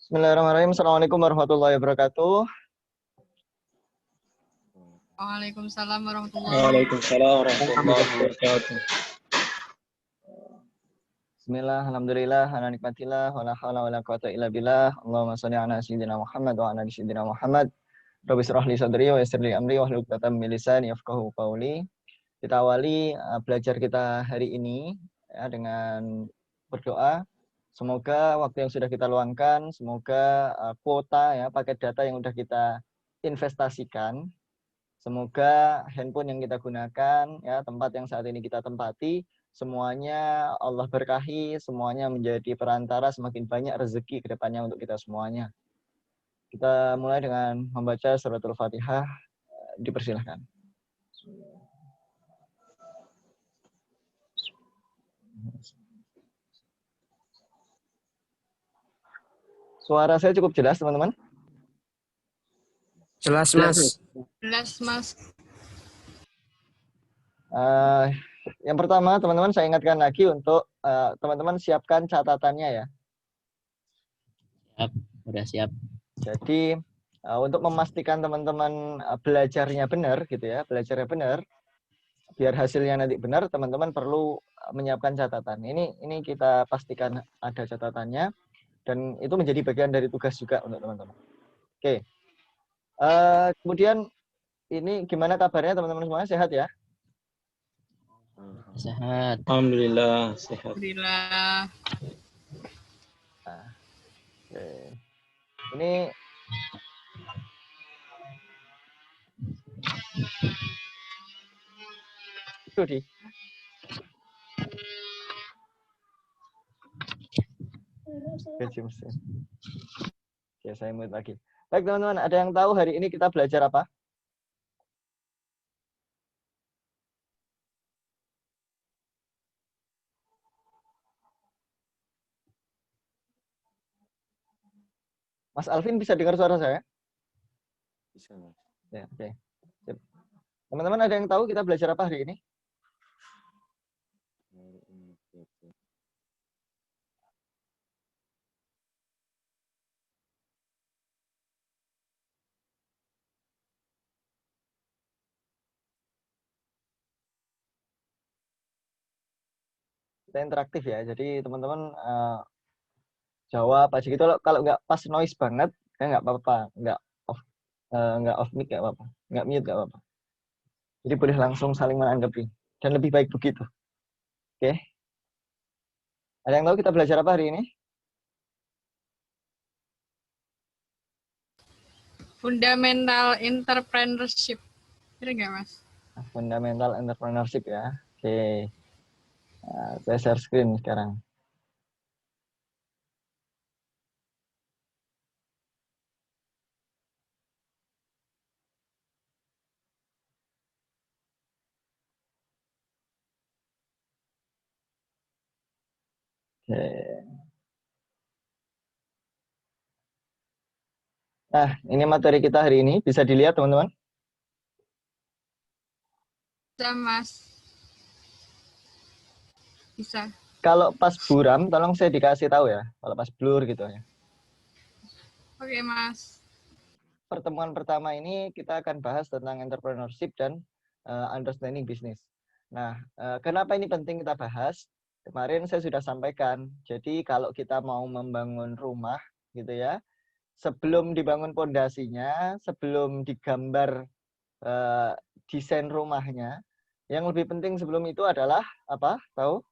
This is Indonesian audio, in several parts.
Bismillahirrahmanirrahim. Assalamualaikum warahmatullahi wabarakatuh. Waalaikumsalam warahmatullahi Waalaikumsalam warahmatullahi wabarakatuh. Bismillah, alhamdulillah, ala nikmatillah, wa la hawla wa la quwata illa billah. Allahumma sholli ala sayyidina Muhammad wa ala ali sayyidina Muhammad. Rabbi shrah li sadri wa yassir li amri wahlul 'uqdatam min lisani yafqahu qawli. Kita awali belajar kita hari ini ya, dengan berdoa. Semoga waktu yang sudah kita luangkan, semoga kuota ya, paket data yang sudah kita investasikan, semoga handphone yang kita gunakan, ya, tempat yang saat ini kita tempati, semuanya Allah berkahi, semuanya menjadi perantara semakin banyak rezeki ke depannya untuk kita semuanya. Kita mulai dengan membaca suratul Fatihah, dipersilahkan. Suara saya cukup jelas, teman-teman? Jelas, Mas. Jelas, Mas. Yang pertama, teman-teman, saya ingatkan lagi untuk teman-teman siapkan catatannya ya. Siap, udah siap. Jadi untuk memastikan teman-teman belajarnya benar gitu ya, belajarnya benar, biar hasilnya nanti benar, teman-teman perlu menyiapkan catatan. Ini kita pastikan ada catatannya, dan itu menjadi bagian dari tugas juga untuk teman-teman. Oke. Kemudian ini gimana kabarnya teman-teman semuanya, sehat ya? Sehat. Alhamdulillah sehat. Alhamdulillah. Oke. Ini Rudi. Oke, saya mute lagi. Baik teman-teman, ada yang tahu hari ini kita belajar apa? Mas Alvin bisa dengar suara saya? Bisa, Mas. Ya, oke. Sip. Teman-teman ada yang tahu kita belajar apa hari ini? Kita interaktif ya, jadi teman-teman jawab aja gitu. Kalau nggak pas noise banget, ya nggak apa-apa, nggak off mic nggak apa-apa, nggak mute nggak apa-apa. Jadi boleh langsung saling menanggapi, dan lebih baik begitu. Oke. Ada yang tahu kita belajar apa hari ini? Fundamental entrepreneurship. Benar nggak, Mas? Fundamental entrepreneurship ya. Oke. Nah, saya share screen sekarang. Oke. Nah, ini materi kita hari ini. Bisa dilihat, teman-teman? Bisa, Mas. Bisa. Kalau pas buram, tolong saya dikasih tahu ya. Kalau pas blur gitu ya. Oke, Mas. Pertemuan pertama ini kita akan bahas tentang entrepreneurship dan understanding business. Nah, kenapa ini penting kita bahas? Kemarin saya sudah sampaikan. Jadi kalau kita mau membangun rumah gitu ya, sebelum dibangun pondasinya, sebelum digambar desain rumahnya, yang lebih penting sebelum itu adalah apa? Tahu?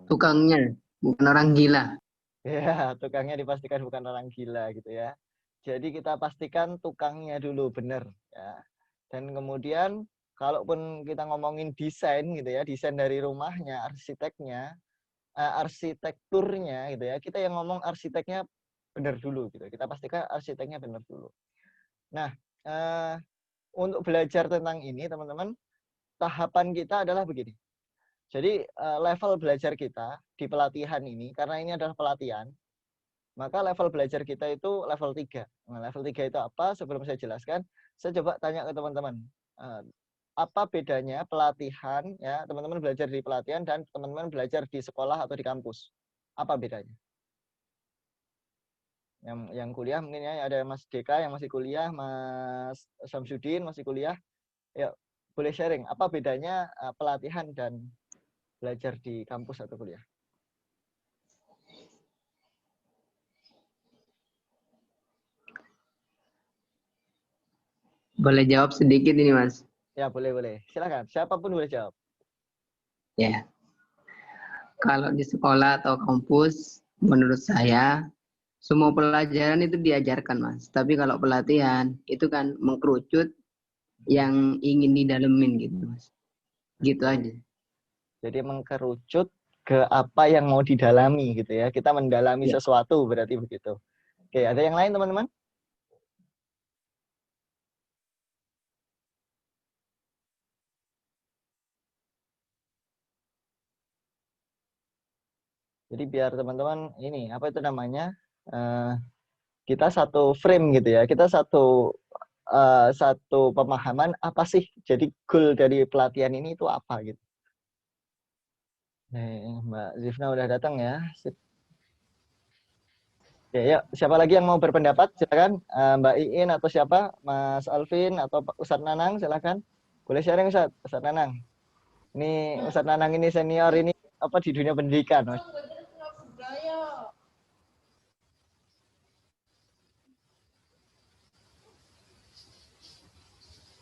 Tukangnya, bukan orang gila. Ya, tukangnya dipastikan bukan orang gila gitu ya. Jadi kita pastikan tukangnya dulu benar ya. Dan kemudian kalaupun kita ngomongin desain gitu ya, desain dari rumahnya, arsiteknya, arsitekturnya gitu ya, kita yang ngomong arsiteknya benar dulu gitu. Kita pastikan arsiteknya benar dulu. Nah, untuk belajar tentang ini teman-teman, tahapan kita adalah begini. Jadi level belajar kita di pelatihan ini, karena ini adalah pelatihan, maka level belajar kita itu level 3. Nah, level 3 itu apa? Sebelum saya jelaskan, saya coba tanya ke teman-teman. Apa bedanya pelatihan, ya, teman-teman belajar di pelatihan dan teman-teman belajar di sekolah atau di kampus? Apa bedanya? Yang kuliah mungkin ya, ada Mas Deka yang masih kuliah, Mas Samsudin masih kuliah. Ya, boleh sharing apa bedanya pelatihan dan belajar di kampus atau kuliah? Boleh jawab sedikit ini, Mas? Ya, boleh. Silakan. Siapapun boleh jawab. Ya. Kalau di sekolah atau kampus, menurut saya semua pelajaran itu diajarkan, Mas. Tapi kalau pelatihan itu kan mengkerucut yang ingin didalemin gitu, Mas. Gitu aja. Jadi mengkerucut ke apa yang mau didalami gitu ya. Kita mendalami Ya. sesuatu berarti begitu. Oke, ada yang lain teman-teman? Jadi biar teman-teman ini apa itu namanya? Kita satu frame gitu ya. Kita satu pemahaman apa sih jadi goal dari pelatihan ini itu apa gitu. Mbak Zifna udah datang ya. Sip. Ya, ya, siapa lagi yang mau berpendapat? Silakan Mbak Iin atau siapa? Mas Alvin atau Ustadz Nanang silakan. Boleh sharing Ustadz Nanang. Ini Ustadz Nanang ini senior ini apa di dunia pendidikan, Mas?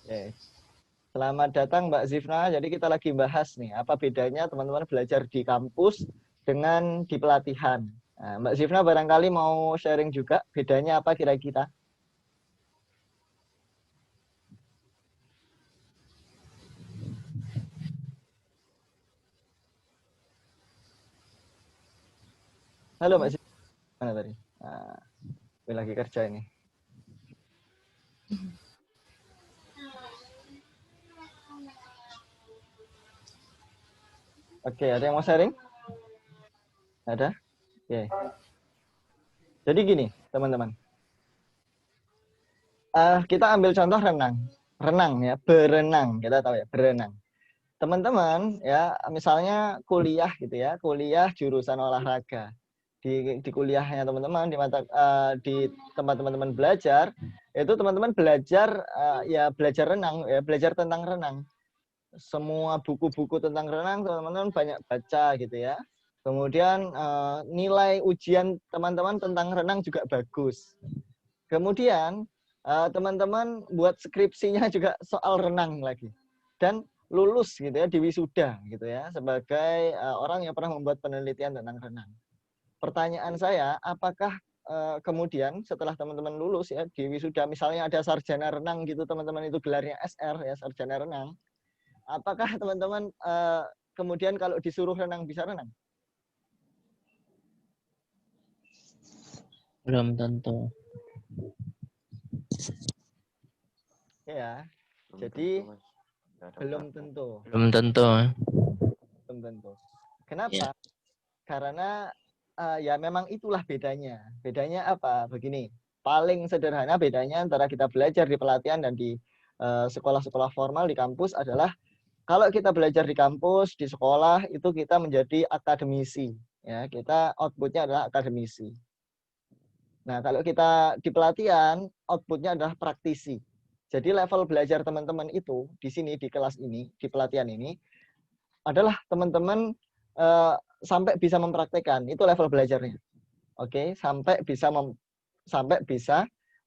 Oke. Selamat datang Mbak Zifna. Jadi kita lagi bahas nih, apa bedanya teman-teman belajar di kampus dengan di pelatihan. Nah, Mbak Zifna barangkali mau sharing juga bedanya apa kira-kira? Halo Mbak Zifna. Mana tadi? Nah, ini lagi kerja ini. Oke, ada yang mau sharing? Ada? Oke. Jadi gini, teman-teman. Kita ambil contoh renang. Renang ya, berenang. Kita tahu ya, berenang. Teman-teman ya, misalnya kuliah gitu ya, kuliah jurusan olahraga. Di kuliahnya teman-teman, di tempat teman-teman belajar, itu teman-teman belajar ya belajar renang, ya belajar tentang renang. Semua buku-buku tentang renang teman-teman banyak baca gitu ya. Kemudian nilai ujian teman-teman tentang renang juga bagus. Kemudian teman-teman buat skripsinya juga soal renang lagi. Dan lulus gitu ya di wisuda gitu ya sebagai orang yang pernah membuat penelitian tentang renang. Pertanyaan saya, apakah kemudian setelah teman-teman lulus ya di wisuda misalnya ada sarjana renang gitu teman-teman itu gelarnya SR ya sarjana renang. Apakah teman-teman kemudian kalau disuruh renang bisa renang? Belum tentu. Ya. Jadi belum tentu. Belum tentu. Belum tentu. Kenapa? Ya. Karena ya memang itulah bedanya. Bedanya apa? Begini, paling sederhana bedanya antara kita belajar di pelatihan dan di sekolah-sekolah formal di kampus adalah kalau kita belajar di kampus, di sekolah, itu kita menjadi akademisi. Ya, kita outputnya adalah akademisi. Nah, kalau kita di pelatihan, outputnya adalah praktisi. Jadi level belajar teman-teman itu di sini, di kelas ini, di pelatihan ini, adalah teman-teman sampai bisa mempraktekkan. Itu level belajarnya. Oke, sampai bisa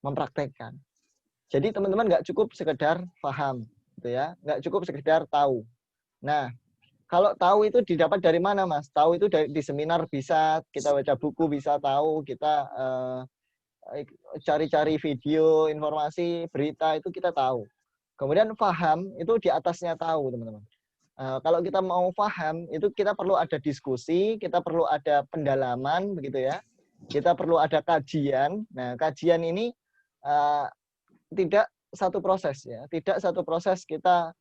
mempraktekkan. Jadi teman-teman nggak cukup sekedar paham, gitu ya, nggak cukup sekedar tahu. Nah, kalau tahu itu didapat dari mana, Mas? Tahu itu di seminar bisa, kita baca buku bisa tahu, kita cari-cari video, informasi, berita itu kita tahu. Kemudian paham itu di atasnya tahu, teman-teman. Kalau kita mau paham itu kita perlu ada diskusi, kita perlu ada pendalaman, begitu ya. Kita perlu ada kajian. Nah, kajian ini tidak satu proses ya, tidak satu proses kita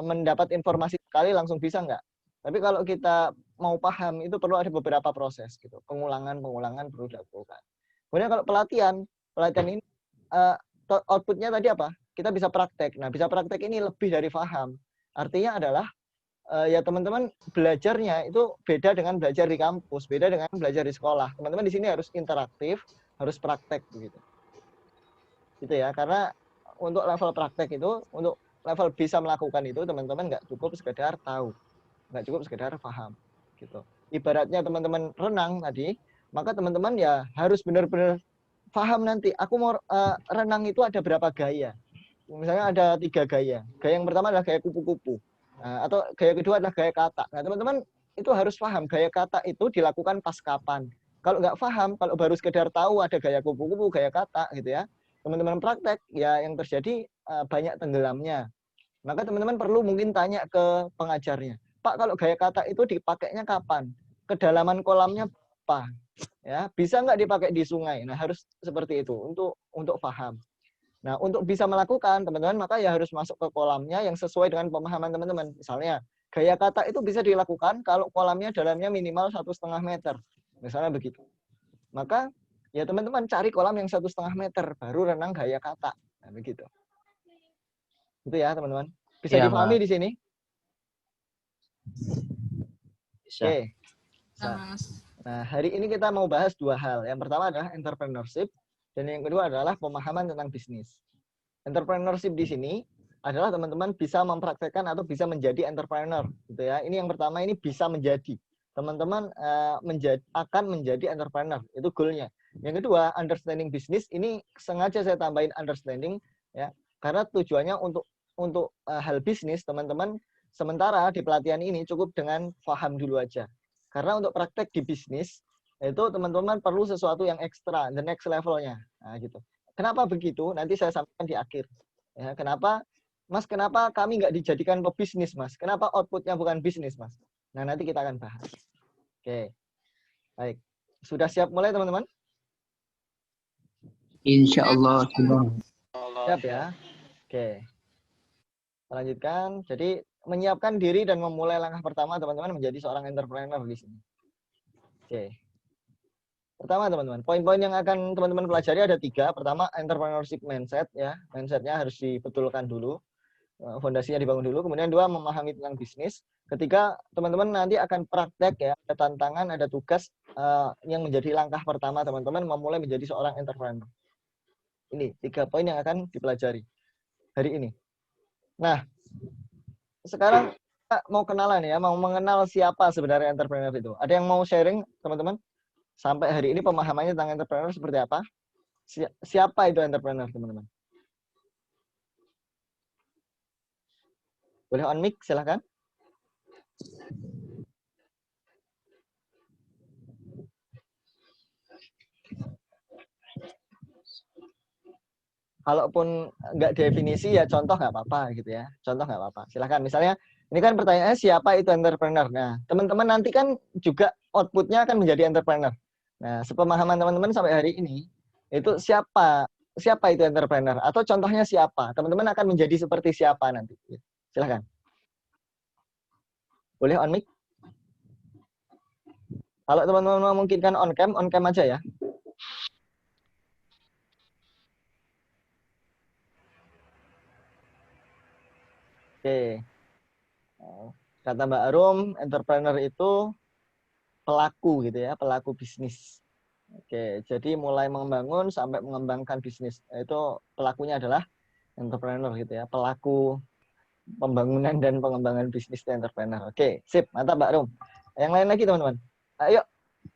mendapat informasi sekali langsung bisa enggak. Tapi kalau kita mau paham itu perlu ada beberapa proses gitu, pengulangan perlu dilakukan. Kemudian kalau pelatihan ini outputnya tadi apa? Kita bisa praktek. Nah, bisa praktek ini lebih dari paham. Artinya adalah ya teman-teman belajarnya itu beda dengan belajar di kampus, beda dengan belajar di sekolah. Teman-teman di sini harus interaktif, harus praktek begitu. Gitu ya, karena untuk level praktek itu, untuk level bisa melakukan itu, teman-teman nggak cukup sekedar tahu, nggak cukup sekedar paham gitu. Ibaratnya teman-teman renang tadi, maka teman-teman ya harus benar-benar paham nanti aku mau renang itu ada berapa gaya. Misalnya ada 3 gaya. Gaya yang pertama adalah gaya kupu-kupu. Nah, atau gaya kedua adalah gaya kata. Nah, teman-teman itu harus paham gaya kata itu dilakukan pas kapan. Kalau nggak paham, kalau baru sekedar tahu ada gaya kupu-kupu, gaya kata gitu ya, teman-teman praktek ya yang terjadi banyak tenggelamnya. Maka teman-teman perlu mungkin tanya ke pengajarnya, Pak, kalau gaya kata itu dipakainya kapan? Kedalaman kolamnya apa? Ya, bisa nggak dipakai di sungai? Nah, harus seperti itu untuk paham. Nah, untuk bisa melakukan, teman-teman, maka ya harus masuk ke kolamnya yang sesuai dengan pemahaman teman-teman. Misalnya, gaya kata itu bisa dilakukan kalau kolamnya dalamnya minimal 1,5 meter. Misalnya begitu. Maka, ya teman-teman cari kolam yang 1,5 meter, baru renang gaya kata. Nah, begitu. Itu ya, teman-teman. Bisa Iya, dipahami Mas. di sini? Bisa. Oke. Bisa, Mas. Nah, hari ini kita mau bahas 2 hal. Yang pertama adalah entrepreneurship, dan yang kedua adalah pemahaman tentang bisnis. Entrepreneurship di sini adalah teman-teman bisa mempraktekkan atau bisa menjadi entrepreneur, gitu ya. Ini yang pertama, ini bisa menjadi. Teman-teman akan menjadi entrepreneur, itu goalnya. Yang kedua, understanding bisnis, ini sengaja saya tambahin understanding, ya, karena tujuannya untuk hal bisnis, teman-teman sementara di pelatihan ini cukup dengan paham dulu aja. Karena untuk praktek di bisnis, itu teman-teman perlu sesuatu yang ekstra, the next levelnya. Nah, gitu. Kenapa begitu? Nanti saya sampaikan di akhir. Ya, kenapa, Mas, kenapa kami nggak dijadikan pebisnis, Mas? Kenapa outputnya bukan bisnis, Mas? Nah, nanti kita akan bahas. Oke. Baik. Sudah siap mulai, teman-teman? Insya Allah. Siap ya? Oke. Lanjutkan. Jadi, menyiapkan diri dan memulai langkah pertama, teman-teman, menjadi seorang entrepreneur di sini. Oke. Pertama, teman-teman, poin-poin yang akan teman-teman pelajari ada 3. Pertama, entrepreneurship mindset, ya. Mindsetnya harus dibetulkan dulu. Fondasinya dibangun dulu. Kemudian 2, memahami tentang bisnis. Ketiga, teman-teman nanti akan praktek, ya. Ada tantangan, ada tugas yang menjadi langkah pertama, teman-teman, memulai menjadi seorang entrepreneur. Ini 3 poin yang akan dipelajari hari ini. Nah, sekarang kita mau kenalan ya, mau mengenal siapa sebenarnya entrepreneur itu. Ada yang mau sharing, teman-teman? Sampai hari ini pemahamannya tentang entrepreneur seperti apa? Siapa itu entrepreneur, teman-teman? Boleh on mic, silahkan. Kalaupun nggak definisi ya contoh nggak apa-apa gitu ya. Contoh nggak apa-apa. Silahkan. Misalnya ini kan pertanyaannya siapa itu entrepreneur. Nah, teman-teman nanti kan juga outputnya akan menjadi entrepreneur. Nah, sepemahaman teman-teman sampai hari ini itu siapa itu entrepreneur atau contohnya siapa? Teman-teman akan menjadi seperti siapa nanti? Silahkan. Boleh on mic? Kalau teman-teman memungkinkan on cam aja ya. Oke. Kata Mbak Arum, entrepreneur itu pelaku gitu ya, pelaku bisnis. Oke, jadi mulai membangun sampai mengembangkan bisnis. Itu pelakunya adalah entrepreneur gitu ya, pelaku pembangunan dan pengembangan bisnis itu entrepreneur. Oke, sip, mantap Mbak Arum. Yang lain lagi teman-teman. Ayo,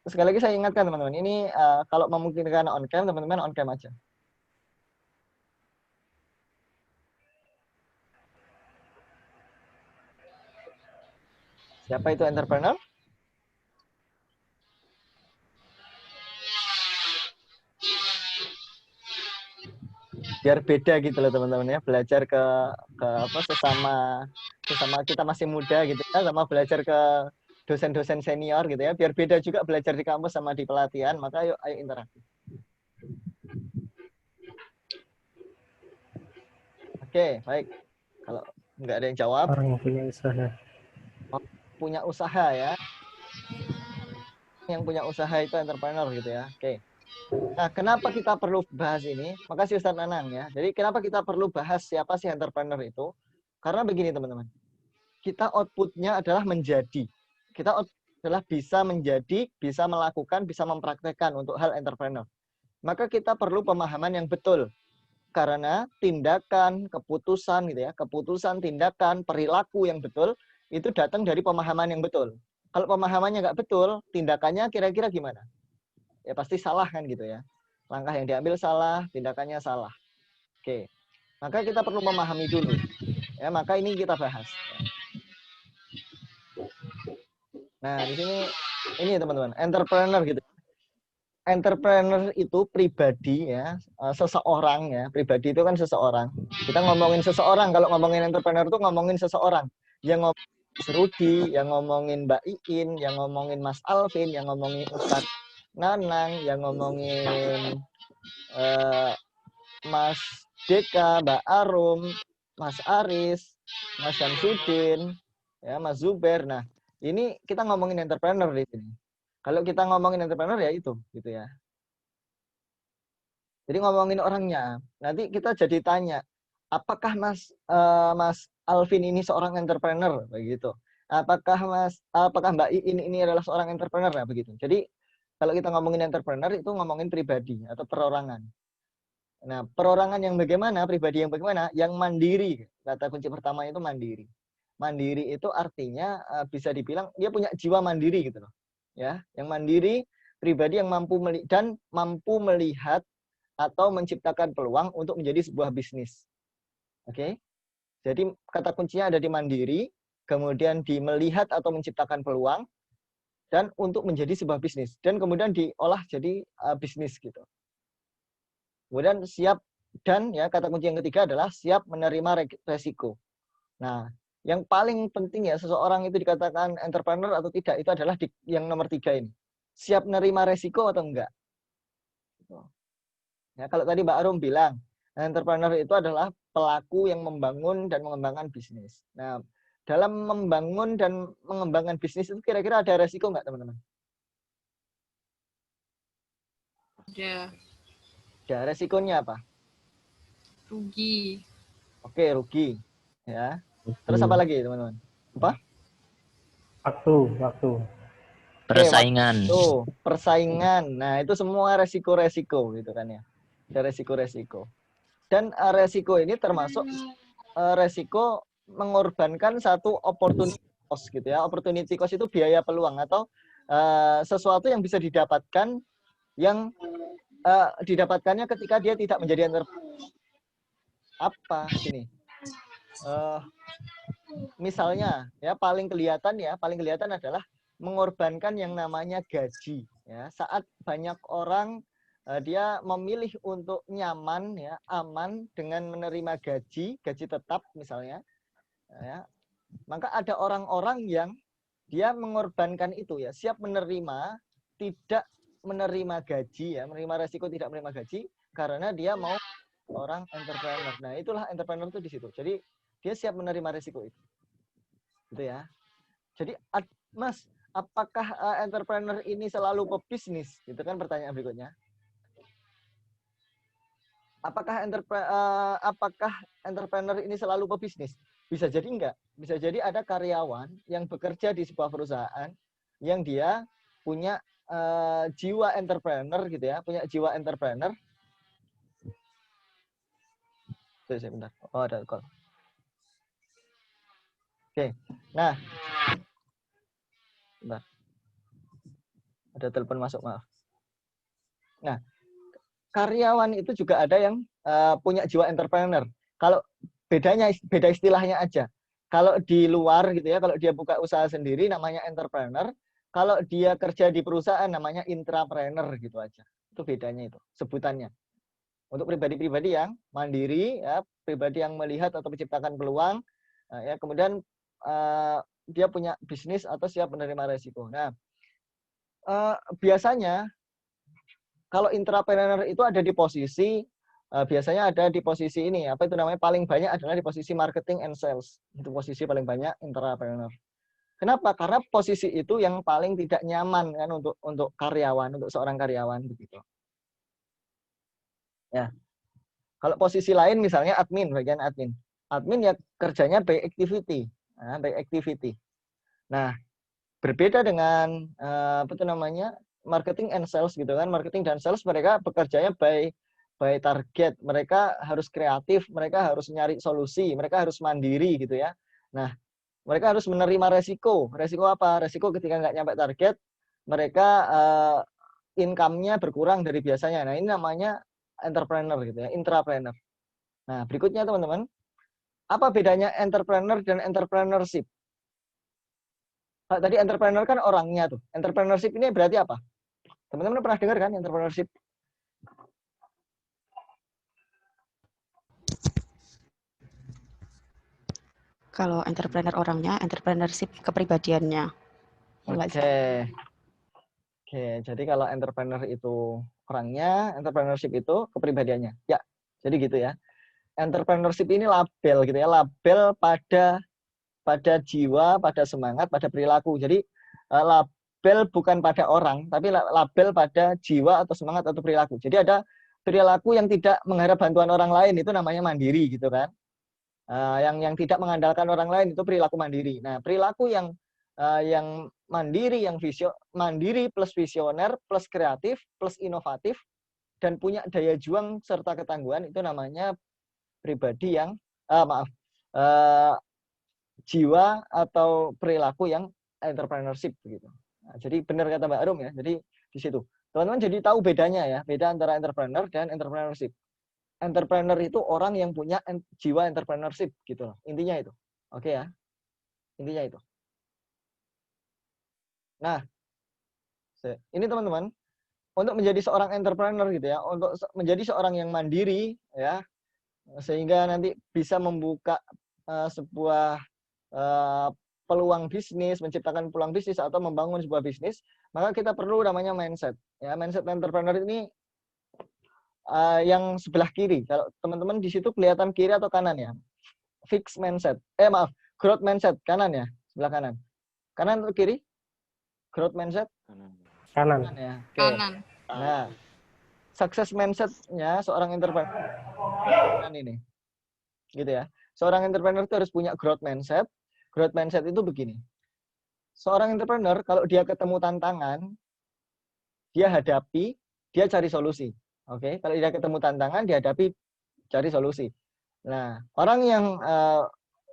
sekali lagi saya ingatkan teman-teman, ini kalau memungkinkan on cam, teman-teman on cam aja. Siapa itu entrepreneur? Biar beda gitu loh teman-teman ya, belajar ke apa sesama kita masih muda gitu ya, sama belajar ke dosen-dosen senior gitu ya, biar beda juga belajar di kampus sama di pelatihan, maka ayo interaktif. Oke, baik. Kalau nggak ada yang jawab, Orang yang punya usaha. Punya usaha ya. Yang punya usaha itu entrepreneur gitu ya. Oke. Nah, kenapa kita perlu bahas ini? Makasih Ustaz Nanang ya. Jadi kenapa kita perlu bahas siapa sih entrepreneur itu? Karena begini teman-teman. Kita outputnya adalah menjadi. Kita adalah bisa menjadi, bisa melakukan, bisa mempraktekkan untuk hal entrepreneur. maka kita perlu pemahaman yang betul. Karena tindakan, keputusan gitu ya, keputusan, tindakan, perilaku yang betul itu datang dari pemahaman yang betul. Kalau pemahamannya nggak betul, tindakannya kira-kira gimana? Ya pasti salah kan gitu ya. Langkah yang diambil salah, tindakannya salah. Oke. Maka kita perlu memahami dulu. Ya, maka ini kita bahas. Nah, di sini ini teman-teman, entrepreneur gitu. Entrepreneur itu pribadi ya, seseorang ya. Pribadi itu kan seseorang. Kita ngomongin seseorang, kalau ngomongin entrepreneur itu ngomongin seseorang. Yang ngomongin Mas Rudi, yang ngomongin Mbak Iin, yang ngomongin Mas Alvin, yang ngomongin Ustadz Nanang, yang ngomongin Mas Deka, Mbak Arum, Mas Aris, Mas Syamsuddin, ya, Mas Zuber. Nah, ini kita ngomongin entrepreneur di sini. Kalau kita ngomongin entrepreneur ya itu, gitu ya. Jadi ngomongin orangnya. Nanti kita jadi tanya, apakah Mas Alvin ini seorang entrepreneur, begitu? Apakah Mbak Iin ini adalah seorang entrepreneur, ya, begitu? Jadi kalau kita ngomongin entrepreneur itu ngomongin pribadi atau perorangan. Nah, perorangan yang bagaimana, pribadi yang bagaimana? Yang mandiri. Kata kunci pertama itu mandiri. Mandiri itu artinya bisa dibilang dia punya jiwa mandiri gitu loh. Ya, yang mandiri, pribadi yang mampu melihat atau menciptakan peluang untuk menjadi sebuah bisnis. Oke? Jadi kata kuncinya ada di mandiri, kemudian di melihat atau menciptakan peluang, dan untuk menjadi sebuah bisnis. Dan kemudian diolah jadi bisnis gitu. Kemudian siap, dan ya kata kunci yang ketiga adalah siap menerima resiko. Nah, yang paling penting ya seseorang itu dikatakan entrepreneur atau tidak itu adalah yang nomor 3 ini. Siap menerima resiko atau enggak. Ya, kalau tadi Mbak Arum bilang, entrepreneur itu adalah pelaku yang membangun dan mengembangkan bisnis. Nah, dalam membangun dan mengembangkan bisnis itu kira-kira ada resiko enggak, teman-teman? Ada. Ya, resikonya apa? Rugi. Oke, rugi. Ya. Terus apa lagi, teman-teman? Apa? Waktu. Persaingan. Tuh, persaingan. Nah, itu semua resiko-resiko gitu kan ya. Ada resiko-resiko. Dan resiko ini termasuk resiko mengorbankan satu opportunity cost gitu ya. Opportunity cost itu biaya peluang atau sesuatu yang bisa didapatkan yang didapatkannya ketika dia tidak menjadi entrepreneur. Apa ini? Misalnya ya paling kelihatan adalah mengorbankan yang namanya gaji ya. Saat banyak orang dia memilih untuk nyaman ya, aman dengan menerima gaji tetap misalnya ya. Maka ada orang-orang yang dia mengorbankan itu ya, siap menerima tidak menerima gaji ya, menerima resiko tidak menerima gaji karena dia mau orang entrepreneur. Nah, itulah entrepreneur itu di situ. Jadi dia siap menerima resiko itu. Gitu ya. Jadi Mas, apakah entrepreneur ini selalu pebisnis? Itu kan pertanyaan berikutnya. Apakah entrepreneur ini selalu pebisnis? Bisa jadi enggak. Bisa jadi ada karyawan yang bekerja di sebuah perusahaan yang dia punya jiwa entrepreneur gitu ya, punya jiwa entrepreneur. Bentar. Oh, ada call. Oke. Nah. Bentar. Ada telepon masuk, maaf. Nah, karyawan itu juga ada yang punya jiwa entrepreneur. Kalau beda istilahnya aja. Kalau di luar gitu ya, kalau dia buka usaha sendiri namanya entrepreneur. Kalau dia kerja di perusahaan namanya intrapreneur gitu aja. Itu bedanya itu, sebutannya. Untuk pribadi-pribadi yang mandiri, ya, pribadi yang melihat atau menciptakan peluang, ya, kemudian dia punya bisnis atau siap menerima resiko. Nah, biasanya kalau intrapreneur itu ada di posisi, biasanya ada di posisi ini, apa itu namanya, paling banyak adalah di posisi marketing and sales. Itu posisi paling banyak intrapreneur. Kenapa? Karena posisi itu yang paling tidak nyaman kan untuk karyawan, untuk seorang karyawan begitu. Ya. Kalau posisi lain misalnya admin, bagian admin. Admin ya kerjanya by activity. Nah, by activity. Nah, berbeda dengan apa itu namanya? marketing and sales gitu kan. Marketing dan sales mereka bekerjanya by target. Mereka harus kreatif, mereka harus nyari solusi, mereka harus mandiri gitu ya. Nah, mereka harus menerima resiko. Resiko apa? Resiko ketika nggak nyampe target, mereka income-nya berkurang dari biasanya. Nah, ini namanya entrepreneur gitu ya, intrapreneur. Nah, berikutnya teman-teman, apa bedanya entrepreneur dan entrepreneurship? Tadi entrepreneur kan orangnya tuh. Entrepreneurship ini berarti apa? Teman-teman pernah dengar kan entrepreneurship? Kalau entrepreneur orangnya, entrepreneurship kepribadiannya. Ya, Mbak Zia? Oke, jadi kalau entrepreneur itu orangnya, entrepreneurship itu kepribadiannya. Ya, jadi gitu ya. Entrepreneurship ini label gitu ya, label pada jiwa, pada semangat, pada perilaku. Jadi label bukan pada orang, tapi label pada jiwa atau semangat atau perilaku. Jadi ada perilaku yang tidak mengharap bantuan orang lain, itu namanya mandiri gitu kan. Yang tidak mengandalkan orang lain itu perilaku mandiri. Nah, perilaku yang mandiri, mandiri plus visioner plus kreatif plus inovatif dan punya daya juang serta ketangguhan itu namanya pribadi yang jiwa atau perilaku yang entrepreneurship begitu. Nah, jadi benar kata Mbak Arum ya. Jadi di situ teman-teman jadi tahu bedanya ya, beda antara entrepreneur dan entrepreneurship. Entrepreneur itu orang yang punya jiwa entrepreneurship gitu loh. Intinya itu. Oke ya. Intinya itu. Nah, ini teman-teman, untuk menjadi seorang entrepreneur gitu ya, untuk menjadi seorang yang mandiri ya, sehingga nanti bisa membuka sebuah peluang bisnis, menciptakan peluang bisnis atau membangun sebuah bisnis, maka kita perlu namanya mindset. Ya, mindset entrepreneur ini yang sebelah kiri. Kalau teman-teman di situ kelihatan kiri atau kanan ya? Fixed mindset. Growth mindset kanan ya, sebelah kanan. Kanan atau kiri? Growth mindset? Kanan. Ya. Okay. Kanan. Nah, success mindset-nya seorang entrepreneur kanan ini. Gitu ya. Seorang entrepreneur itu harus punya growth mindset. Growth mindset itu begini. Seorang entrepreneur kalau dia ketemu tantangan, dia hadapi, dia cari solusi. Oke, kalau dia ketemu tantangan, dihadapi, cari solusi. Nah, orang yang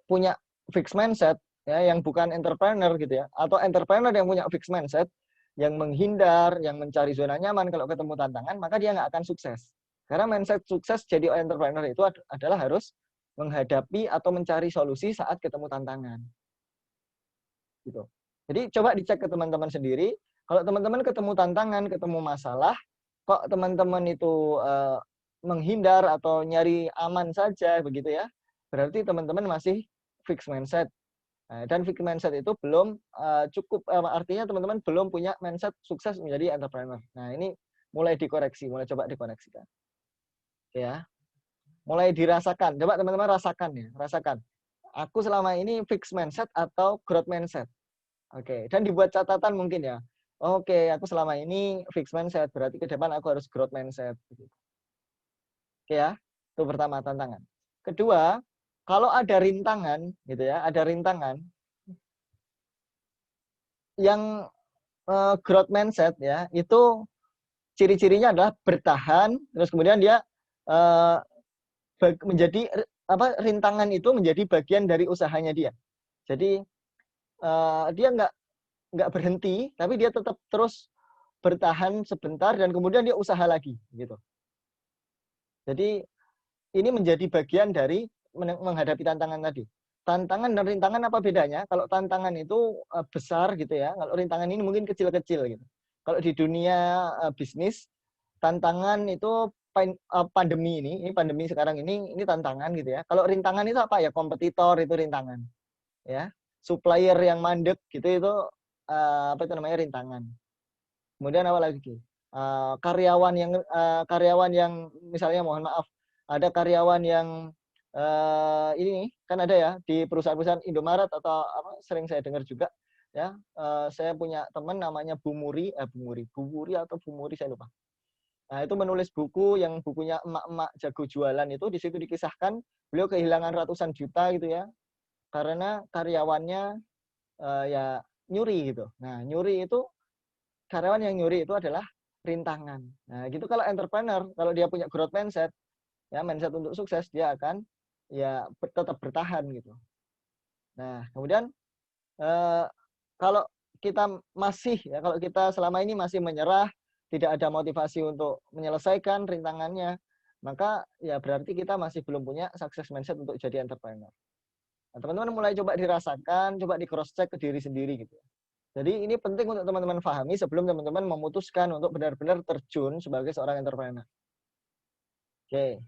punya fixed mindset, ya, yang bukan entrepreneur gitu ya, atau entrepreneur yang punya fixed mindset, yang menghindar, yang mencari zona nyaman kalau ketemu tantangan, maka dia nggak akan sukses. Karena mindset sukses jadi entrepreneur itu adalah harus menghadapi atau mencari solusi saat ketemu tantangan. Gitu. Jadi coba dicek ke teman-teman sendiri. Kalau teman-teman ketemu tantangan, ketemu masalah, kok teman-teman itu menghindar atau nyari aman saja begitu ya, berarti teman-teman masih fixed mindset. Dan fixed mindset itu belum cukup, artinya teman-teman belum punya mindset sukses menjadi entrepreneur. Nah, ini mulai dikoreksi, mulai coba dikoreksikan. Ya. Mulai dirasakan. Coba teman-teman rasakan ya, rasakan. Aku selama ini fixed mindset atau growth mindset. Oke, dan dibuat catatan mungkin ya. Oke, aku selama ini fixed mindset, berarti ke depan aku harus growth mindset. Oke ya, itu pertama tantangan. Kedua, kalau ada rintangan, gitu ya, ada rintangan yang growth mindset ya, itu ciri-cirinya adalah bertahan, terus kemudian dia menjadi rintangan itu menjadi bagian dari usahanya dia. Jadi dia nggak berhenti, tapi dia tetap terus bertahan sebentar dan kemudian dia usaha lagi, gitu. Jadi ini menjadi bagian dari menghadapi tantangan tadi. Tantangan dan rintangan apa bedanya? Kalau tantangan itu besar gitu ya, kalau rintangan ini mungkin kecil-kecil gitu. Kalau di dunia bisnis, tantangan itu pandemi ini pandemi sekarang ini tantangan gitu ya. Kalau rintangan itu apa ya? Kompetitor itu rintangan, ya. Supplier yang mandek gitu itu apa itu namanya rintangan. Kemudian apa lagi? Karyawan yang misalnya mohon maaf ada karyawan yang ini kan ada ya di perusahaan-perusahaan Indomaret atau apa sering saya dengar juga ya. Saya punya teman namanya Bu Muri atau Bu Muri saya lupa. Nah, itu menulis buku yang bukunya emak-emak jago jualan itu, di situ dikisahkan beliau kehilangan ratusan juta gitu ya. Karena karyawannya ya nyuri gitu. Nah, nyuri itu karyawan yang nyuri itu adalah rintangan. Nah, gitu kalau entrepreneur, kalau dia punya growth mindset, ya mindset untuk sukses, dia akan ya tetap bertahan gitu. Nah, kemudian kalau kita masih ya kalau kita selama ini masih menyerah, tidak ada motivasi untuk menyelesaikan rintangannya, maka ya berarti kita masih belum punya success mindset untuk jadi entrepreneur. Nah, teman-teman mulai coba dirasakan, coba di cross check ke diri sendiri gitu. Jadi ini penting untuk teman-teman pahami sebelum teman-teman memutuskan untuk benar-benar terjun sebagai seorang entrepreneur. Oke.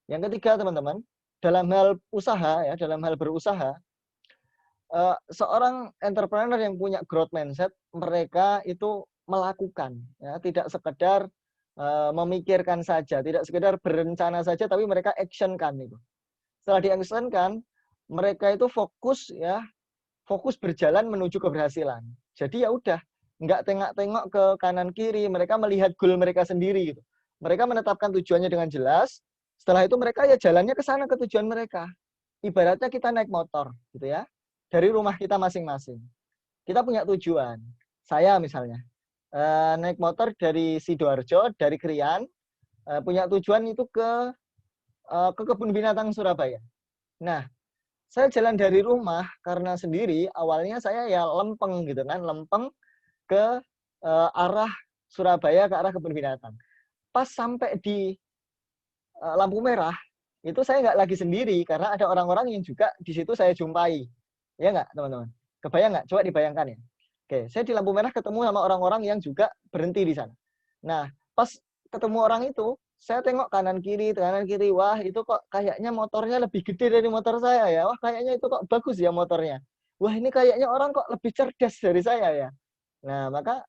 Yang ketiga, teman-teman, dalam hal usaha ya, dalam hal berusaha, seorang entrepreneur yang punya growth mindset, mereka itu melakukan, ya, tidak sekedar memikirkan saja, tidak sekedar berencana saja, tapi mereka actionkan itu. Setelah di-actionkan, mereka itu fokus ya, fokus berjalan menuju keberhasilan. Jadi ya udah, nggak tengok-tengok ke kanan kiri, mereka melihat goal mereka sendiri gitu. Mereka menetapkan tujuannya dengan jelas. Setelah itu mereka ya jalannya ke sana ke tujuan mereka. Ibaratnya kita naik motor gitu ya. Dari rumah kita masing-masing. Kita punya tujuan. Saya misalnya naik motor dari Sidoarjo, dari Krian, punya tujuan itu ke Kebun Binatang Surabaya. Nah, saya jalan dari rumah karena sendiri, awalnya saya ya lempeng gitu kan, lempeng ke arah Surabaya, ke arah Kebun Binatang. Pas sampai di lampu merah, itu saya nggak lagi sendiri karena ada orang-orang yang juga di situ saya jumpai. Ya nggak, teman-teman? Kebayang nggak? Coba dibayangkan ya. Oke, saya di lampu merah ketemu sama orang-orang yang juga berhenti di sana. Nah, pas ketemu orang itu, saya tengok kanan kiri. Wah, itu kok kayaknya motornya lebih gede dari motor saya ya. Wah, kayaknya itu kok bagus ya motornya. Wah, ini kayaknya orang kok lebih cerdas dari saya ya. Nah, maka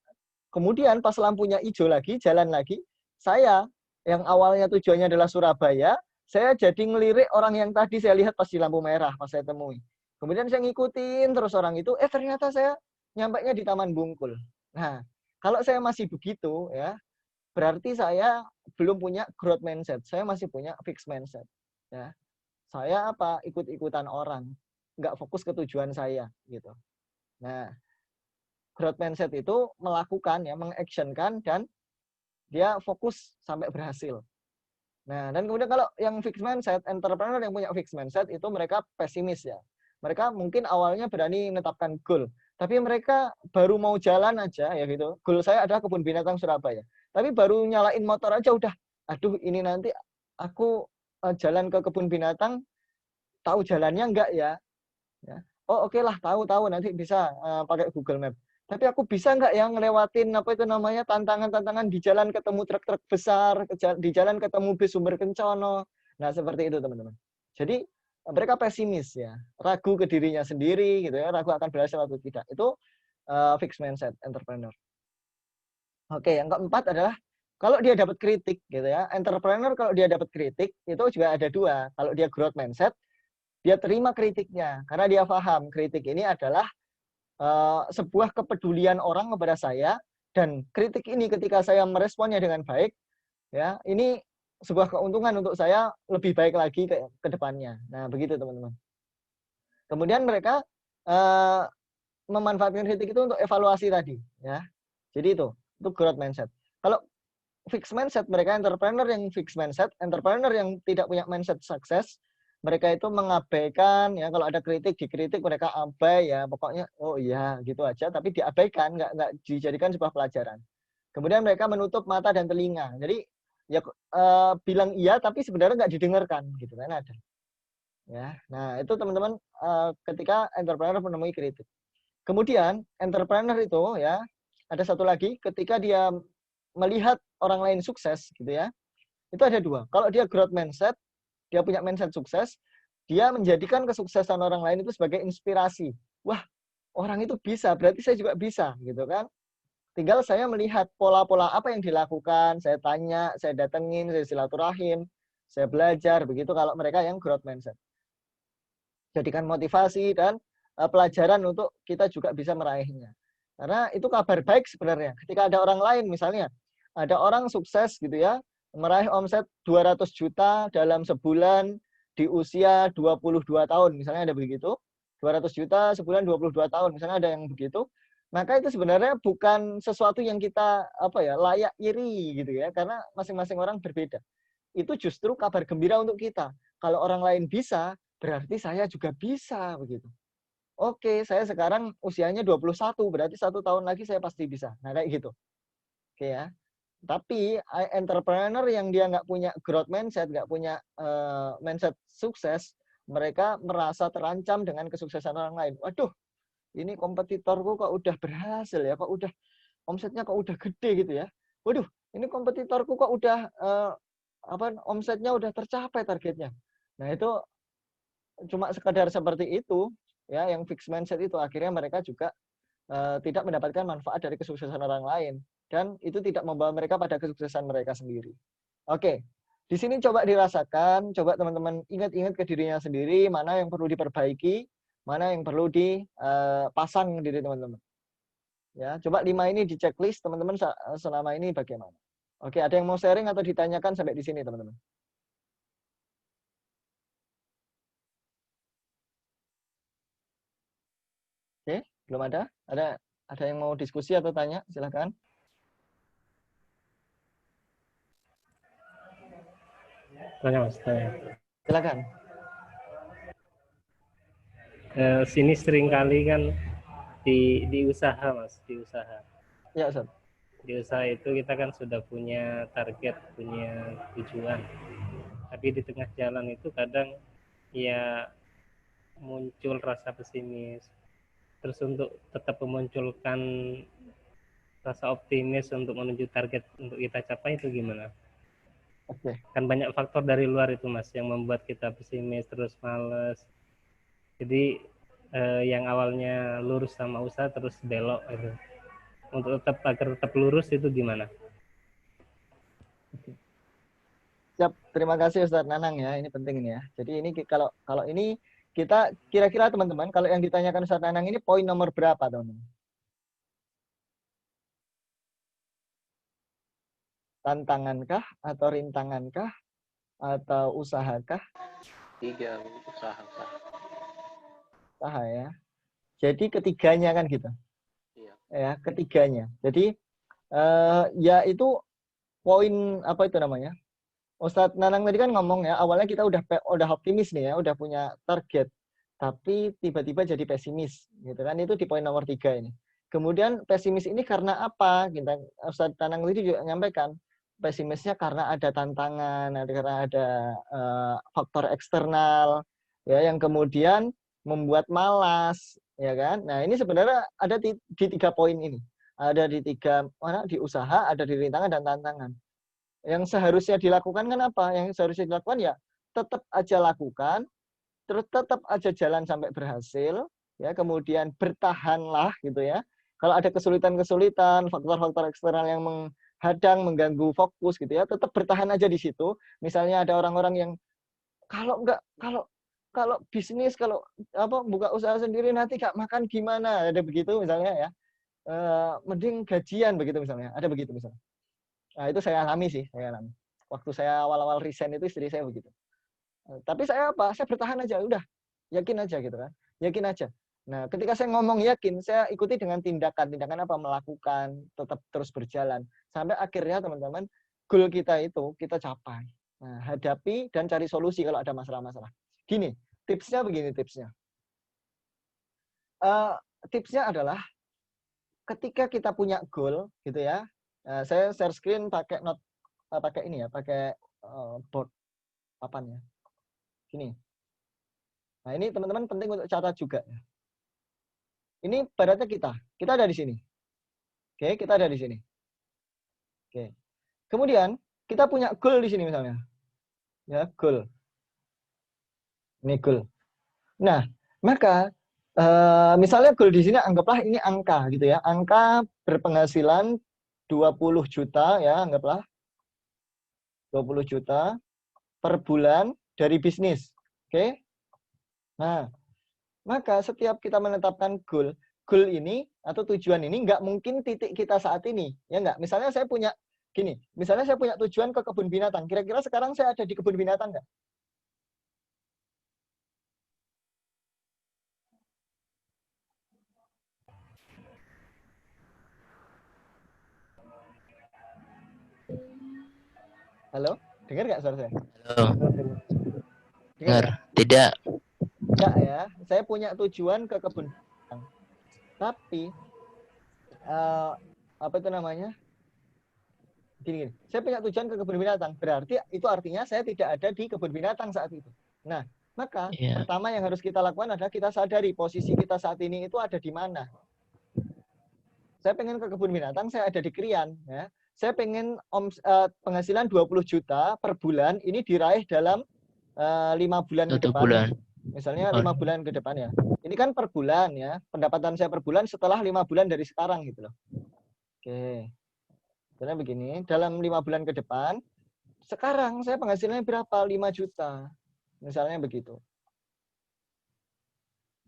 kemudian pas lampunya hijau lagi, jalan lagi, saya yang awalnya tujuannya adalah Surabaya, saya jadi ngelirik orang yang tadi saya lihat pas di lampu merah, pas saya temui. Kemudian saya ngikutin terus orang itu, ternyata saya nyampainya di Taman Bungkul. Nah, kalau saya masih begitu ya, berarti saya belum punya growth mindset. Saya masih punya fixed mindset. Ya. Saya apa? Ikut-ikutan orang, nggak fokus ke tujuan saya gitu. Nah, growth mindset itu melakukan ya, mengactionkan dan dia fokus sampai berhasil. Nah, dan kemudian kalau yang fixed mindset, entrepreneur yang punya fixed mindset itu mereka pesimis ya. Mereka mungkin awalnya berani menetapkan goal, tapi mereka baru mau jalan aja ya gitu. Goal saya adalah Kebun Binatang Surabaya. Tapi baru nyalain motor aja udah, aduh ini nanti aku jalan ke Kebun Binatang, tahu jalannya enggak ya? Oh oke lah, tahu nanti bisa pakai Google Map. Tapi aku bisa nggak ya ngelewatin apa itu namanya tantangan-tantangan di jalan ketemu truk-truk besar, di jalan ketemu bis sumber kencono. Nah seperti itu teman-teman. Jadi mereka pesimis ya, ragu ke dirinya sendiri gitu ya, ragu akan berhasil atau tidak. Itu fixed mindset entrepreneur. Oke, yang keempat adalah kalau dia dapat kritik gitu ya, entrepreneur kalau dia dapat kritik itu juga ada dua. Kalau dia growth mindset, dia terima kritiknya karena dia paham kritik ini adalah sebuah kepedulian orang kepada saya, dan kritik ini ketika saya meresponnya dengan baik, ya ini sebuah keuntungan untuk saya lebih baik lagi ke depannya. Nah begitu teman-teman. Kemudian mereka memanfaatkan kritik itu untuk evaluasi tadi, ya. Jadi itu growth mindset. Kalau fixed mindset, mereka entrepreneur yang fixed mindset, entrepreneur yang tidak punya mindset sukses, mereka itu mengabaikan ya, kalau ada kritik dikritik mereka abai ya, pokoknya oh iya gitu aja, tapi diabaikan, nggak dijadikan sebuah pelajaran. Kemudian mereka menutup mata dan telinga, jadi ya bilang iya tapi sebenarnya nggak didengarkan gitu kan ada ya. Nah itu teman-teman ketika entrepreneur menemui kritik. Kemudian entrepreneur itu ya ada satu lagi, ketika dia melihat orang lain sukses gitu ya, itu ada dua. Kalau dia growth mindset, dia punya mindset sukses, dia menjadikan kesuksesan orang lain itu sebagai inspirasi. Wah, orang itu bisa, berarti saya juga bisa, gitu kan. Tinggal saya melihat pola-pola apa yang dilakukan, saya tanya, saya datengin, saya silaturahim, saya belajar, begitu kalau mereka yang growth mindset. Jadikan motivasi dan pelajaran untuk kita juga bisa meraihnya. Karena itu kabar baik sebenarnya. Ketika ada orang lain, misalnya, ada orang sukses gitu ya, meraih omset 200 juta dalam sebulan di usia 22 tahun. Misalnya ada begitu. 200 juta sebulan 22 tahun. Misalnya ada yang begitu. maka itu sebenarnya bukan sesuatu yang kita layak iri gitu ya, karena masing-masing orang berbeda. Itu justru kabar gembira untuk kita. Kalau orang lain bisa, berarti saya juga bisa begitu. Oke, saya sekarang usianya 21, berarti 1 tahun lagi saya pasti bisa. Nah, kayak gitu. Oke ya. Tapi entrepreneur yang dia nggak punya growth mindset, nggak punya mindset sukses, mereka merasa terancam dengan kesuksesan orang lain. Waduh, ini kompetitorku kok udah berhasil ya, kok udah omsetnya kok udah gede gitu ya. Waduh, ini kompetitorku kok udah omsetnya udah tercapai targetnya. Nah, itu cuma sekadar seperti itu ya, yang fixed mindset itu akhirnya mereka juga tidak mendapatkan manfaat dari kesuksesan orang lain, dan itu tidak membawa mereka pada kesuksesan mereka sendiri. Oke, di sini coba dirasakan, coba teman-teman ingat-ingat ke dirinya sendiri, mana yang perlu diperbaiki, mana yang perlu dipasang diri teman-teman. Ya, coba 5 ini di checklist teman-teman selama ini bagaimana. Oke, ada yang mau sharing atau ditanyakan sampai di sini teman-teman? Oke, belum ada? Ada yang mau diskusi atau tanya? Silakan. Tanya Mas, tanya. Silakan. Sini sering kali kan di usaha Mas, di usaha. Ya, Ustaz. Di usaha itu kita kan sudah punya target, punya tujuan. Tapi di tengah jalan itu kadang ya muncul rasa pesimis. Terus untuk tetap memunculkan rasa optimis untuk menuju target untuk kita capai itu gimana? Oke. Kan banyak faktor dari luar itu Mas yang membuat kita pesimis, terus males. Jadi yang awalnya lurus sama usaha terus belok gitu. Untuk agar tetap lurus itu gimana? Siap, terima kasih Ustadz Nanang ya, ini penting ini ya. Jadi ini kalau ini kita kira-kira teman-teman, kalau yang ditanyakan Ustadz Nanang ini poin nomor berapa teman-teman? Tantangankah atau rintangankah atau usahakah? 3, usaha. Usaha ya. Jadi ketiganya kan gitu. Iya. Ya, ketiganya. Jadi ya itu poin apa itu namanya? Ustadz Nanang tadi kan ngomong ya, awalnya kita udah optimis nih ya, udah punya target. Tapi tiba-tiba jadi pesimis gitu kan. Itu di poin nomor 3 ini. Kemudian pesimis ini karena apa? Ustadz Nanang tadi juga menyampaikan pesimisnya karena ada tantangan, karena ada faktor eksternal ya yang kemudian membuat malas, ya kan? Nah, ini sebenarnya ada di 3 poin ini. Ada di 3 di usaha, ada di rintangan dan tantangan. Yang seharusnya dilakukan kan apa? Yang seharusnya dilakukan ya tetap aja lakukan, terus tetap aja jalan sampai berhasil, ya, kemudian bertahanlah gitu ya. Kalau ada kesulitan-kesulitan, faktor-faktor eksternal yang menghadang, mengganggu fokus gitu ya, tetap bertahan aja di situ. Misalnya ada orang-orang yang kalau bisnis, kalau buka usaha sendiri nanti gak makan gimana, ada begitu misalnya ya. Mending gajian begitu misalnya, ada begitu misalnya. Nah, itu saya alami sih, Waktu saya awal-awal resign itu istri saya begitu. Tapi saya Saya bertahan aja, udah. Yakin aja gitu kan. Yakin aja. Nah, ketika saya ngomong yakin, saya ikuti dengan tindakan. Tindakan apa? Melakukan, tetap terus berjalan. Sampai akhirnya teman-teman, goal kita itu kita capai. Nah, hadapi dan cari solusi kalau ada masalah-masalah. Gini, tipsnya begini tipsnya. Tipsnya adalah ketika kita punya goal gitu ya. Saya share screen pakai ini ya, pakai board papan ya. Gini. Nah, ini teman-teman penting untuk catat juga. Ini baratnya kita ada di sini. Oke, kita ada di sini. Oke. Kemudian kita punya goal di sini misalnya. Ya, goal. Ini goal. Nah, maka misalnya goal di sini anggaplah ini angka gitu ya. Angka berpenghasilan 20 juta ya, anggaplah 20 juta per bulan dari bisnis. Oke? Nah, maka setiap kita menetapkan goal ini atau tujuan ini nggak mungkin titik kita saat ini, ya nggak? Misalnya saya punya tujuan ke kebun binatang. Kira-kira sekarang saya ada di kebun binatang nggak? Halo? Dengar nggak suara saya? Halo, Dengar dengar? nggak? Tidak. Enggak ya. Saya punya tujuan ke kebun binatang. Tapi apa itu namanya? Gini. Saya punya tujuan ke kebun binatang. Berarti itu artinya saya tidak ada di kebun binatang saat itu. Nah, maka Iya. pertama yang harus kita lakukan adalah kita sadari posisi kita saat ini itu ada di mana. Saya pengen ke kebun binatang, saya ada di Krian. Ya. Saya pengen penghasilan 20 juta per bulan, ini diraih dalam 5 bulan ke 1 depan. bulan. Misalnya 5 bulan ke depan ya. Ini kan per bulan ya. Pendapatan saya per bulan setelah 5 bulan dari sekarang gitu loh. Oke. Karena begini, dalam 5 bulan ke depan, sekarang saya penghasilannya berapa? 5 juta. Misalnya begitu.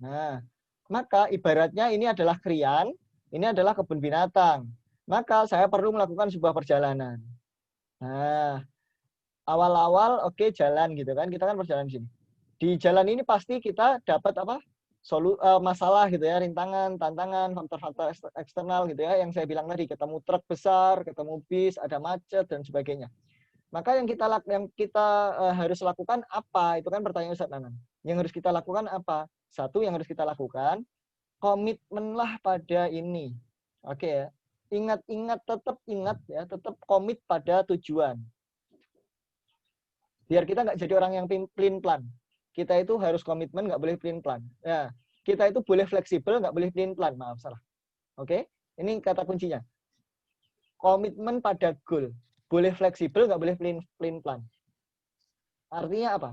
Nah, maka ibaratnya ini adalah Krian, ini adalah kebun binatang. Maka saya perlu melakukan sebuah perjalanan. Nah, awal-awal oke, jalan gitu kan. Kita kan berjalan di sini. Di jalan ini pasti kita dapat apa? Masalah gitu ya, rintangan, tantangan, faktor-faktor eksternal gitu ya, yang saya bilang tadi, ketemu truk besar, ketemu bis, ada macet dan sebagainya. Maka yang kita harus lakukan apa? Itu kan pertanyaan Ustaz Nanan. Yang harus kita lakukan apa? Satu yang harus kita lakukan, komitmenlah pada ini. Oke ya. Tetap ingat ya, tetap komit pada tujuan. Biar kita nggak jadi orang yang pelin-plan. Kita itu harus komitmen, nggak boleh pelin-plan. Ya, kita itu boleh fleksibel, nggak boleh pelin-plan. Maaf, salah. Oke? Ini kata kuncinya. Komitmen pada goal. Boleh fleksibel, nggak boleh pelin-plan. Artinya apa?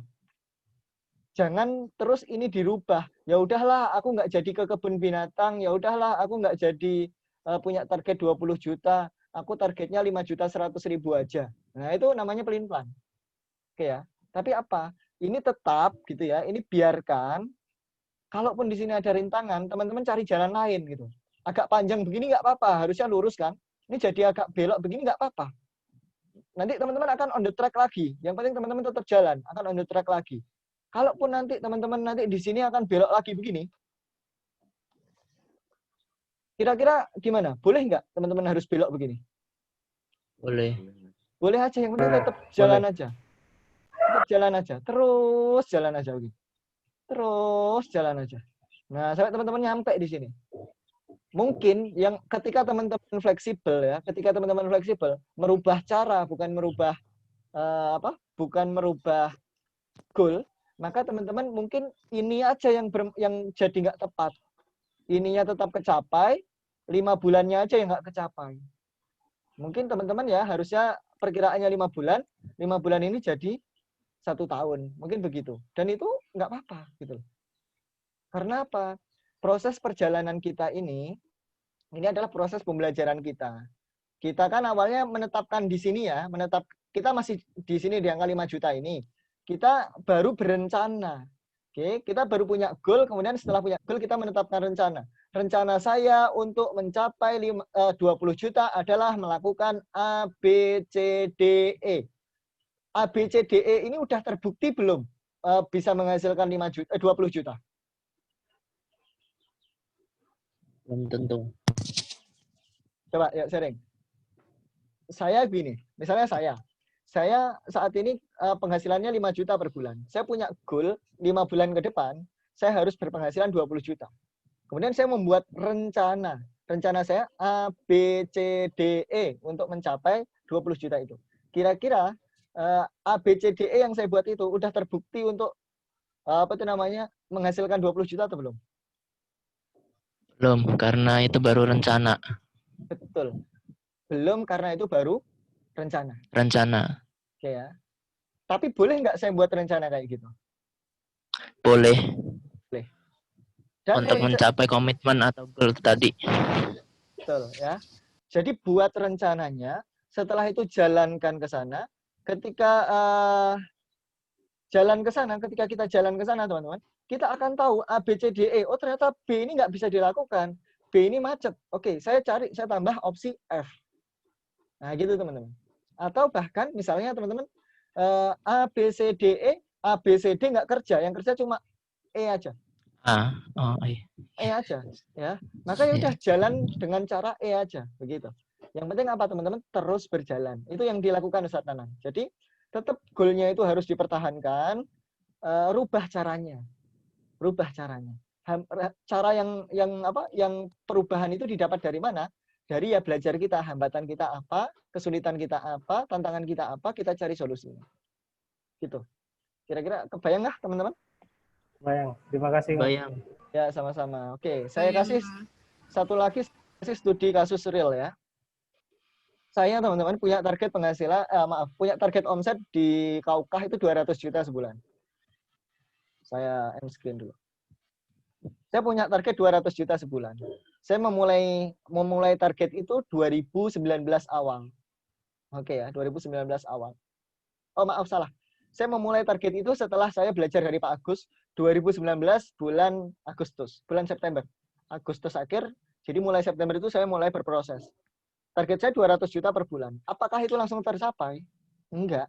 Jangan terus ini dirubah. Ya udahlah, aku nggak jadi ke kebun binatang. Ya udahlah, aku nggak jadi punya target 20 juta. Aku targetnya 5.100.000 aja. Nah, itu namanya pelin-plan. Oke ya. Tapi apa? Ini tetap gitu ya, ini biarkan, kalaupun di sini ada rintangan, teman-teman cari jalan lain gitu. Agak panjang begini nggak apa-apa, harusnya lurus kan. Ini jadi agak belok begini nggak apa-apa. Nanti teman-teman akan on the track lagi. Yang penting teman-teman tetap jalan, akan on the track lagi. Kalaupun nanti teman-teman nanti di sini akan belok lagi begini, kira-kira gimana? Boleh nggak teman-teman harus belok begini? Boleh. Boleh aja, yang penting tetap jalan aja. Tetap jalan aja, terus jalan aja begitu. Terus jalan aja. Nah, sampai teman-teman nyampe di sini. Mungkin yang ketika teman-teman fleksibel ya, ketika teman-teman fleksibel, merubah cara bukan merubah bukan merubah goal, maka teman-teman mungkin ini aja yang jadi nggak tepat. Ininya tetap kecapai, 5 bulannya aja yang nggak kecapai. Mungkin teman-teman ya harusnya perkiraannya 5 bulan, 5 bulan ini jadi 1 tahun, mungkin begitu. Dan itu nggak apa-apa gitu. Karena apa? Proses perjalanan kita ini adalah proses pembelajaran kita. Kita kan awalnya menetapkan di sini ya, kita masih di sini di angka 5 juta ini. Kita baru berencana. Oke, kita baru punya goal, kemudian setelah punya goal kita menetapkan rencana. Rencana saya untuk mencapai 20 juta adalah melakukan A, B, C, D, E. A, B, C, D, E ini udah terbukti belum bisa menghasilkan 20 juta? Belum tentu. Coba ya sharing. Saya gini, misalnya saya saat ini penghasilannya 5 juta per bulan. Saya punya goal 5 bulan ke depan, saya harus berpenghasilan 20 juta. Kemudian saya membuat rencana. Rencana saya A, B, C, D, E untuk mencapai 20 juta itu. Kira-kira A, B, C, D, E yang saya buat itu udah terbukti untuk menghasilkan 20 juta atau belum? Belum, karena itu baru rencana. Betul. Belum karena itu baru rencana. Rencana. Oke ya. Tapi boleh nggak saya buat rencana kayak gitu? Boleh. Boleh. Dan untuk mencapai komitmen atau goal tadi. Betul ya. Jadi buat rencananya, setelah itu jalankan ke sana. Ketika ketika kita jalan ke sana teman-teman, kita akan tahu A, B, C, D, E. Oh ternyata B ini nggak bisa dilakukan. B ini macet. Oke, saya tambah opsi F. Nah gitu teman-teman. Atau bahkan misalnya teman-teman A, B, C, D, E, A, B, C, D nggak kerja. Yang kerja cuma E aja. Iya. E aja. Ya. Maka ya udah jalan dengan cara E aja. Begitu. Yang penting apa teman-teman? Terus berjalan. Itu yang dilakukan Ustaz Nanan. Jadi tetap goalnya itu harus dipertahankan, rubah caranya. Rubah caranya. Cara yang perubahan itu didapat dari mana? Dari ya belajar kita, hambatan kita apa, kesulitan kita apa, tantangan kita apa, kita cari solusinya. Gitu. Kira-kira kebayang nggak teman-teman? Bayang. Terima kasih. Mas. Bayang. Ya, sama-sama. Oke, saya Bayang, kasih Mas. satu lagi studi kasus real ya. Saya teman-teman punya target penghasilan, punya target omset di Kaukah itu 200 juta sebulan. Saya screen dulu. Saya punya target 200 juta sebulan. Saya memulai target itu 2019 awal. Oke ya, 2019 awal. Oh maaf salah. Saya memulai target itu setelah saya belajar dari Pak Agus 2019 bulan Agustus, bulan September. Agustus akhir, jadi mulai September itu saya mulai berproses. Target saya 200 juta per bulan. Apakah itu langsung tercapai? Enggak.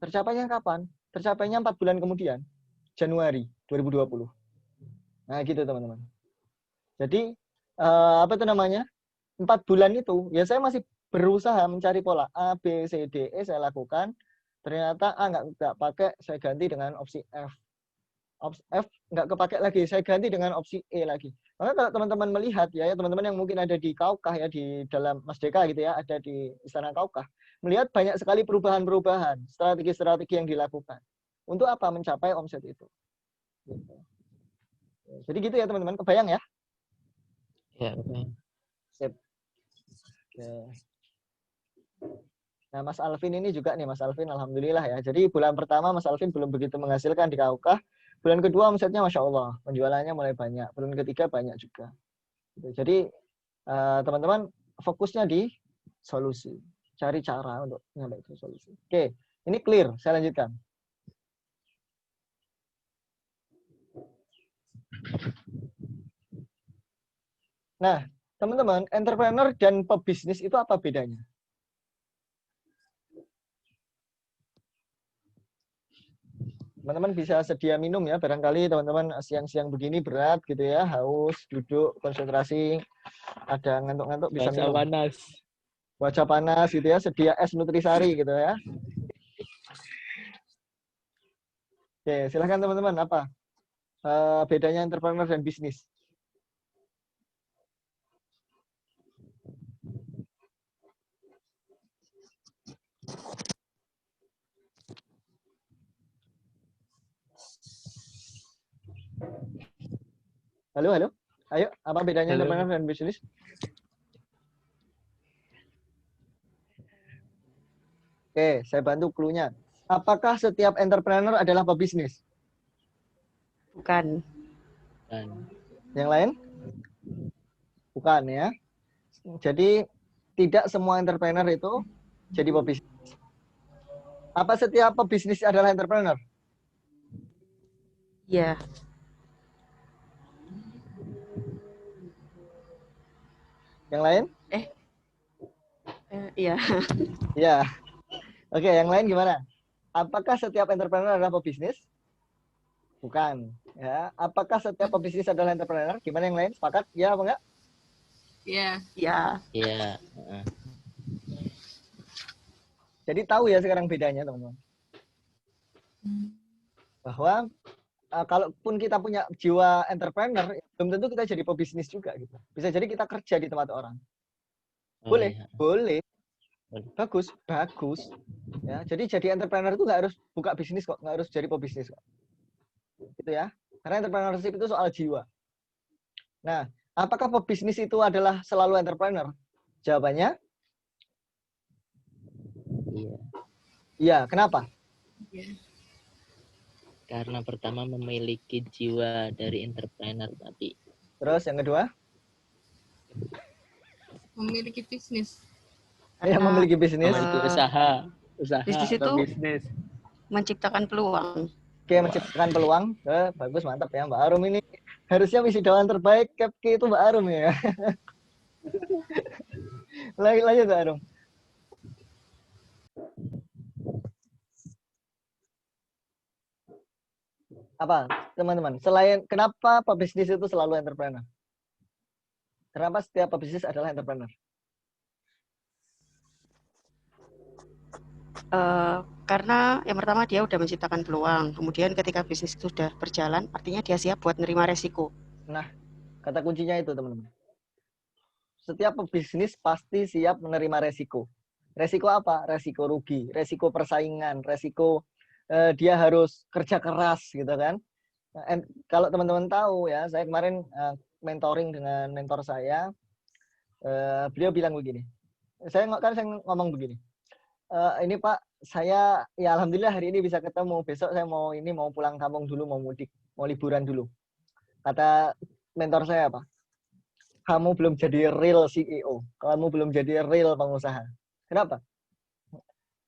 Tercapainya kapan? Tercapainya 4 bulan kemudian. Januari 2020. Nah, gitu teman-teman. Jadi, apa itu namanya? 4 bulan itu, ya saya masih berusaha mencari pola A, B, C, D, E saya lakukan. Ternyata A nggak pakai, saya ganti dengan opsi F. Opsi F nggak kepakai lagi, saya ganti dengan opsi E lagi. Maka kalau teman-teman melihat ya teman-teman yang mungkin ada di Kaukah ya, di dalam Masdeka gitu ya, ada di Istana Kaukah, melihat banyak sekali perubahan-perubahan, strategi-strategi yang dilakukan. Untuk apa? Mencapai omset itu. Gitu. Jadi gitu ya teman-teman, kebayang ya? Ya, kebayang. Sip. Oke. Nah, Mas Alvin ini juga nih, Mas Alvin alhamdulillah ya. Jadi bulan pertama Mas Alvin belum begitu menghasilkan di Kaukah. Bulan kedua omsetnya Masya Allah, penjualannya mulai banyak. Bulan ketiga banyak juga. Jadi teman-teman fokusnya di solusi. Cari cara untuk nyampe ke solusi. Oke, ini clear. Saya lanjutkan. Nah, teman-teman, entrepreneur dan pebisnis itu apa bedanya? Teman-teman bisa sedia minum ya, barangkali teman-teman siang-siang begini berat gitu ya, haus, duduk, konsentrasi, ada ngantuk-ngantuk bisa minum. Panas. Wajah panas gitu ya, sedia es nutrisari gitu ya. Oke, silahkan teman-teman, apa bedanya entrepreneur dan bisnis? Halo, halo. Ayo, apa bedanya entrepreneur dan bisnis? Oke, saya bantu clue-nya. Apakah setiap entrepreneur adalah pebisnis? Bukan. Yang lain? Bukan ya. Jadi tidak semua entrepreneur itu jadi pebisnis. Apa setiap pebisnis adalah entrepreneur? Iya. Yang lain? Iya. Iya. Oke, yang lain gimana? Apakah setiap entrepreneur adalah pebisnis? Bukan. Ya. Apakah setiap pebisnis adalah entrepreneur? Gimana yang lain? Sepakat? Ya apa enggak? Iya. Iya. Iya. Jadi tahu ya sekarang bedanya, teman-teman. Bahwa kalaupun kita punya jiwa entrepreneur, belum tentu kita jadi pebisnis juga gitu. Bisa jadi kita kerja di tempat orang. Boleh, boleh. Bagus, bagus. Ya, jadi entrepreneur itu nggak harus buka bisnis kok, nggak harus jadi pebisnis kok. Gitu ya. Karena entrepreneurship itu soal jiwa. Nah, apakah pebisnis itu adalah selalu entrepreneur? Jawabannya? Iya. Iya, kenapa? Iya. Karena pertama memiliki jiwa dari entrepreneur tadi. Terus yang kedua? Memiliki bisnis. Yang memiliki bisnis. Memiliki usaha Bisnis atau itu bisnis. menciptakan peluang. Oke, menciptakan peluang. Bagus, mantap ya Mbak Arum ini. Harusnya wisudawan terbaik KEPKI itu Mbak Arum ya. Lanjut Mbak Arum. Apa teman-teman? Selain kenapa pebisnis itu selalu entrepreneur? Kenapa setiap pebisnis adalah entrepreneur? Karena yang pertama dia udah menciptakan peluang, kemudian ketika bisnis itu sudah berjalan, artinya dia siap buat nerima resiko. Nah, kata kuncinya itu teman-teman. Setiap pebisnis pasti siap menerima resiko. Resiko apa? Resiko rugi, resiko persaingan, resiko dia harus kerja keras gitu kan. Kalau teman-teman tahu ya, saya kemarin mentoring dengan mentor saya, beliau bilang begini. Saya ngomong begini. Ini Pak, saya ya alhamdulillah hari ini bisa ketemu. Besok saya mau pulang kampung dulu, mau mudik, mau liburan dulu. Kata mentor saya apa? Kamu belum jadi real CEO, kamu belum jadi real pengusaha. Kenapa?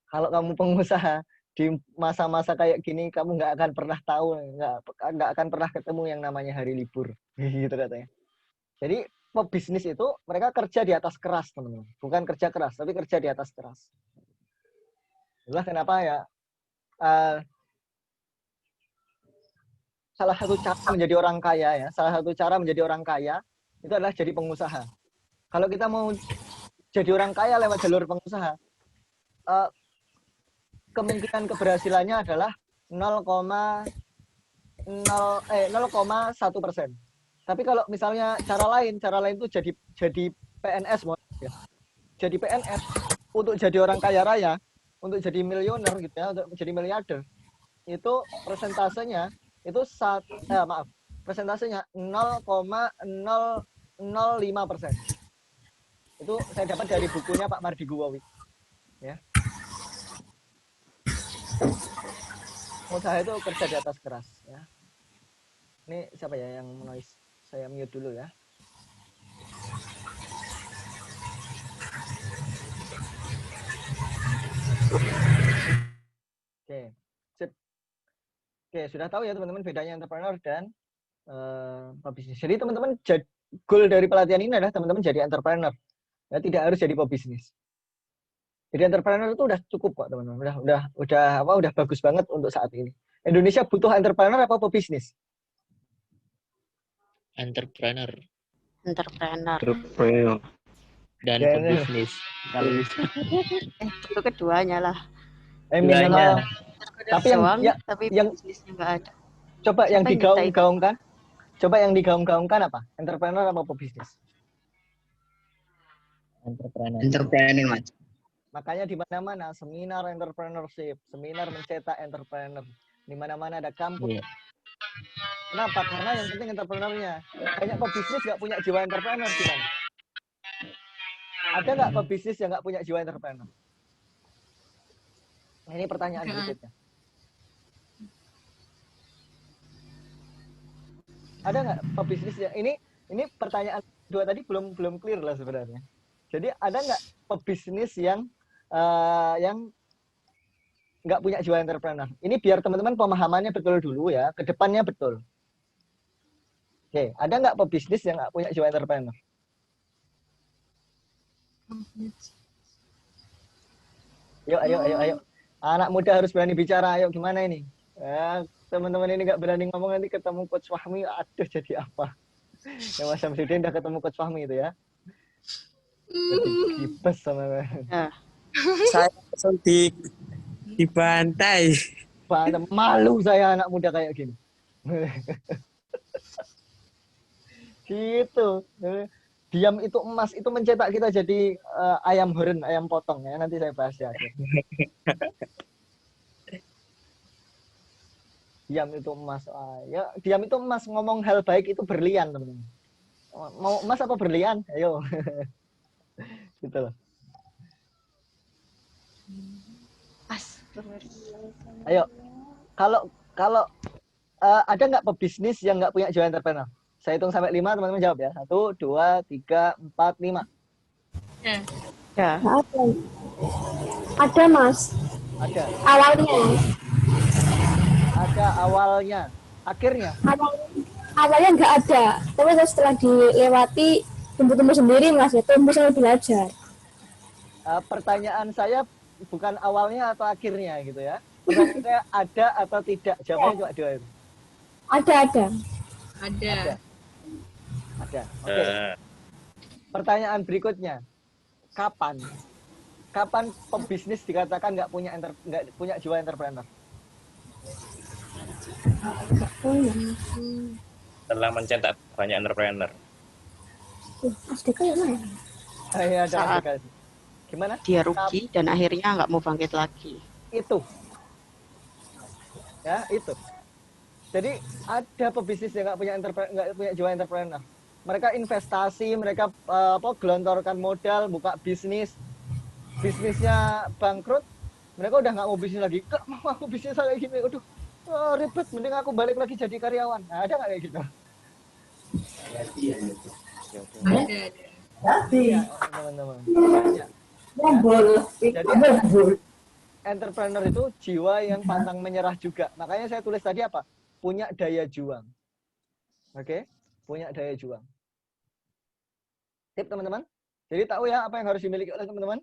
Kalau kamu pengusaha di masa-masa kayak gini, kamu nggak akan pernah tahu, nggak akan pernah ketemu yang namanya hari libur, gitu katanya. Jadi pebisnis itu mereka kerja di atas keras, teman-teman. Bukan kerja keras, tapi kerja di atas keras. Itulah kenapa ya salah satu cara menjadi orang kaya ya, salah satu cara menjadi orang kaya itu adalah jadi pengusaha. Kalau kita mau jadi orang kaya lewat jalur pengusaha, kemungkinan keberhasilannya adalah 0,1%. Tapi kalau misalnya cara lain itu jadi PNS, ya. Jadi PNS untuk jadi orang kaya raya, untuk jadi miliuner gitu ya, untuk jadi miliarder, itu persentasenya itu persentasenya 0,005%. Itu saya dapat dari bukunya Pak Mardi Guwawi. Ya. Usaha itu kerja di atas keras. Ya. Ini siapa ya yang noise? Saya mute dulu ya. Oke. Sip. Oke, sudah tahu ya teman-teman bedanya entrepreneur dan pebisnis. Jadi teman-teman goal dari pelatihan ini adalah teman-teman jadi entrepreneur. Ya, tidak harus jadi pebisnis. Jadi entrepreneur itu udah cukup kok teman-teman. Udah bagus banget untuk saat ini. Indonesia butuh entrepreneur apa pebisnis? Entrepreneur dan pebisnis kalau bisa. Itu keduanya lah. Minimal. Tapi yang bisnisnya nggak ada. Coba yang digaung-gaungkan. Coba yang digaung-gaungkan apa? Entrepreneur apa pebisnis? Entrepreneur, Mas. Makanya di mana-mana seminar entrepreneurship, seminar mencetak entrepreneur. Di mana-mana ada kampus. Yeah. Kenapa? Karena yang penting entrepreneurnya. Banyak pebisnis nggak punya jiwa entrepreneur gimana? Ada nggak pebisnis yang nggak punya jiwa entrepreneur? Ini pertanyaan berikutnya. Ada nggak pebisnis yang ini pertanyaan dua tadi belum clear lah sebenarnya. Jadi ada nggak pebisnis yang nggak punya jiwa entrepreneur? Ini biar teman-teman pemahamannya betul dulu ya, ke depannya betul. Oke, ada nggak pebisnis yang nggak punya jiwa entrepreneur? Ayo. Anak muda harus berani bicara. Ayo, gimana ini? Ya, teman-teman ini nggak berani ngomong, nanti ketemu Coach Fahmi, aduh jadi apa? Ya Mas Samsudin udah ketemu Coach Fahmi itu ya. Jadi kipes sama saya langsung dibantai. Malu saya anak muda kayak gini. Gitu. Diam itu emas, itu mencetak kita jadi ayam horn, ayam potong ya. Nanti saya bahas ya. Diam itu emas. Ya, diam itu emas, ngomong hal baik itu berlian, teman-teman. Mau emas apa berlian? Ayo. Gitu loh. Ayo. Kalau ada nggak pebisnis yang nggak punya jiwa entrepreneur? Saya hitung sampai 5, teman-teman jawab ya. 1, 2, 3, 4, 5. Ya. Ada, Mas. Ada. Awalnya. Ada awalnya. Akhirnya. Awalnya nggak ada. Tapi setelah dilewati, tumbuh-tumbuh sendiri, Mas. Ya, tumbuh sambil belajar. Pertanyaan saya bukan awalnya atau akhirnya gitu ya. Pertanyaan saya ada atau tidak? Jawabnya cuma 2 itu. Ada. Oke. Pertanyaan berikutnya. Kapan? kapan pebisnis dikatakan nggak punya jiwa entrepreneur? Setelah mencetak banyak entrepreneur. SDK ya mana? Iya, ada Saat aplikasi. Gimana? dia rugi dan akhirnya nggak mau bangkit lagi. Itu. Ya, itu. Jadi ada pebisnis yang nggak punya jiwa entrepreneur. Mereka investasi, mereka gelontorkan modal, buka bisnis, bisnisnya bangkrut, mereka udah nggak mau bisnis lagi. Gak mau aku bisnis kayak gini, aduh, ribet, mending aku balik lagi jadi karyawan. Nah, ada nggak kayak gitu? Ya, teman-teman. Ya. Jadi entrepreneur itu jiwa yang pantang menyerah juga. Makanya saya tulis tadi apa? Punya daya juang. Oke? Punya daya juang. Tip teman-teman. Jadi tahu ya apa yang harus dimiliki oleh teman-teman?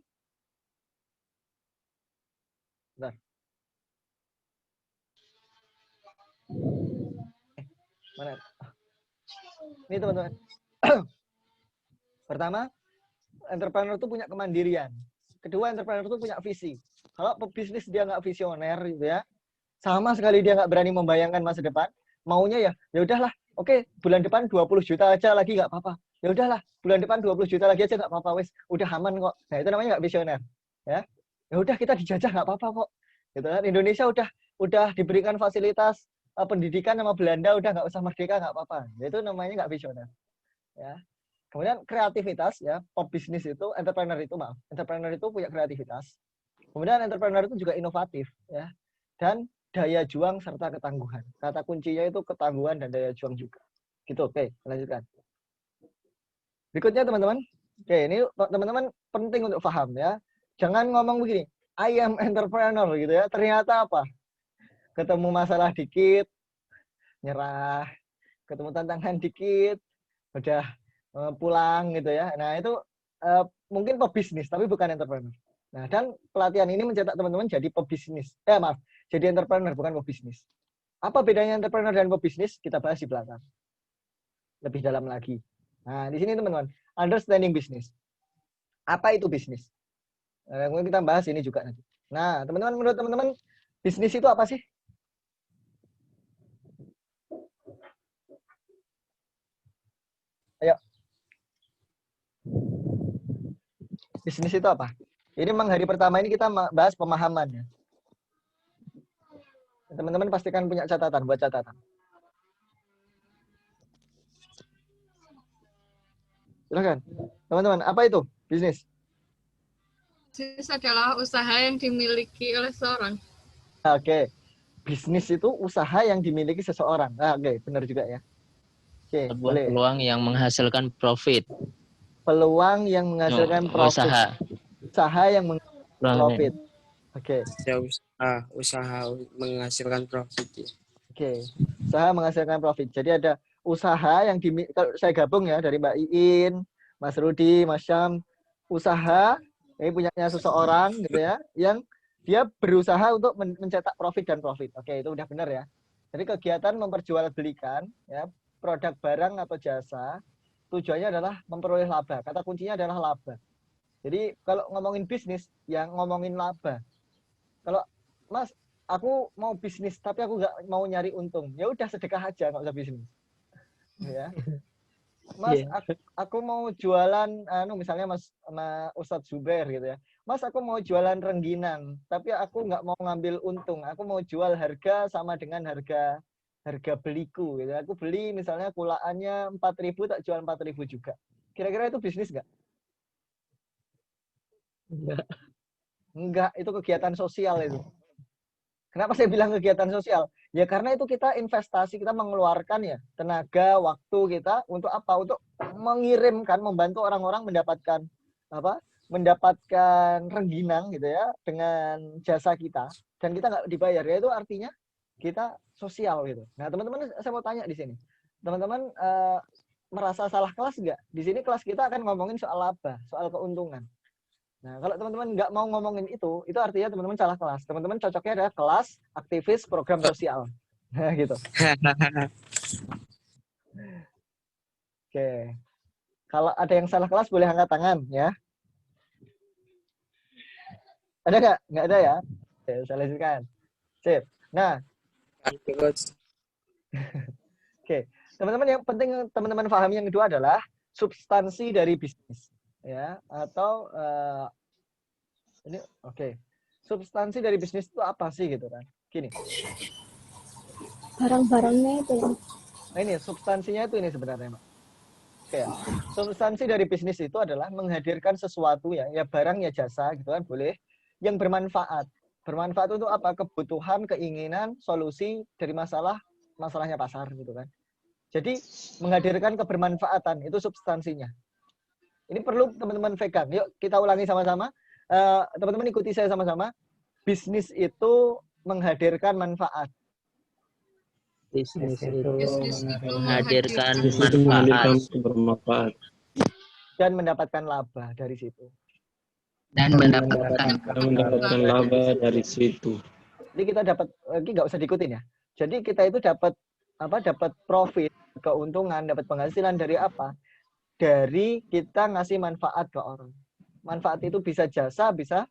Bentar. Mana? Ini teman-teman. Pertama, entrepreneur itu punya kemandirian. Kedua, entrepreneur itu punya visi. Kalau pebisnis dia nggak visioner gitu ya, sama sekali dia nggak berani membayangkan masa depan, maunya ya udahlah, oke, bulan depan 20 juta aja lagi nggak apa-apa. Ya udahlah, bulan depan 20 juta lagi aja nggak apa-apa, wes, udah aman kok. Nah, itu namanya nggak visioner. Ya. Ya udah kita dijajah nggak apa-apa kok. Gitu kan. Indonesia udah diberikan fasilitas pendidikan sama Belanda, udah nggak usah merdeka nggak apa-apa. Itu namanya nggak visioner. Ya. Kemudian kreativitas ya, pebisnis itu, entrepreneur itu punya kreativitas. Kemudian entrepreneur itu juga inovatif ya. Dan daya juang serta ketangguhan. Kata kuncinya itu ketangguhan dan daya juang juga. Gitu, oke, lanjutkan. Berikutnya teman-teman. Oke, ini teman-teman penting untuk paham ya. Jangan ngomong begini, I am entrepreneur gitu ya. Ternyata apa? Ketemu masalah dikit, nyerah. Ketemu tantangan dikit, udah pulang gitu ya. Nah, itu mungkin pebisnis tapi bukan entrepreneur. Nah, dan pelatihan ini mencetak teman-teman jadi pebisnis. Jadi entrepreneur bukan pebisnis. Apa bedanya entrepreneur dan pebisnis? Kita bahas di belakang. Lebih dalam lagi. Nah, di sini teman-teman, understanding business. Apa itu bisnis? Kemudian kita bahas ini juga nanti. Nah, teman-teman, menurut teman-teman, bisnis itu apa sih? Ayo. Bisnis itu apa? Ini memang hari pertama ini kita bahas pemahaman ya. Teman-teman pastikan punya catatan, buat catatan. Silakan. Teman-teman, apa itu bisnis? Bisnis adalah usaha yang dimiliki oleh seorang. Oke. Bisnis itu usaha yang dimiliki seseorang. Oke, benar juga ya. Oke, boleh. Peluang yang menghasilkan profit. Peluang yang menghasilkan profit. Usaha yang menghasilkan profit. Oke. Ya, usaha menghasilkan profit ya. Oke. Usaha menghasilkan profit. Jadi ada usaha yang kalau saya gabung ya dari Mbak Iin, Mas Rudi, Mas Syam, usaha ini punyanya seseorang gitu ya, yang dia berusaha untuk mencetak profit dan profit. Oke, itu udah benar ya. Jadi kegiatan memperjualbelikan ya produk barang atau jasa tujuannya adalah memperoleh laba. Kata kuncinya adalah laba. Jadi kalau ngomongin bisnis, yang ngomongin laba. Kalau Mas, aku mau bisnis tapi aku nggak mau nyari untung, ya udah sedekah aja, nggak usah bisnis. Ya. Mas, aku mau jualan, misalnya Mas sama Ustadz Zubair gitu ya. Mas, aku mau jualan rengginang, tapi aku nggak mau ngambil untung. Aku mau jual harga sama dengan harga beliku gitu. Aku beli misalnya kulaannya 4.000, tak jual 4.000 juga. Kira-kira itu bisnis nggak? Enggak, itu kegiatan sosial itu. Kenapa saya bilang kegiatan sosial? Ya karena itu kita investasi, kita mengeluarkan ya tenaga, waktu kita untuk apa? Untuk mengirimkan, membantu orang-orang mendapatkan apa? Mendapatkan rengginang gitu ya dengan jasa kita dan kita nggak dibayar. Ya itu artinya kita sosial gitu. Nah teman-teman, saya mau tanya di sini, teman-teman merasa salah kelas nggak? Di sini kelas kita akan ngomongin soal laba, soal keuntungan. Nah, kalau teman-teman nggak mau ngomongin itu artinya teman-teman salah kelas. Teman-teman cocoknya adalah kelas aktivis program sosial. Nah, gitu. Oke. Kalau ada yang salah kelas boleh angkat tangan ya. Ada nggak? Nggak ada ya? Oke, saya lanjutkan. Sip. Nah, oke. Teman-teman, yang penting teman-teman pahami yang kedua adalah substansi dari bisnis. Ya, atau ini oke. Substansi dari bisnis itu apa sih gitu kan? Gini. Barang-barangnya itu. Nah ini substansinya itu ini sebenarnya, Mbak. Oke ya. Substansi dari bisnis itu adalah menghadirkan sesuatu ya barang ya jasa gitu kan boleh yang bermanfaat. Bermanfaat untuk apa? Kebutuhan, keinginan, solusi dari masalahnya pasar gitu kan. Jadi menghadirkan kebermanfaatan itu substansinya. Ini perlu teman-teman pegang. Yuk kita ulangi sama-sama. Teman-teman ikuti saya sama-sama. Bisnis itu menghadirkan manfaat. Bisnis itu Bisnis itu menghadirkan bermanfaat. Dan mendapatkan laba dari situ. Dan mendapatkan laba dari situ. Jadi kita dapat, ini nggak usah diikutin ya. Jadi kita itu dapat dapat profit, keuntungan, dapat penghasilan dari apa? Dari kita ngasih manfaat ke orang. Manfaat itu bisa jasa, bisa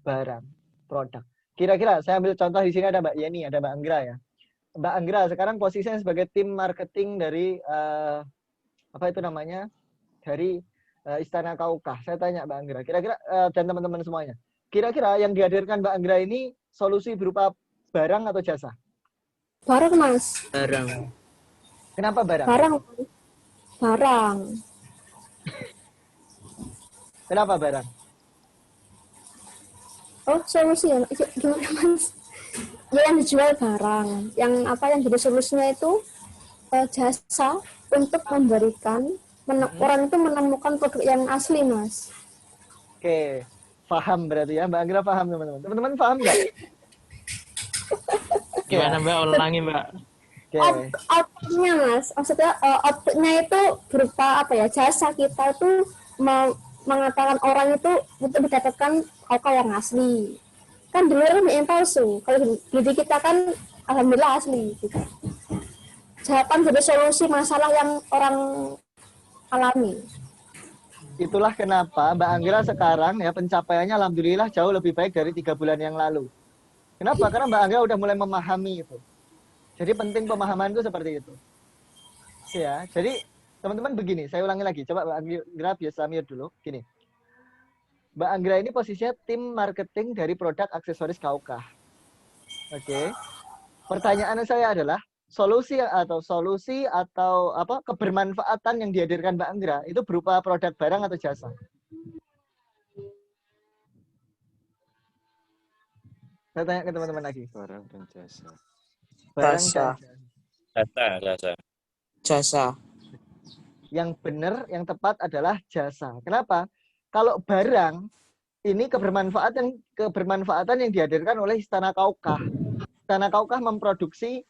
barang, produk. Kira-kira saya ambil contoh di sini ada Mbak Yeni, ada Mbak Anggra ya. Mbak Anggra sekarang posisinya sebagai tim marketing dari apa itu namanya? Dari Istana Kaukah. Saya tanya Mbak Anggra, kira-kira dan teman-teman semuanya. Kira-kira yang dihadirkan Mbak Anggra ini solusi berupa barang atau jasa? Barang, Mas. barang. Kenapa barang? Barang. Kenapa barang? Oh, solusi ya. Gimana, Mas? Ya, yang dijual barang. Yang yang jadi solusinya itu jasa untuk memberikan orang itu menemukan produk yang asli, Mas. Oke, paham berarti ya. Mbak Anggra paham teman-teman. Teman-teman paham nggak? Gimana Mbak? Ulangi Mbak. Outputnya, Mas. Maksudnya outputnya itu berupa apa ya? Jasa kita itu mengatakan orang itu untuk mendapatkan kakao yang asli. Kan di luar kan yang palsu. Kalau di kita kan alhamdulillah asli. Gitu. Jawaban jadi solusi masalah yang orang alami. Itulah kenapa Mbak Anggra sekarang ya pencapaiannya alhamdulillah jauh lebih baik dari 3 bulan yang lalu. Kenapa? Karena Mbak Anggra udah mulai memahami itu. Jadi penting pemahaman itu seperti itu. Ya, jadi teman-teman begini, saya ulangi lagi. Coba Mbak Anggra biasa mute dulu. Gini. Mbak Anggra ini posisinya tim marketing dari produk aksesoris Kaukah. Oke. Pertanyaan saya adalah solusi atau apa kebermanfaatan yang dihadirkan Mbak Anggra itu berupa produk barang atau jasa? Saya tanya ke teman-teman lagi. Barang dan jasa. Barang Jasa. Jasa. Yang benar, yang tepat adalah jasa. Kenapa? Kalau barang ini kebermanfaatan yang dihadirkan oleh Istana Kaukah. Istana Kaukah memproduksi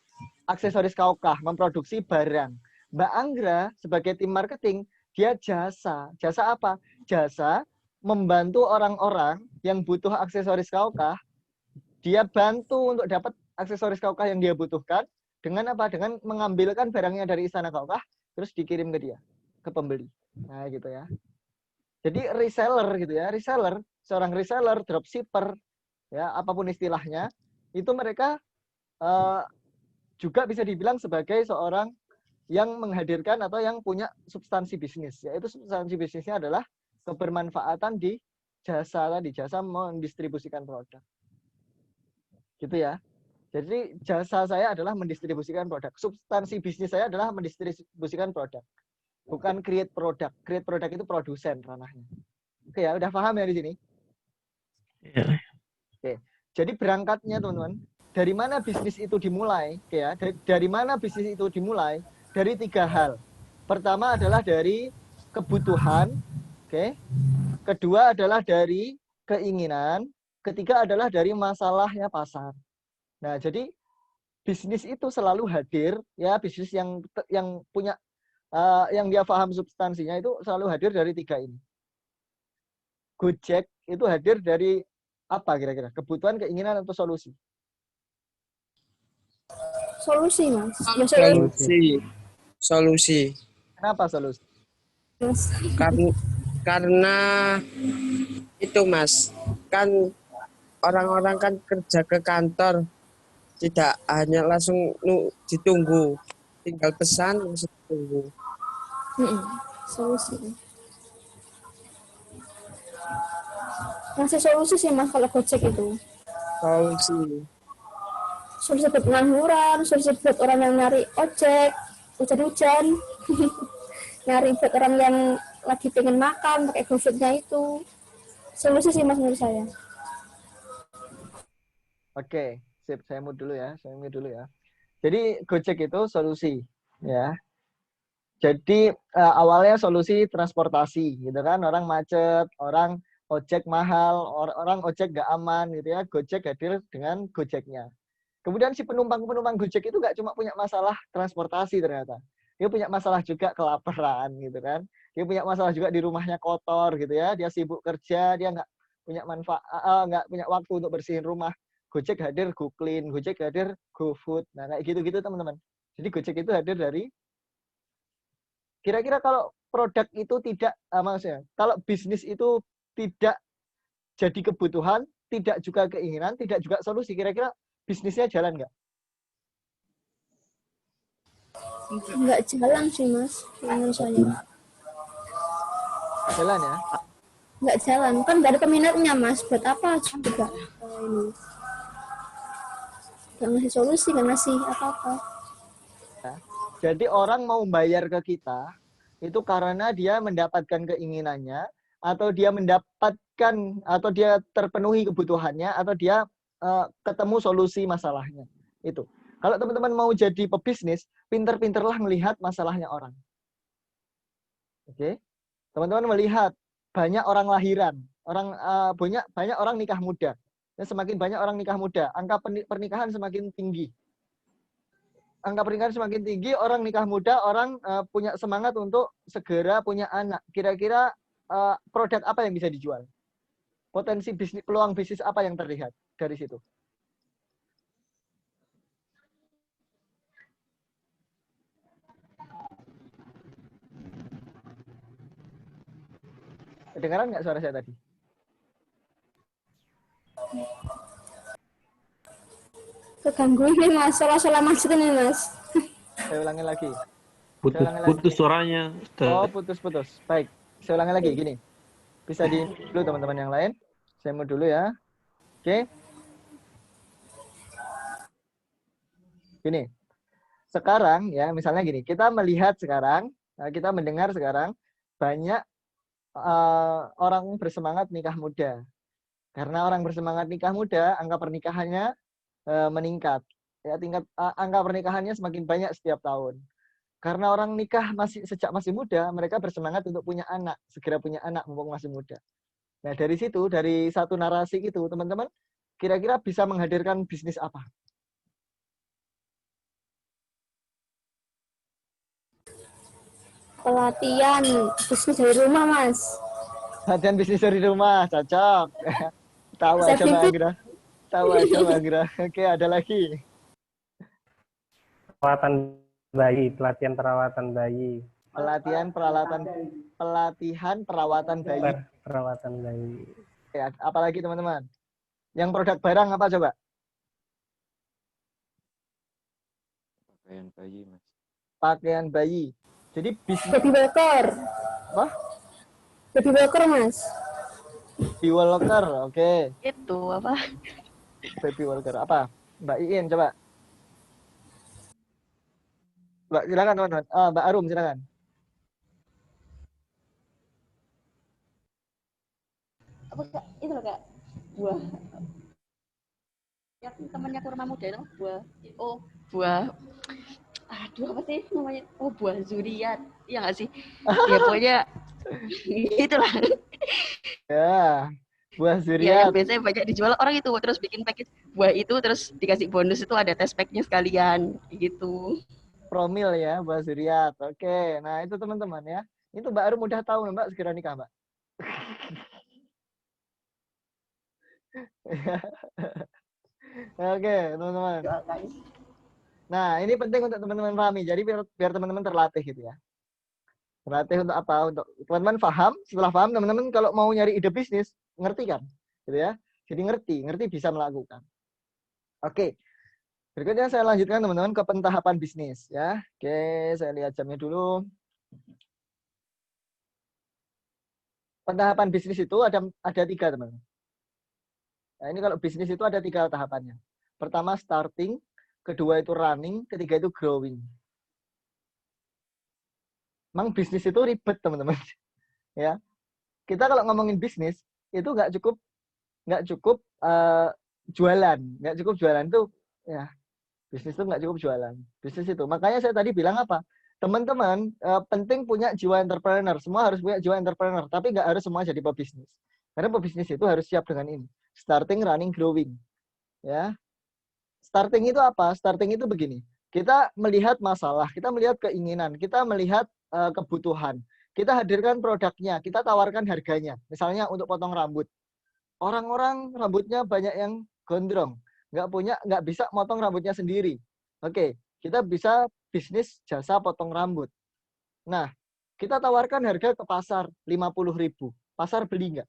aksesoris Kaukah, memproduksi barang. Mbak Anggra sebagai tim marketing, dia jasa. Jasa apa? Jasa membantu orang-orang yang butuh aksesoris Kaukah. Dia bantu untuk dapat aksesoris Kaukah yang dia butuhkan dengan apa? Dengan mengambilkan barangnya dari Istana Kaukah terus dikirim ke dia, ke pembeli. Nah, gitu ya. Jadi reseller gitu ya, seorang reseller, dropshipper, ya apapun istilahnya, itu mereka juga bisa dibilang sebagai seorang yang menghadirkan atau yang punya substansi bisnis. Yaitu substansi bisnisnya adalah kebermanfaatan di jasa tadi, jasa mendistribusikan produk. Gitu ya. Jadi jasa saya adalah mendistribusikan produk. Substansi bisnis saya adalah mendistribusikan produk. Bukan create produk. Create produk itu produsen ranahnya. Oke ya, udah paham ya di sini? Ya. Oke. Jadi berangkatnya teman-teman, dari mana bisnis itu dimulai? Oke ya, dari mana bisnis itu dimulai? Dari 3 hal. Pertama adalah dari kebutuhan, oke. Kedua adalah dari keinginan, ketiga adalah dari masalahnya pasar. Nah, jadi bisnis itu selalu hadir ya, bisnis yang punya yang dia paham substansinya itu selalu hadir dari 3 ini. Gojek itu hadir dari apa kira-kira? Kebutuhan, keinginan, atau solusi? Solusi, Mas. Solusi. Kenapa solusi? Mas. Karena Itu Mas, kan orang-orang kan kerja ke kantor, tidak hanya langsung ditunggu, tinggal pesan langsung tunggu. Solusi. Ngasih solusi sih Mas kalau Gojek itu. Solusi buat pengangguran, solusi buat orang yang nyari ojek, hujan-hujan. Nyari buat orang yang lagi pengen makan pakai GoFood-nya itu. Solusi sih Mas menurut saya. Oke, sip. Saya mute dulu ya. Jadi Gojek itu solusi, ya. Jadi awalnya solusi transportasi, gitu kan? Orang macet, orang ojek mahal, orang ojek gak aman, gitu ya. Gojek hadir dengan Gojeknya. Kemudian si penumpang Gojek itu gak cuma punya masalah transportasi ternyata. Dia punya masalah juga kelaparan, gitu kan? Dia punya masalah juga di rumahnya kotor, gitu ya. Dia sibuk kerja, dia nggak punya nggak punya waktu untuk bersihin rumah. Gojek hadir GoClean, Gojek hadir GoFood. Nah, kayak gitu-gitu teman-teman. Jadi Gojek itu hadir dari kira-kira kalau produk itu tidak maksudnya, kalau bisnis itu tidak jadi kebutuhan, tidak juga keinginan, tidak juga solusi, kira-kira bisnisnya jalan nggak? Nggak jalan sih Mas, menurut saya. Jalan ya? Nggak jalan, kan nggak ada peminatnya Mas. Buat apa juga ini? Nggak ngasih solusi, nggak ngasih apa-apa. Jadi orang mau bayar ke kita itu karena dia mendapatkan keinginannya, atau dia mendapatkan, atau dia terpenuhi kebutuhannya, atau dia ketemu solusi masalahnya. Itu. Kalau teman-teman mau jadi pebisnis, pinter-pinterlah melihat masalahnya orang. Oke? Teman-teman melihat banyak orang lahiran, banyak orang nikah muda. Dan semakin banyak orang nikah muda, angka pernikahan semakin tinggi. Angka pernikahan semakin tinggi, orang nikah muda, orang punya semangat untuk segera punya anak. Kira-kira produk apa yang bisa dijual? Potensi bisnis, peluang bisnis apa yang terlihat dari situ? Kedengaran nggak suara saya tadi? Keganggu ini Mas, salah-salah maksud ini Mas. Saya ulangi lagi. Putus suaranya. Oh, putus. Baik, saya ulangi lagi, gini. Bisa di dulu teman-teman yang lain. Saya mau dulu ya. Oke. Gini. Sekarang ya, misalnya gini, kita melihat sekarang, kita mendengar sekarang banyak orang bersemangat nikah muda. Karena orang bersemangat nikah muda, angka pernikahannya meningkat. Ya, angka pernikahannya semakin banyak setiap tahun. Karena orang nikah sejak masih muda, mereka bersemangat untuk punya anak, segera punya anak mumpung masih muda. Nah, dari situ, dari satu narasi itu, teman-teman, kira-kira bisa menghadirkan bisnis apa? Pelatihan bisnis dari rumah Mas. Pelatihan bisnis dari rumah, cocok. Tahu aja Mbak Agra. Oke, ada lagi. Pelatihan perawatan bayi. Pelatihan perawatan bayi. Perawatan bayi. Ya, apalagi teman-teman? Yang produk barang apa coba? Pakaian bayi, Mas. Pakaian bayi. Jadi bisnis. Baby walker. Apa? Baby walker Mas. Baby walker, oke. Itu apa? Baby walker apa? Mbak Iin coba. Mbak silakan teman-teman. Mbak Arum silakan. Apa Kak? Itu loh Kak. Buah. Ya temannya kurma muda itu buah. Oh, buah. Aduh, apa sih namanya? Oh, buah zuriat. Iya nggak sih? Ya pokoknya itulah. Ya, buah Ya, zuriat. yang biasanya banyak dijual orang itu, terus bikin paket buah itu, terus dikasih bonus itu ada test pack-nya sekalian gitu. Promil ya, buah zuriat. Oke, nah itu teman-teman ya. Itu Mbak Arum udah tahu Mbak segera nikah Mbak. Oke, teman-teman. Nah, ini penting untuk teman-teman pahami. Jadi biar teman-teman terlatih gitu ya. Terlatih untuk apa? Untuk teman-teman paham. Setelah paham, teman-teman kalau mau nyari ide bisnis, ngerti kan? Gitu ya. Jadi ngerti bisa melakukan. Oke. Berikutnya saya lanjutkan teman-teman ke pentahapan bisnis ya. Oke, saya lihat jamnya dulu. Pentahapan bisnis itu ada 3 teman-teman. Nah, ini kalau bisnis itu ada 3 tahapannya. Pertama starting, kedua itu running, ketiga itu growing. Memang bisnis itu ribet teman-teman. Ya, kita kalau ngomongin bisnis itu nggak cukup jualan, nggak cukup jualan itu ya. Bisnis itu nggak cukup jualan. Bisnis itu. Makanya saya tadi bilang apa? Teman-teman, penting punya jiwa entrepreneur. Semua harus punya jiwa entrepreneur. Tapi nggak harus semua jadi pebisnis. Karena pebisnis itu harus siap dengan ini. Starting, running, growing. Ya. Starting itu apa? Starting itu begini. Kita melihat masalah, kita melihat keinginan, kita melihat kebutuhan. Kita hadirkan produknya, kita tawarkan harganya. Misalnya untuk potong rambut. Orang-orang rambutnya banyak yang gondrong. Nggak bisa motong rambutnya sendiri. Oke, kita bisa bisnis jasa potong rambut. Nah, kita tawarkan harga ke pasar 50.000. Pasar beli nggak?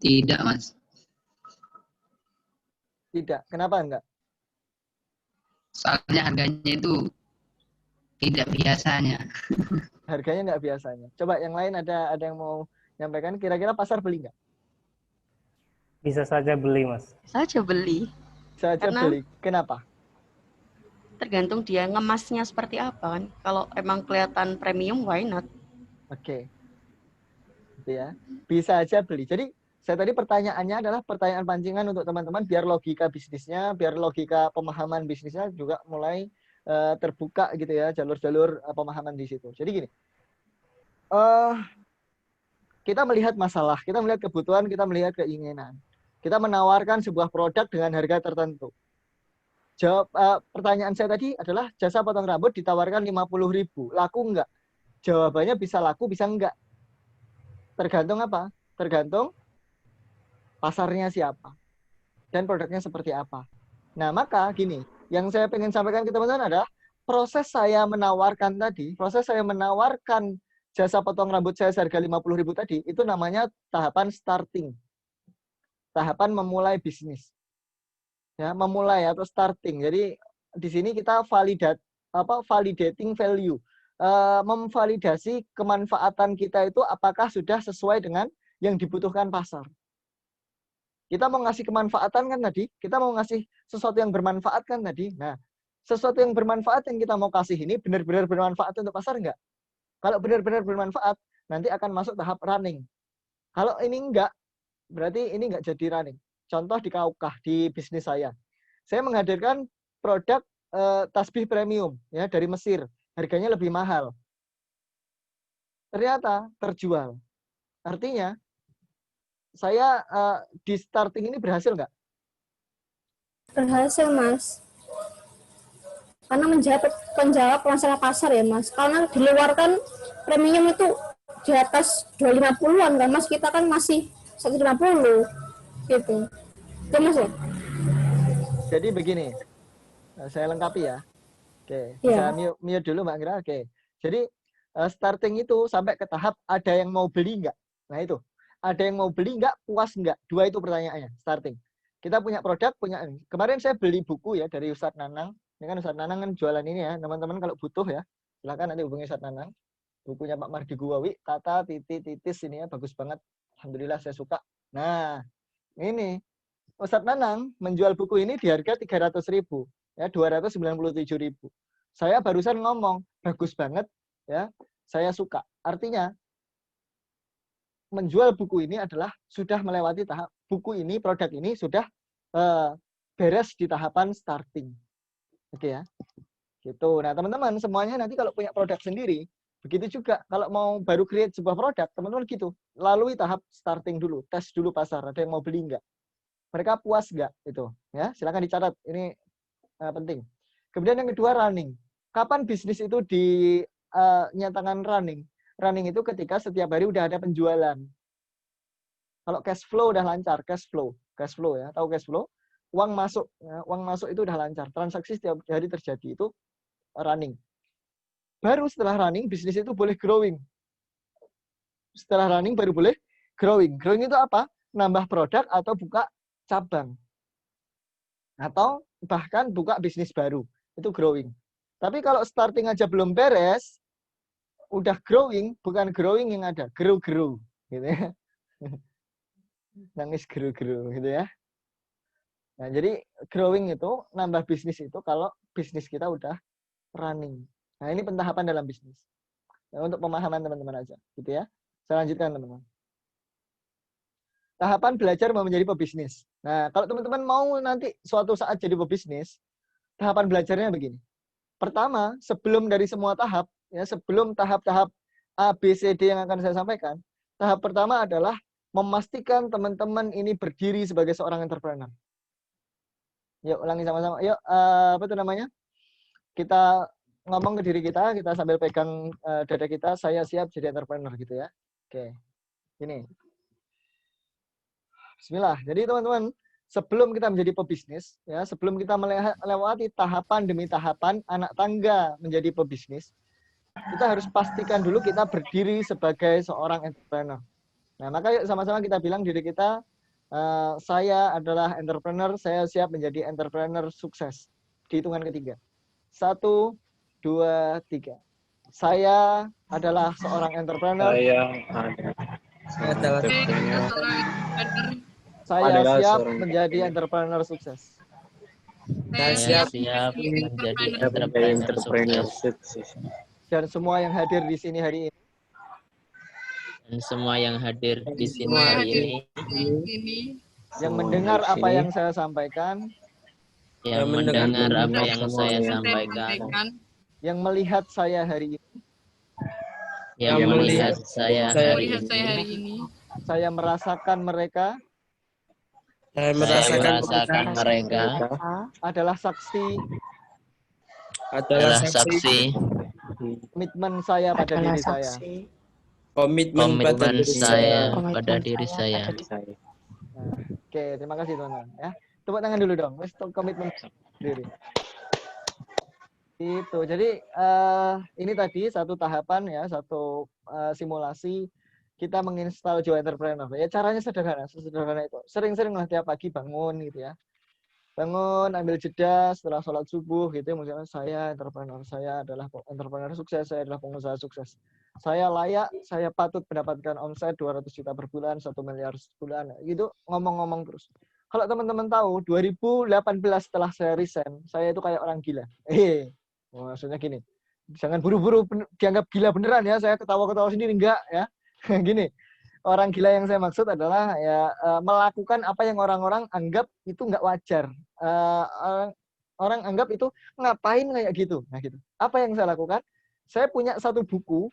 Tidak, Mas. Tidak. Kenapa enggak? Soalnya harganya itu tidak biasanya. Harganya nggak biasanya. Coba yang lain ada yang mau nyampaikan, kira-kira pasar beli nggak? Bisa saja beli, Mas. Saja beli. Saja beli. Kenapa? Tergantung dia ngemasnya seperti apa kan. Kalau emang kelihatan premium, why not? Oke. Gitu ya. Bisa aja beli. Jadi saya tadi pertanyaannya adalah pertanyaan pancingan untuk teman-teman biar logika bisnisnya, biar logika pemahaman bisnisnya juga mulai terbuka gitu ya, jalur-jalur pemahaman di situ. Jadi gini. Kita melihat masalah, kita melihat kebutuhan, kita melihat keinginan. Kita menawarkan sebuah produk dengan harga tertentu. Jawab pertanyaan saya tadi adalah jasa potong rambut ditawarkan 50.000. Laku enggak? Jawabannya bisa laku, bisa enggak. Tergantung apa? Tergantung pasarnya siapa. Dan produknya seperti apa. Nah, maka gini, yang saya ingin sampaikan ke teman-teman adalah proses saya menawarkan tadi, proses saya menawarkan jasa potong rambut saya seharga 50.000 tadi, itu namanya tahapan starting. Tahapan memulai bisnis. Ya, memulai atau starting. Jadi di sini kita validating value. Memvalidasi kemanfaatan kita itu apakah sudah sesuai dengan yang dibutuhkan pasar. Kita mau ngasih kemanfaatan kan tadi, kita mau ngasih sesuatu yang bermanfaat kan tadi. Nah, sesuatu yang bermanfaat yang kita mau kasih ini benar-benar bermanfaat untuk pasar enggak? Kalau benar-benar bermanfaat, nanti akan masuk tahap running. Kalau ini enggak, berarti ini enggak jadi running. Contoh di Kaukah, di bisnis saya. Saya menghadirkan produk tasbih premium ya dari Mesir. Harganya lebih mahal. Ternyata terjual. Artinya, saya di starting ini berhasil nggak? Berhasil, Mas. Karena menjawab masalah pasar ya, Mas. Karena di luar kan premium itu di atas 250-an kan, Mas. Kita kan masih 150 gitu. Itu, Mas ya? Jadi begini, saya lengkapi ya. Oke, bisa mute dulu Mbak Ngira. Oke, jadi starting itu sampai ke tahap ada yang mau beli nggak? Nah itu, ada yang mau beli nggak, puas nggak? Dua itu pertanyaannya, starting. Kita punya produk, punya ini. Kemarin saya beli buku ya dari Ustadz Nanang. Ini kan Ustadz Nanang kan jualan ini ya, teman-teman kalau butuh ya, silakan nanti hubungi Ustadz Nanang. Bukunya Pak Mardi Guwawi, Tata Titis ini ya, bagus banget. Alhamdulillah saya suka. Nah, ini Ustadz Nanang menjual buku ini di harga 300.000, ya 297.000. Saya barusan ngomong, bagus banget, ya, saya suka. Artinya menjual buku ini adalah sudah melewati tahap buku ini, produk ini sudah beres di tahapan starting. Oke ya, gitu. Nah teman-teman semuanya nanti kalau punya produk sendiri, begitu juga kalau mau baru create sebuah produk, teman-teman gitu, lalui tahap starting dulu, tes dulu pasar, ada yang mau beli nggak, mereka puas nggak, itu ya silakan dicatat, ini penting. Kemudian yang kedua running. Kapan bisnis itu dinyatakan running? Running itu ketika setiap hari udah ada penjualan. Kalau cash flow udah lancar, cash flow ya, tahu cash flow? Uang masuk, ya, uang masuk itu udah lancar, transaksi setiap hari terjadi, itu running. Baru setelah running, bisnis itu boleh growing. Setelah running baru boleh growing. Growing itu apa? Nambah produk atau buka cabang. Atau bahkan buka bisnis baru. Itu growing. Tapi kalau starting aja belum beres, udah growing, bukan growing yang ada, grow gitu ya. Nangis grow gitu ya. Nah, jadi growing itu nambah bisnis itu kalau bisnis kita udah running. Nah, ini pentahapan dalam bisnis. Nah, untuk pemahaman teman-teman aja, gitu ya. Saya lanjutkan, teman-teman. Tahapan belajar mau menjadi pebisnis. Nah, kalau teman-teman mau nanti suatu saat jadi pebisnis, tahapan belajarnya begini. Pertama, sebelum dari semua tahap, ya, sebelum tahap-tahap A, B, C, D yang akan saya sampaikan, tahap pertama adalah memastikan teman-teman ini berdiri sebagai seorang entrepreneur. Yuk, ulangi sama-sama. Yuk, apa itu namanya? Kita ngomong ke diri kita sambil pegang dada kita, saya siap jadi entrepreneur gitu ya. Oke. Ini. Bismillah. Jadi teman-teman, sebelum kita menjadi pebisnis, ya, sebelum kita melewati tahapan demi tahapan anak tangga menjadi pebisnis, kita harus pastikan dulu kita berdiri sebagai seorang entrepreneur. Nah, maka yuk sama-sama kita bilang diri kita, saya adalah entrepreneur, saya siap menjadi entrepreneur sukses. Di hitungan ketiga. 1, 2, 3. Saya adalah seorang entrepreneur. Saya siap menjadi entrepreneur sukses. Saya siap menjadi entrepreneur sukses. Dan semua yang hadir di sini hari ini. Dan semua yang hadir di sini hari ini. Yang mendengar apa yang saya sampaikan. Yang mendengar apa yang saya sampaikan. Yang melihat saya hari ini. Yang melihat saya hari ini. Saya merasakan mereka. Saya merasakan mereka adalah saksi komitmen saya pada diri saya. Komitmen saya pada diri saya. Nah, oke, terima kasih teman-teman ya. Tepuk tangan dulu dong. Komitmen diri. Itu. Jadi ini tadi satu tahapan ya, satu simulasi kita menginstal Jiwa Entrepreneur. Ya caranya sederhana itu. Sering-seringlah tiap pagi bangun gitu ya. Bangun, ambil jeda setelah sholat subuh gitu, misalnya saya entrepreneur, saya adalah entrepreneur sukses, saya adalah pengusaha sukses. Saya layak, saya patut mendapatkan omset 200 juta per bulan, 1 miliar sebulan. Gitu ngomong-ngomong terus. Kalau teman-teman tahu, 2018 setelah saya resign, saya itu kayak orang gila. Maksudnya gini, jangan buru-buru dianggap gila beneran ya, saya ketawa-ketawa sendiri, enggak ya. Gini, orang gila yang saya maksud adalah ya melakukan apa yang orang-orang anggap itu nggak wajar. Orang anggap itu ngapain kayak gitu. Nah gitu. Apa yang saya lakukan? Saya punya satu buku,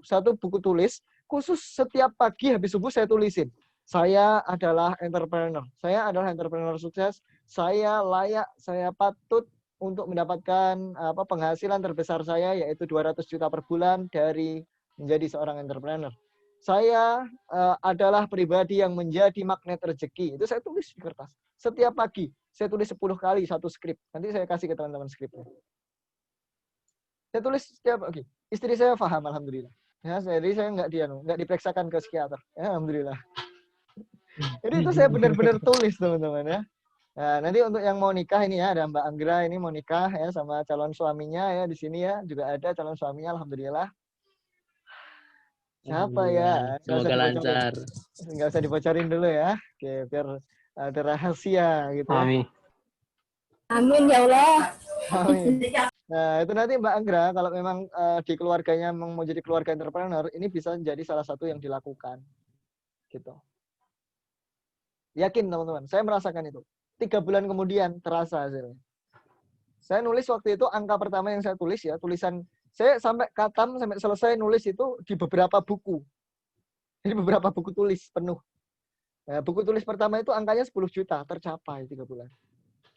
satu buku tulis khusus setiap pagi habis subuh saya tulisin. Saya adalah entrepreneur. Saya adalah entrepreneur sukses. Saya layak, saya patut untuk mendapatkan penghasilan terbesar saya yaitu 200 juta per bulan dari menjadi seorang entrepreneur. Saya adalah pribadi yang menjadi magnet rezeki. Itu saya tulis di kertas. Setiap pagi saya tulis 10 kali satu skrip. Nanti saya kasih ke teman-teman skripnya. Saya tulis setiap pagi. Istri saya paham, alhamdulillah. Ya, jadi saya nggak diperiksakan ke psikiater. Ya, alhamdulillah. Jadi itu saya benar-benar tulis, teman-teman ya. Nah, nanti untuk yang mau nikah ini ya, ada Mbak Anggra ini mau nikah ya sama calon suaminya ya di sini ya, juga ada calon suaminya, alhamdulillah. Siapa ya? Semoga lancar. Nggak usah dibocorin dulu ya. Oke, biar ada rahasia gitu. Amin. Amin ya Allah. Amin. Nah, itu nanti Mbak Anggra kalau memang di keluarganya mau jadi keluarga entrepreneur, ini bisa jadi salah satu yang dilakukan. Gitu. Yakin teman-teman, saya merasakan itu. 3 bulan kemudian terasa hasilnya. Saya nulis waktu itu angka pertama yang saya tulis ya, tulisan saya sampai katam, sampai selesai nulis itu di beberapa buku. Jadi beberapa buku tulis penuh. Nah, buku tulis pertama itu angkanya 10 juta, tercapai 3 bulan.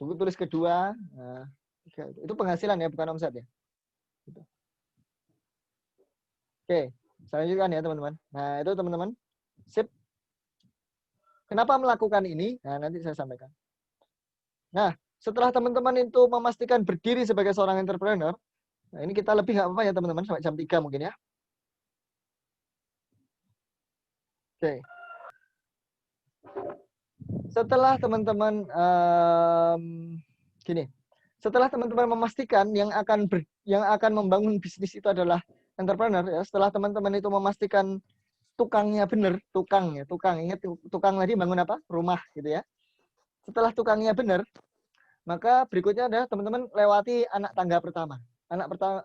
Buku tulis kedua, itu penghasilan ya, bukan omset ya. Gitu. Oke, saya lanjutkan ya teman-teman. Nah itu teman-teman, sip. Kenapa melakukan ini? Nah nanti saya sampaikan. Nah setelah teman-teman itu memastikan berdiri sebagai seorang entrepreneur, nah ini kita lebih nggak apa-apa ya teman-teman, sampai jam 3 mungkin ya. Oke. Setelah teman-teman gini, setelah teman-teman memastikan yang akan membangun bisnis itu adalah entrepreneur ya, setelah teman-teman itu memastikan tukangnya benar, tukang ingat tukang tadi bangun apa? Rumah gitu ya. Setelah tukangnya benar, maka berikutnya adalah teman-teman lewati anak tangga pertama.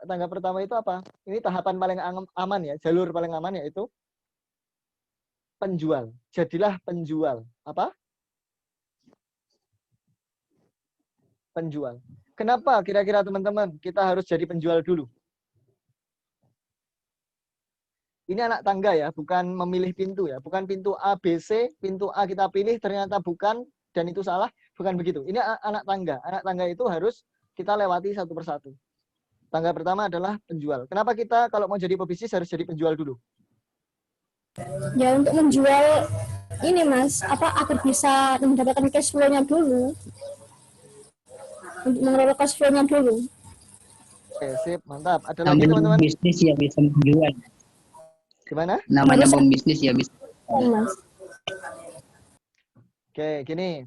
Tangga pertama itu apa? Ini tahapan paling aman ya, jalur paling aman yaitu penjual. Jadilah penjual. Apa? Penjual. Kenapa kira-kira teman-teman kita harus jadi penjual dulu? Ini anak tangga ya, bukan memilih pintu ya. Bukan pintu A, B, C, pintu A kita pilih ternyata bukan dan itu salah. Bukan begitu. Ini anak tangga. Anak tangga itu harus kita lewati satu persatu. Tangga pertama adalah penjual. Kenapa kita kalau mau jadi pebisnis harus jadi penjual dulu? Ya untuk menjual ini Mas, agar bisa mendapatkan cash flow-nya dulu. Untuk mengelola cash flow-nya dulu. Oke, sip, mantap. Ada lagi teman-teman? Bisnis ya bisa menjual. Gimana? Namanya pembisnis ya bisa. Mas. Oke, gini.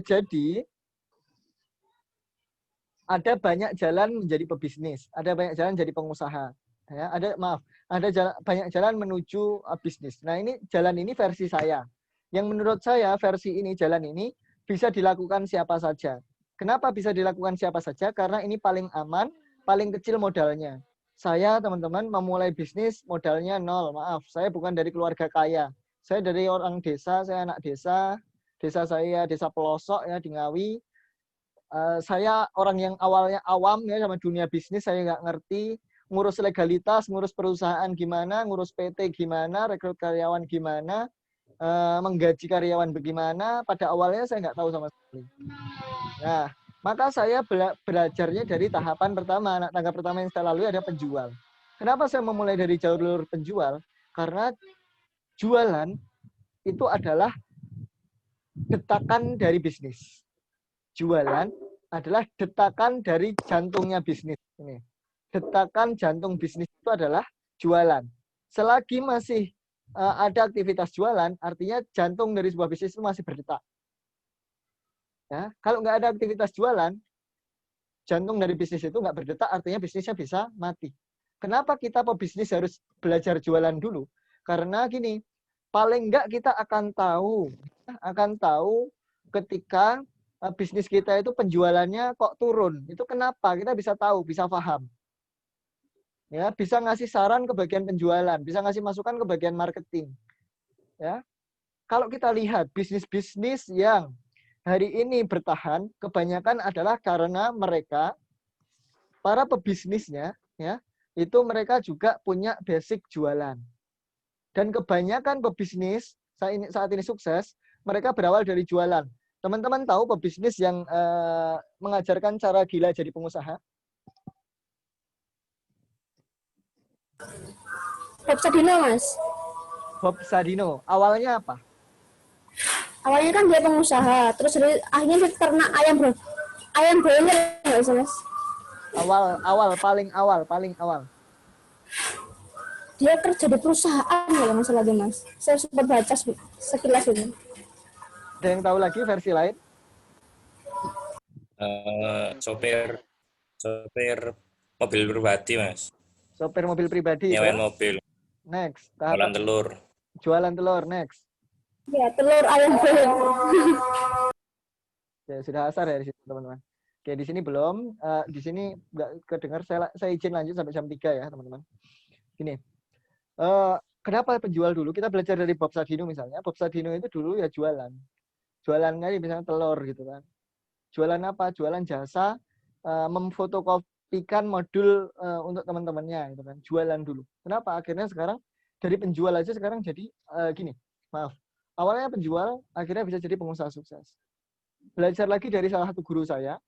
Jadi ada banyak jalan menjadi pebisnis, ada banyak jalan jadi pengusaha. Ya, banyak jalan menuju bisnis. Nah, ini jalan ini versi saya. Yang menurut saya versi ini, jalan ini bisa dilakukan siapa saja. Kenapa bisa dilakukan siapa saja? Karena ini paling aman, paling kecil modalnya. Saya, teman-teman, memulai bisnis modalnya 0. Maaf, saya bukan dari keluarga kaya. Saya dari orang desa, saya anak desa. Desa saya desa pelosok ya di Ngawi. Saya orang yang awalnya awam ya sama dunia bisnis, saya nggak ngerti. Ngurus legalitas, ngurus perusahaan gimana, ngurus PT gimana, rekrut karyawan gimana, menggaji karyawan bagaimana. Pada awalnya saya nggak tahu sama sekali. Nah, maka saya belajarnya dari tahapan pertama, anak tangga pertama yang saya lalui ada penjual. Kenapa saya memulai dari jalur penjual? Karena jualan itu adalah detakan dari bisnis. Jualan adalah detakan dari jantungnya bisnis. Ini. Detakan jantung bisnis itu adalah jualan. Selagi masih ada aktivitas jualan, artinya jantung dari sebuah bisnis itu masih berdetak. Ya, kalau nggak ada aktivitas jualan, jantung dari bisnis itu nggak berdetak, artinya bisnisnya bisa mati. Kenapa kita pebisnis harus belajar jualan dulu? Karena gini, paling nggak kita akan tahu ketika bisnis kita itu penjualannya kok turun. Itu kenapa? Kita bisa tahu, bisa paham. Ya, bisa ngasih saran ke bagian penjualan, bisa ngasih masukan ke bagian marketing. Ya. Kalau kita lihat bisnis-bisnis yang hari ini bertahan, kebanyakan adalah karena mereka, para pebisnisnya, ya, itu mereka juga punya basic jualan. Dan kebanyakan pebisnis saat ini sukses, mereka berawal dari jualan. Teman-teman tahu pebisnis yang mengajarkan cara gila jadi pengusaha? Bob Sadino, Mas. Bob Sadino. Awalnya apa? Awalnya kan dia pengusaha, terus akhirnya dia ternak ayam broiler, nggak sih Mas? Paling awal. Dia kerja di perusahaan ya masalah lagi Mas. Saya sempat baca sekilas ini. Ada yang tahu lagi versi lain? Sopir mobil pribadi, Mas. Sopir mobil pribadi. Nyewain mobil. Next. Jualan telur. Jualan telur, next. Ya, telur ayam broiler. Ya, sudah asar ya di situ, teman-teman. Oke, di sini belum. Di sini nggak kedengar. Saya izin lanjut sampai jam 3 ya, teman-teman. Gini. Kenapa penjual dulu? Kita belajar dari Bob Sadino misalnya. Bob Sadino itu dulu ya jualan. Jualannya misalnya telur gitu kan. Jualan apa? Jualan jasa memfotokopikan modul untuk teman-temannya gitu kan. Jualan dulu. Kenapa? Akhirnya sekarang dari penjual aja sekarang jadi gini. Maaf. Awalnya penjual, akhirnya bisa jadi pengusaha sukses. Belajar lagi dari salah satu guru saya.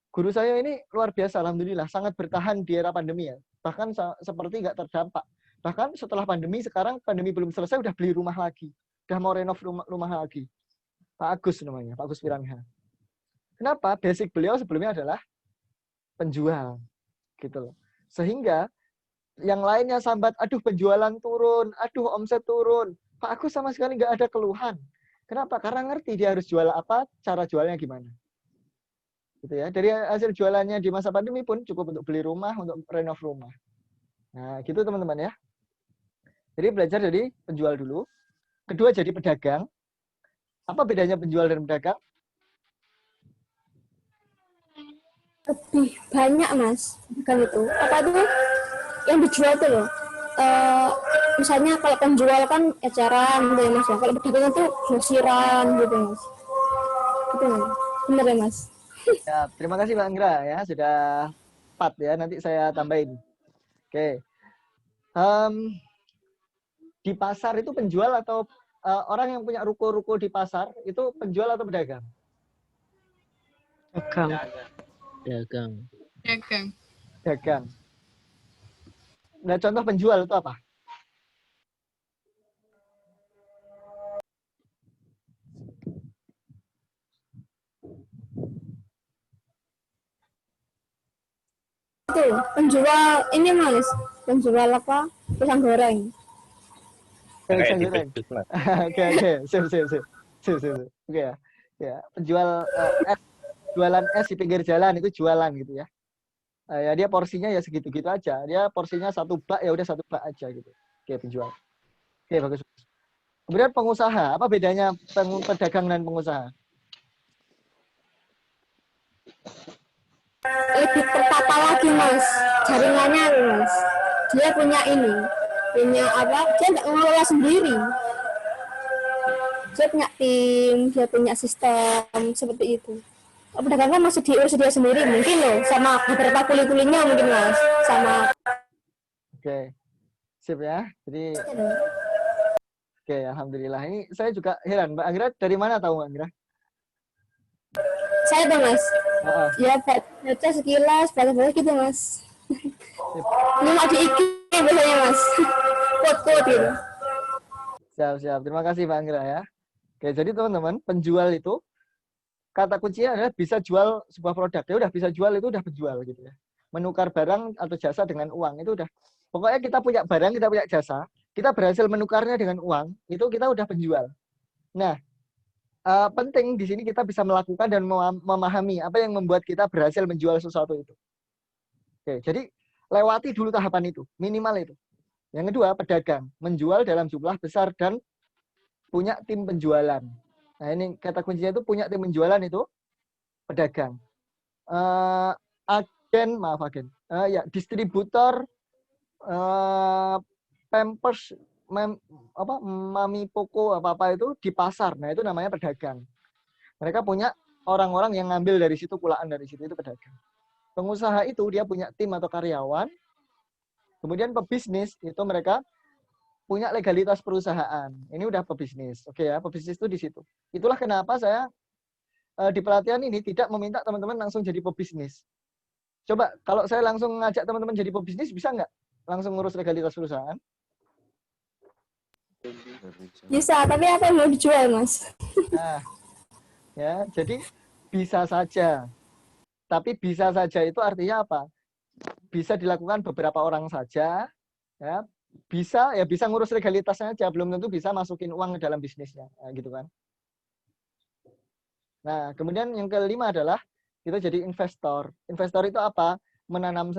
Guru saya ini luar biasa, alhamdulillah, sangat bertahan di era pandemi ya. Bahkan seperti nggak terdampak. Bahkan setelah pandemi, sekarang pandemi belum selesai, udah beli rumah lagi. Udah mau renov rumah lagi. Pak Agus namanya, Pak Agus Piranha. Kenapa? Basic beliau sebelumnya adalah penjual. Gitu loh. Sehingga yang lainnya sambat, aduh penjualan turun, aduh omset turun. Pak Agus sama sekali nggak ada keluhan. Kenapa? Karena ngerti dia harus jual apa, cara jualnya gimana. Gitu ya. Dari hasil jualannya di masa pandemi pun cukup untuk beli rumah, untuk renov rumah. Nah, gitu teman-teman ya. Jadi belajar dari penjual dulu. Kedua jadi pedagang. Apa bedanya penjual dan pedagang? Lebih banyak mas pedagang itu. Apa tuh yang dijual tuh loh? Misalnya kalau penjual kan eceran gitu ya mas ya. Kalau pedagang itu grosiran gitu mas. Itu bener ya mas. Ya, terima kasih Mbak Anggra ya sudah 4 ya. Nanti saya tambahin. Oke. Di pasar itu penjual atau orang yang punya ruko-ruko di pasar itu penjual atau pedagang? Dagang. Dagang. Nah, contoh penjual itu apa? Itu penjual ini mas, penjual apa? Pisang goreng. Pisang goreng. Oke, sip. Oke ya. Ya, penjual jualan es di pinggir jalan itu jualan gitu ya. Ya dia porsinya ya segitu-gitu aja. Dia porsinya 1 bak ya udah 1 bak aja gitu. Oke, penjual. Oke, bagus. Kemudian pengusaha, apa bedanya pedagang dan pengusaha? Lebih tertata lagi mas, jaringannya mas. Dia punya apa? Dia nggak ngelola sendiri. Dia punya tim, dia punya sistem seperti itu. Pedagang kan masih diurus dia sendiri mungkin loh, sama beberapa kuli-kulinya mungkin mas, sama. Oke, sip ya. Jadi, oke, alhamdulillah. Ini saya juga heran, Mbak Anggra dari mana tahu Mbak Anggra? Saya tuh mas, ya baca sekilas, baca gitu mas. Ini mau di IG biasanya mas, quote-quote gitu. Siap. Terima kasih Mbak Anggra ya. Oke, jadi teman-teman, penjual itu kata kuncinya adalah bisa jual sebuah produk. Ya udah bisa jual itu udah penjual gitu ya. Menukar barang atau jasa dengan uang itu udah. Pokoknya kita punya barang, kita punya jasa, kita berhasil menukarnya dengan uang, itu kita udah penjual. Nah, penting di sini kita bisa melakukan dan memahami apa yang membuat kita berhasil menjual sesuatu itu. Oke, jadi lewati dulu tahapan itu, minimal itu. Yang kedua, pedagang, menjual dalam jumlah besar dan punya tim penjualan. Nah, ini kata kuncinya itu punya tim penjualan itu pedagang. Agen. Ya, distributor Pampers, Mami Poko apa itu di pasar. Nah, itu namanya pedagang. Mereka punya orang-orang yang ngambil dari situ, kulaan dari situ, itu pedagang. Pengusaha itu dia punya tim atau karyawan. Kemudian pebisnis itu mereka punya legalitas perusahaan. Ini udah pebisnis. Oke ya, pebisnis itu di situ. Itulah kenapa saya di pelatihan ini tidak meminta teman-teman langsung jadi pebisnis. Coba kalau saya langsung ngajak teman-teman jadi pebisnis, bisa nggak langsung ngurus legalitas perusahaan? Bisa, tapi apa yang mau dijual, Mas? Nah, ya, jadi bisa saja. Tapi bisa saja itu artinya apa? Bisa dilakukan beberapa orang saja, ya. Bisa ngurus legalitasnya aja, belum tentu bisa masukin uang ke dalam bisnisnya, nah, gitu kan. Nah, kemudian yang kelima adalah kita jadi investor. Investor itu apa? Menanam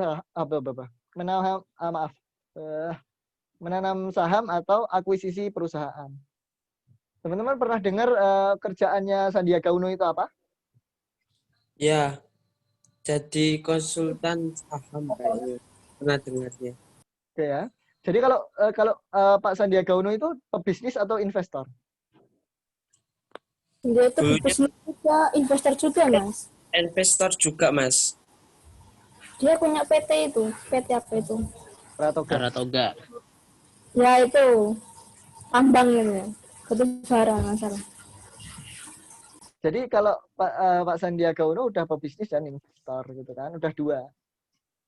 saham atau akuisisi perusahaan. Teman-teman pernah dengar kerjaannya Sandiaga Uno itu apa? Ya, jadi konsultan saham kayaknya. Pernah dengarnya. Oke ya. Jadi kalau Pak Sandiaga Uno itu pebisnis atau investor? Dia itu pebisnis juga, investor juga, Mas. Investor juga, Mas. Dia punya PT itu. PT apa itu? Saratoga. Ya itu. Tambang itu. Itu barang masalah. Jadi kalau Pak Sandiaga Uno udah pebisnis dan investor gitu kan, udah 2.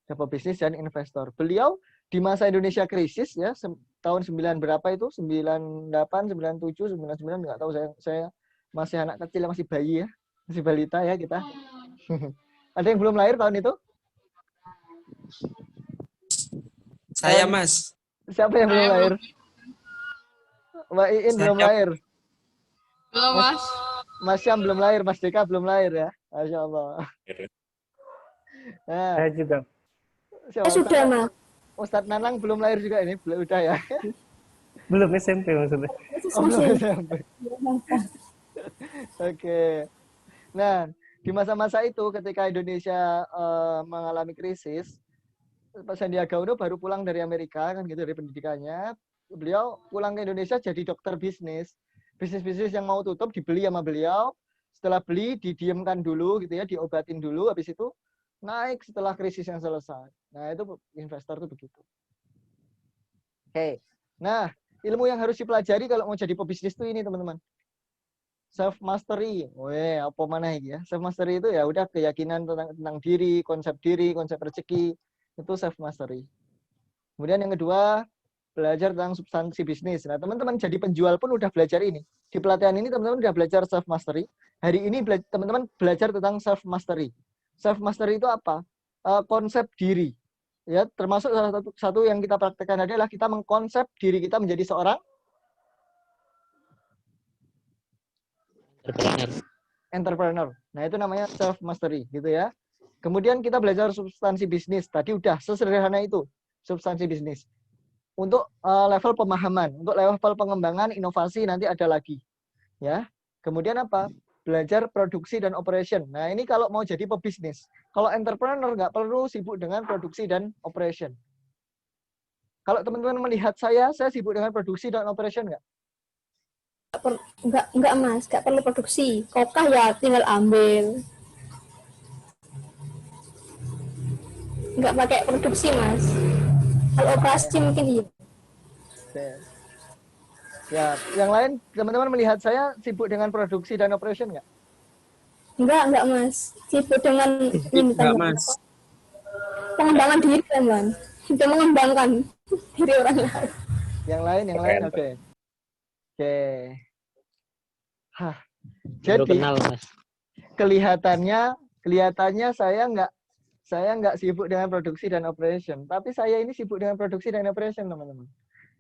Udah pebisnis dan investor. Beliau di masa Indonesia krisis ya, tahun 9 berapa itu? 98, 97, 99 enggak tahu, saya masih anak kecil, masih bayi ya. Masih balita ya kita. Ada yang belum lahir tahun itu? Saya, Mas. Siapa yang belum lahir? Mbak Iin belum lahir. Belum, Mas. Mas Syam belum lahir, Mas Deka belum lahir ya. Masya Allah. Nah, Saya juga. siapa? Sudah, Mas. Ustadz Nanang belum lahir juga ini, belum udah ya. Belum SMP maksudnya. Oh, belum SMP. Oke. Nah, di masa-masa itu ketika Indonesia mengalami krisis, Pak Sandiaga Uno baru pulang dari Amerika kan gitu dari pendidikannya. Beliau pulang ke Indonesia jadi dokter bisnis. Bisnis-bisnis yang mau tutup dibeli sama beliau. Setelah beli didiamkan dulu gitu ya, diobatin dulu, habis itu naik setelah krisis yang selesai. Nah, itu investor tuh begitu. Oke. Nah, ilmu yang harus dipelajari kalau mau jadi pebisnis tuh ini, teman-teman. Self mastery. Weh, apa mana ya? Self mastery itu ya udah keyakinan tentang diri, konsep rezeki. Itu self mastery. Kemudian yang kedua, belajar tentang substansi bisnis. Nah, teman-teman jadi penjual pun udah belajar ini. Di pelatihan ini teman-teman udah belajar self mastery. Hari ini teman-teman belajar tentang self mastery. Self mastery itu apa? Konsep diri. Ya, termasuk salah satu yang kita praktekkan adalah kita mengkonsep diri kita menjadi seorang entrepreneur. Nah, itu namanya self mastery gitu ya. Kemudian kita belajar substansi bisnis. Tadi udah sesederhana itu, substansi bisnis. Untuk level pemahaman, untuk level pengembangan inovasi nanti ada lagi. Ya. Kemudian apa? Belajar produksi dan operation. Nah, ini kalau mau jadi pebisnis. Kalau entrepreneur nggak perlu sibuk dengan produksi dan operation. Kalau teman-teman melihat saya sibuk dengan produksi dan operation nggak? Enggak, Mas, enggak perlu produksi. Kokah ya tinggal ambil. Enggak pakai produksi, Mas. Kalau operasi mungkin iya. Ya, yang lain teman-teman melihat saya sibuk dengan produksi dan operation nggak? Enggak, Mas. Sibuk dengan Enggak, Mas. Pengembangan diri, teman. Itu mengembangkan diri orang lain. Yang lain, oke. Oke. Hah. Jadi kenal, Mas. kelihatannya saya nggak sibuk dengan produksi dan operation, tapi saya ini sibuk dengan produksi dan operation, teman-teman.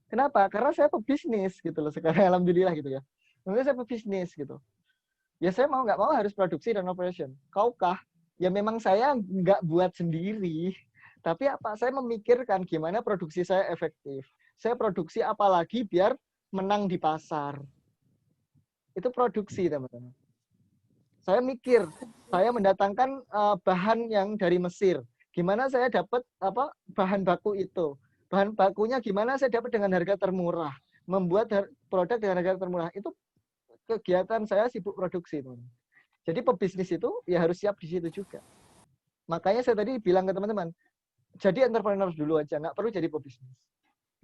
Kenapa? Karena saya pebisnis gitu loh sekarang, alhamdulillah gitu ya. Mungkin saya pebisnis gitu. Ya saya mau nggak mau harus produksi dan operation. Kaukah? Ya memang saya nggak buat sendiri. Tapi apa? Saya memikirkan gimana produksi saya efektif. Saya produksi apa lagi biar menang di pasar. Itu produksi, teman-teman. Saya mikir, saya mendatangkan bahan yang dari Mesir. Gimana saya dapat bahan baku itu? Bahan bakunya gimana saya dapat dengan harga termurah? Membuat produk dengan harga termurah. Itu kegiatan saya sibuk produksi, teman-teman. Jadi pebisnis itu ya harus siap di situ juga. Makanya saya tadi bilang ke teman-teman, jadi entrepreneur dulu aja, nggak perlu jadi pebisnis.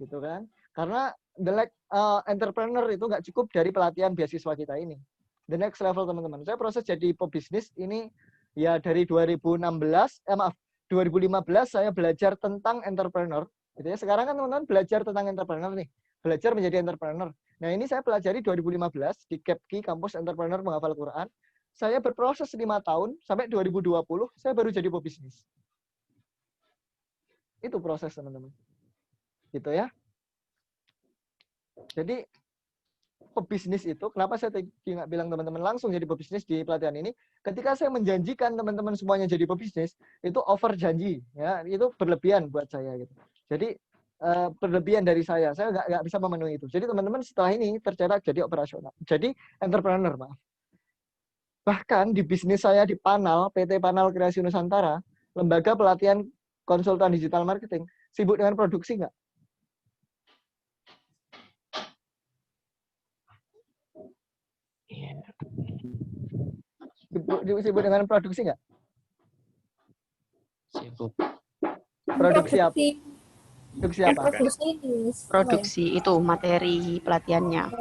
Gitu kan? Karena entrepreneur itu nggak cukup dari pelatihan beasiswa kita ini. The next level, teman-teman. Saya proses jadi pebisnis ini ya dari 2015 saya belajar tentang entrepreneur. Gitu ya. Sekarang kan teman-teman belajar tentang entrepreneur nih. Belajar menjadi entrepreneur. Nah, ini saya pelajari 2015 di KEPKI, Kampus Entrepreneur Menghafal Quran. Saya berproses 5 tahun, sampai 2020, saya baru jadi pebisnis. Itu proses, teman-teman. Gitu ya. Jadi, pebisnis itu, kenapa saya nggak bilang teman-teman langsung jadi pebisnis di pelatihan ini, ketika saya menjanjikan teman-teman semuanya jadi pebisnis, itu over janji. Ya, itu berlebihan buat saya. Gitu. Jadi, berlebihan dari saya nggak bisa memenuhi itu. Jadi, teman-teman setelah ini tercetak jadi operasional. Jadi, entrepreneur, maaf. Bahkan di bisnis saya di Panal, PT Panal Kreasi Nusantara, lembaga pelatihan konsultan digital marketing, sibuk dengan produksi nggak? Sibuk dengan produksi nggak? Sibuk. Produksi apa? Produksi itu materi pelatihannya.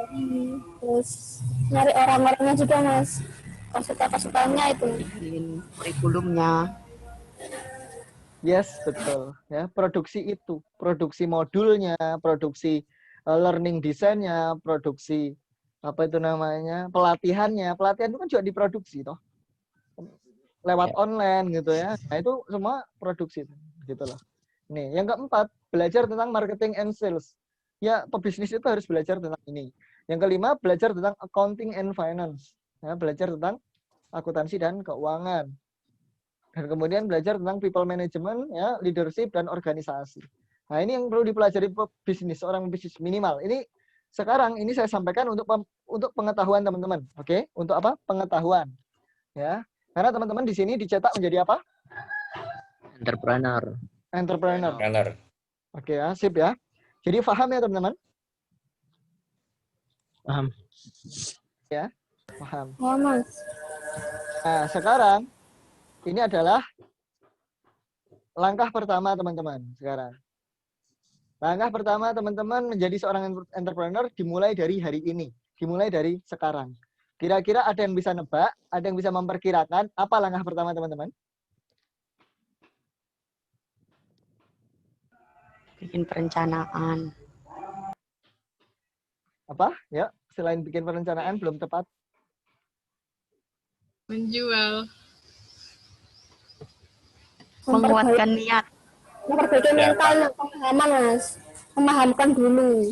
Terus nyari orang-orangnya juga, Mas. Konsultan-konsultannya itu. Kurikulumnya. Yes, betul. Ya, produksi itu, produksi modulnya, produksi learning design-nya, produksi apa itu namanya, pelatihannya. Pelatihan itu kan juga diproduksi toh. Lewat online gitu ya. Nah, itu semua produksi gitu loh. Nih, yang keempat, belajar tentang marketing and sales. Ya, pebisnis itu harus belajar tentang ini. Yang kelima, belajar tentang accounting and finance. Ya, belajar tentang akuntansi dan keuangan. Dan kemudian belajar tentang people management, ya, leadership dan organisasi. Nah, ini yang perlu dipelajari bisnis, seorang bisnis minimal. Ini sekarang ini saya sampaikan untuk pengetahuan teman-teman. Oke? Untuk apa? Pengetahuan. Ya. Karena teman-teman di sini dicetak menjadi apa? Entrepreneur. Entrepreneur. Oke ya, sip ya. Jadi paham ya teman-teman? Paham. Ya, paham. Oh, Mas. Nah, sekarang ini adalah langkah pertama teman-teman sekarang. Langkah pertama teman-teman menjadi seorang entrepreneur dimulai dari hari ini. Dimulai dari sekarang. Kira-kira ada yang bisa nebak, ada yang bisa memperkirakan apa langkah pertama teman-teman? Bikin perencanaan. Apa? Ya, selain bikin perencanaan belum tepat. Menjual. Menguatkan niat. Memperbaiki mental dan pemahaman, Mas. Memahamkan dulu.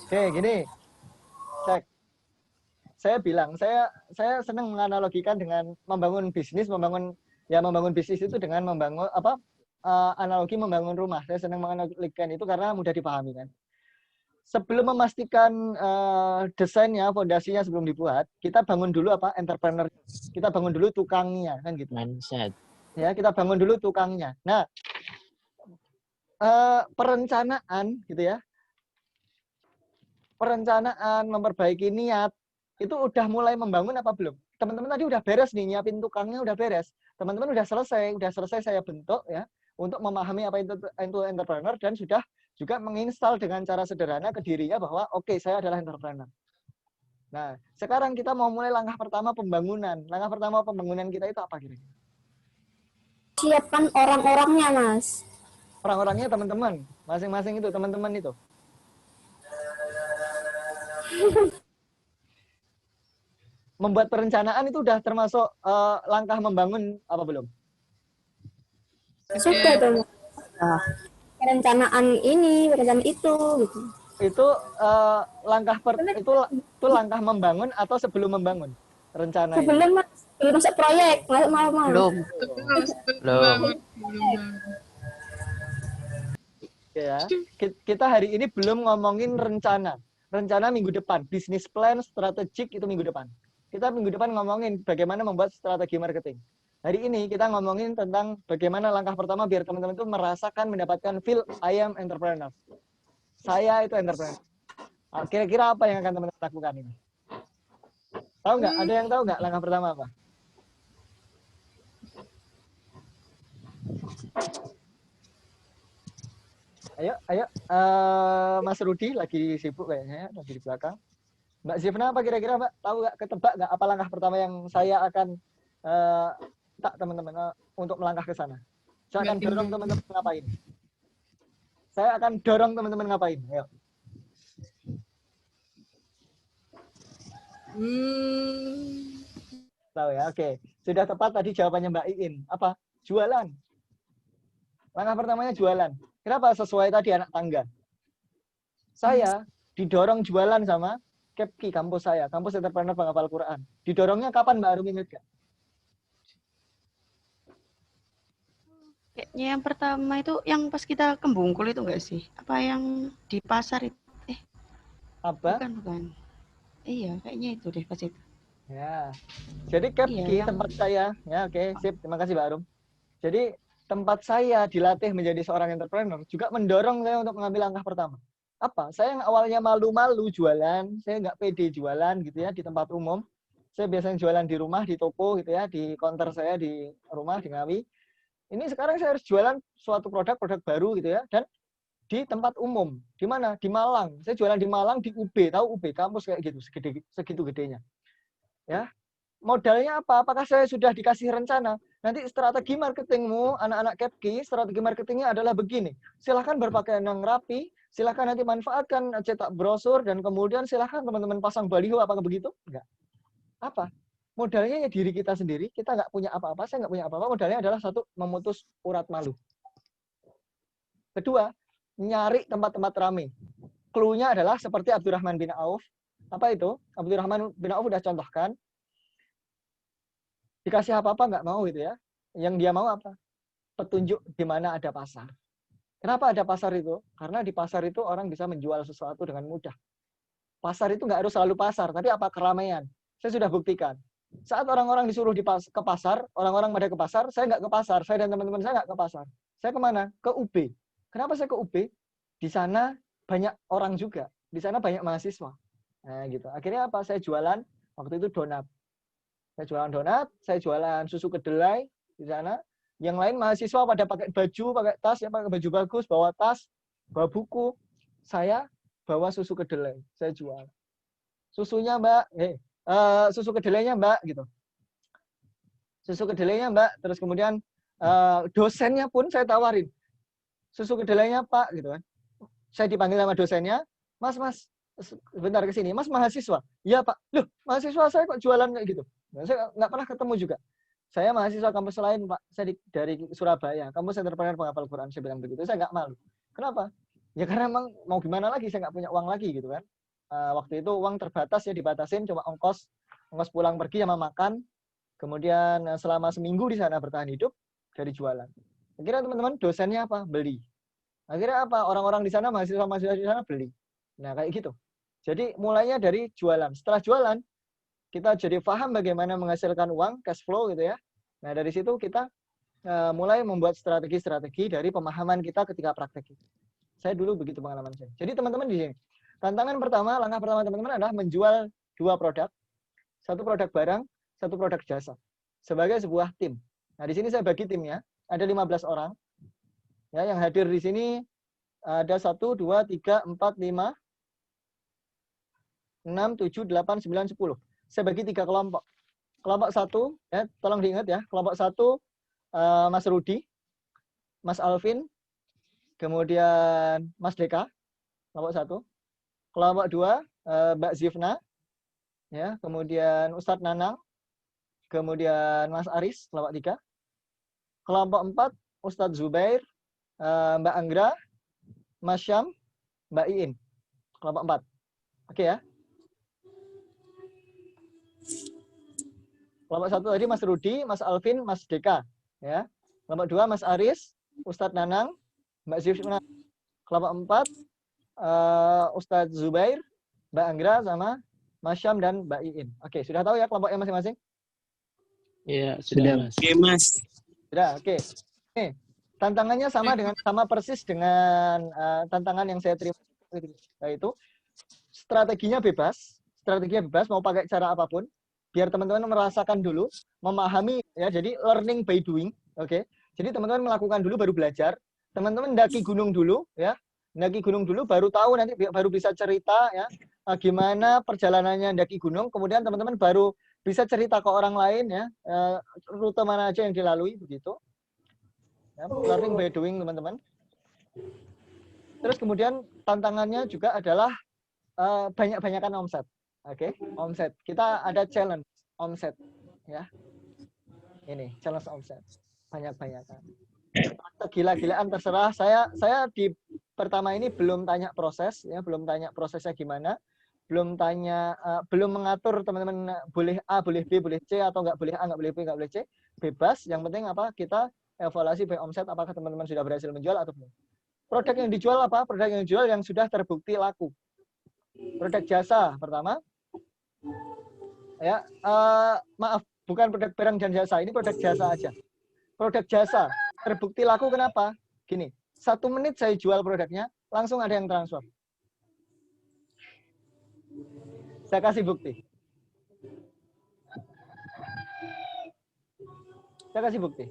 Oke, gini. Cek. Saya bilang, saya senang menganalogikan dengan membangun bisnis itu dengan membangun analogi membangun rumah. Saya senang menganalogikan itu karena mudah dipahami kan. Sebelum memastikan desainnya, fondasinya sebelum dibuat, kita bangun dulu entrepreneur. Kita bangun dulu tukangnya kan gitu. Mindset. Ya, kita bangun dulu tukangnya. Nah, perencanaan gitu ya. Perencanaan, memperbaiki niat, itu udah mulai membangun apa belum? Teman-teman tadi udah beres nih, nyiapin tukangnya udah beres. Teman-teman udah selesai saya bentuk ya, untuk memahami apa itu entrepreneur dan sudah juga menginstal dengan cara sederhana ke dirinya bahwa oke, saya adalah entrepreneur. Nah, sekarang kita mau mulai langkah pertama pembangunan. Langkah pertama pembangunan kita itu apa kira-kira? Siapkan orang-orangnya, Mas. Orang-orangnya teman-teman, masing-masing itu teman-teman itu. Membuat perencanaan itu udah termasuk langkah membangun apa belum? Sudah dong. Perencanaan ini, perencanaan itu gitu. Itu itu langkah membangun atau sebelum membangun rencana ini? Sebelum masuk proyek, mau. Belum. Ya, kita hari ini belum ngomongin rencana. Rencana minggu depan, bisnis plan, strategik itu minggu depan. Kita minggu depan ngomongin bagaimana membuat strategi marketing. Hari ini kita ngomongin tentang bagaimana langkah pertama biar teman-teman itu merasakan, mendapatkan feel I am entrepreneur. Saya itu entrepreneur. Kira-kira apa yang akan teman-teman lakukan ini? Tahu nggak? Ada yang tahu nggak langkah pertama apa? Ayo, Mas Rudi lagi sibuk kayaknya, lagi di belakang. Mbak Zifna apa kira-kira Mbak? Tahu nggak, ketebak nggak apa langkah pertama yang saya akan teman-teman untuk melangkah ke sana? Saya akan dorong teman-teman ngapain? Saya akan dorong teman-teman ngapain? Ayo. Tahu ya, oke. Sudah tepat tadi jawabannya Mbak Iin. Apa? Jualan. Langkah pertamanya jualan. Kenapa? Sesuai tadi anak tangga. Saya didorong jualan sama KEPKI, kampus saya, kampus entrepreneur penghafal Quran. Didorongnya kapan Mbak Arum, ingat gak? Kayaknya yang pertama itu yang pas kita ke Bungkul itu enggak sih? Apa yang di pasar itu? Apa? Bukan. Iya, kayaknya itu deh pas itu. Ya. Jadi KEPKI tempat saya, ya oke, sip. Terima kasih Mbak Arum. Jadi tempat saya dilatih menjadi seorang entrepreneur juga mendorong saya untuk mengambil langkah pertama. Apa? Saya yang awalnya malu-malu jualan, saya nggak pede jualan gitu ya di tempat umum. Saya biasanya jualan di rumah, di toko gitu ya, di counter saya di rumah di Ngawi. Ini sekarang saya harus jualan suatu produk baru gitu ya, dan di tempat umum. Di mana? Di Malang. Saya jualan di Malang di UB, tahu UB kampus kayak gitu, segitu gedenya. Ya. Modalnya apa? Apakah saya sudah dikasih rencana? Nanti strategi marketingmu, anak-anak KEPKI, strategi marketingnya adalah begini. Silahkan berpakaian yang rapi, silahkan nanti manfaatkan cetak brosur, dan kemudian silahkan teman-teman pasang baliho, apakah begitu? Enggak. Apa? modalnya ya diri kita sendiri, kita nggak punya apa-apa, saya nggak punya apa-apa, modalnya adalah satu, memutus urat malu. Kedua, nyari tempat-tempat ramai. Clue-nya adalah seperti Abdurrahman bin Auf. Apa itu? Abdurrahman bin Auf udah contohkan. Dikasih apa-apa nggak mau gitu ya. Yang dia mau apa? Petunjuk di mana ada pasar. Kenapa ada pasar itu? Karena di pasar itu orang bisa menjual sesuatu dengan mudah. Pasar itu nggak harus selalu pasar, tapi apa? Keramaian. Saya sudah buktikan. Saat orang-orang disuruh ke pasar, orang-orang pada ke pasar, saya nggak ke pasar. Saya dan teman-teman saya nggak ke pasar. Saya kemana? Ke UB. Kenapa saya ke UB? Di sana banyak orang juga. Di sana banyak mahasiswa. Nah, gitu. Akhirnya apa? Saya jualan, waktu itu donat. Saya jualan donat, saya jualan susu kedelai di sana. Yang lain mahasiswa pada pakai baju, pakai tas, ya pakai baju bagus, bawa tas, bawa buku. Saya bawa susu kedelai, saya jual. Susunya Mbak, susu kedelainya Mbak, gitu. Susu kedelainya Mbak, terus kemudian dosennya pun saya tawarin. Susu kedelainya Pak, gitu kan. Saya dipanggil sama dosennya, Mas, bentar ke sini, Mas mahasiswa. Iya Pak, loh mahasiswa saya kok jualan kayak gitu. Nah, saya nggak pernah ketemu juga. Saya mahasiswa kampus lain Pak, saya dari Surabaya, kampus entrepreneur penghafal Quran, saya bilang begitu. Saya nggak malu. Kenapa? Ya karena emang mau gimana lagi, saya nggak punya uang lagi gitu kan. Waktu itu uang terbatas ya, dibatasin cuma ongkos pulang pergi sama makan. Kemudian selama seminggu di sana bertahan hidup dari jualan. Akhirnya teman-teman dosennya apa? Beli. Akhirnya apa? Orang-orang di sana, mahasiswa-mahasiswa di sana beli. Nah kayak gitu. Jadi mulainya dari jualan. Setelah jualan, kita jadi paham bagaimana menghasilkan uang, cash flow gitu ya. Nah dari situ kita mulai membuat strategi-strategi dari pemahaman kita ketika praktek. Saya dulu begitu pengalaman saya. Jadi teman-teman di sini, tantangan pertama, langkah pertama teman-teman adalah menjual 2 produk. Satu produk barang, satu produk jasa. Sebagai sebuah tim. Nah di sini saya bagi timnya, ada 15 orang. Ya, yang hadir di sini ada 1, 2, 3, 4, 5, 6, 7, 8, 9, 10. Saya bagi 3 kelompok. Kelompok 1, ya, tolong diingat ya, kelompok 1 Mas Rudi, Mas Alvin, kemudian Mas Deka, kelompok 1. Kelompok 2 Mbak Zifna, ya, kemudian Ustadz Nanang, kemudian Mas Aris, kelompok 3. Kelompok 4 Ustadz Zubair, Mbak Anggra, Mas Syam, Mbak Iin, kelompok 4. Oke ya. Kelompok 1 tadi Mas Rudi, Mas Alvin, Mas Deka, ya. Kelompok 2 Mas Aris, Ustadz Nanang, Mbak Zifna. Kelompok 4 Ustadz Zubair, Mbak Anggra sama Mas Syam dan Mbak Iin. Oke, sudah tahu ya kelompoknya masing-masing? Iya, sudah Mas. Oke, Mas. Sudah, oke. Nih, tantangannya sama persis dengan tantangan yang saya terima, yaitu strateginya bebas, mau pakai cara apapun. Biar teman-teman merasakan dulu, memahami ya. Jadi learning by doing, oke. Jadi teman-teman melakukan dulu baru belajar. Teman-teman mendaki gunung dulu ya. Mendaki gunung dulu baru tahu, nanti baru bisa cerita ya gimana perjalanannya mendaki gunung. Kemudian teman-teman baru bisa cerita ke orang lain ya, rute mana aja yang dilalui begitu. Ya, learning by doing teman-teman. Terus kemudian tantangannya juga adalah banyak-banyakan omset. Oke, omset. Kita ada challenge omset, ya. Ini challenge omset, banyak-banyakan. Gila-gilaan terserah. Saya di pertama ini belum tanya proses, ya, belum tanya prosesnya gimana, belum mengatur teman-teman boleh A, boleh B, boleh C atau nggak boleh A, nggak boleh B, nggak boleh C, bebas. Yang penting apa? Kita evaluasi by omset, apakah teman-teman sudah berhasil menjual atau belum. Produk yang dijual apa? Produk yang dijual yang sudah terbukti laku. Produk jasa pertama. Ya, maaf, bukan produk barang dan jasa, ini produk jasa aja. Produk jasa terbukti laku kenapa? Gini, 1 menit saya jual produknya, langsung ada yang transfer. Saya kasih bukti. Saya kasih bukti.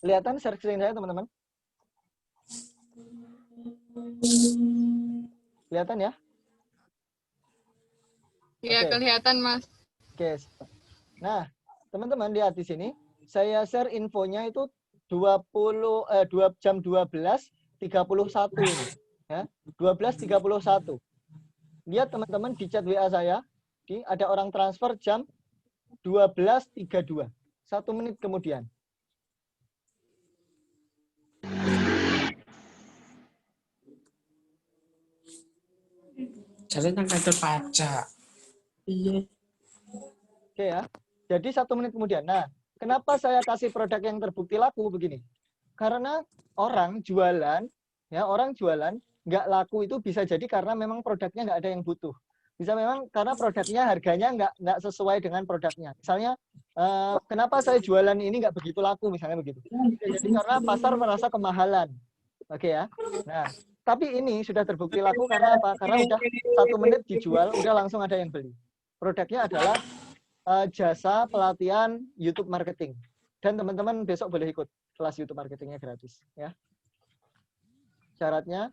Kelihatan share screen saya, teman-teman? Kelihatan ya? Iya, Oke. kelihatan, Mas. Oke. Nah, teman-teman lihat di sini. saya share infonya itu 2 jam 12.31 ini. Ya, 12.31. Lihat teman-teman di chat WA saya, ada orang transfer jam 12.32. 1 menit kemudian. Jadi nang kantor pajak. Iya. Oke ya. Jadi 1 menit kemudian. Nah, kenapa saya kasih produk yang terbukti laku begini? Karena orang jualan nggak laku itu bisa jadi karena memang produknya nggak ada yang butuh. Bisa memang karena produknya harganya nggak sesuai dengan produknya. Misalnya, kenapa saya jualan ini nggak begitu laku, misalnya begitu. Jadi karena pasar merasa kemahalan. Oke ya. Nah, tapi ini sudah terbukti laku karena apa? Karena udah 1 menit dijual, udah langsung ada yang beli. Produknya adalah jasa pelatihan YouTube marketing. Dan teman-teman besok boleh ikut kelas YouTube marketingnya gratis. Ya. Syaratnya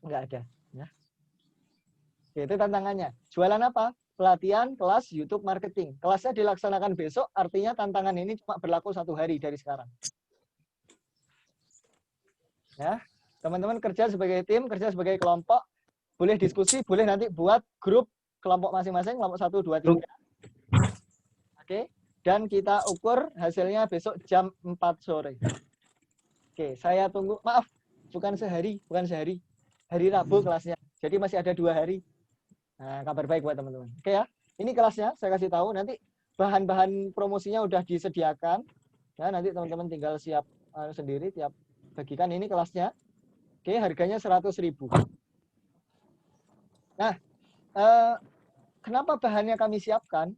nggak ada. Ya. Itu tantangannya. Jualan apa? Pelatihan kelas YouTube marketing. Kelasnya dilaksanakan besok, artinya tantangan ini cuma berlaku 1 hari dari sekarang. Ya, teman-teman kerja sebagai tim, kerja sebagai kelompok, boleh diskusi, boleh nanti buat grup kelompok masing-masing, kelompok 1, 2, 3. Oke, dan kita ukur hasilnya besok jam 4 sore. Oke, saya tunggu, maaf, bukan sehari, hari Rabu kelasnya. Jadi masih ada 2 hari. Nah, kabar baik buat teman-teman. Oke ya, ini kelasnya, saya kasih tahu, nanti bahan-bahan promosinya udah disediakan. Ya, nanti teman-teman tinggal siap sendiri, tiap bagikan. Ini kelasnya. Oke, harganya 100.000. Nah, kenapa bahannya kami siapkan?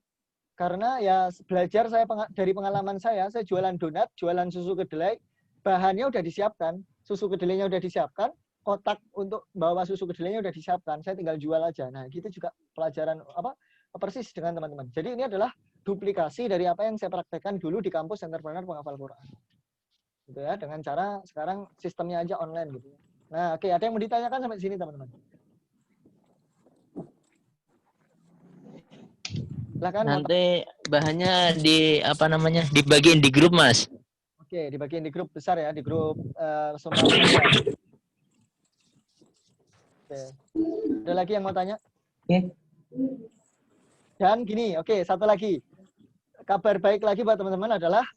Karena ya belajar saya dari pengalaman saya jualan donat, jualan susu kedelai, bahannya udah disiapkan, susu kedelainya udah disiapkan, kotak untuk bawa susu kedelainya udah disiapkan, saya tinggal jual aja. Nah, gitu juga pelajaran persis dengan teman-teman. Jadi ini adalah duplikasi dari apa yang saya praktekkan dulu di kampus Entrepreneur Penghafal Quran. Gitu ya, dengan cara sekarang sistemnya aja online gitu. Nah, oke, ada yang mau ditanyakan sampai sini teman-teman? Silahkan. Nanti bahannya dibagiin di grup, Mas. Oke, dibagiin di grup besar ya, di grup semua. Oke. Ada lagi yang mau tanya? Oke. Dan gini, oke, satu lagi. Kabar baik lagi buat teman-teman adalah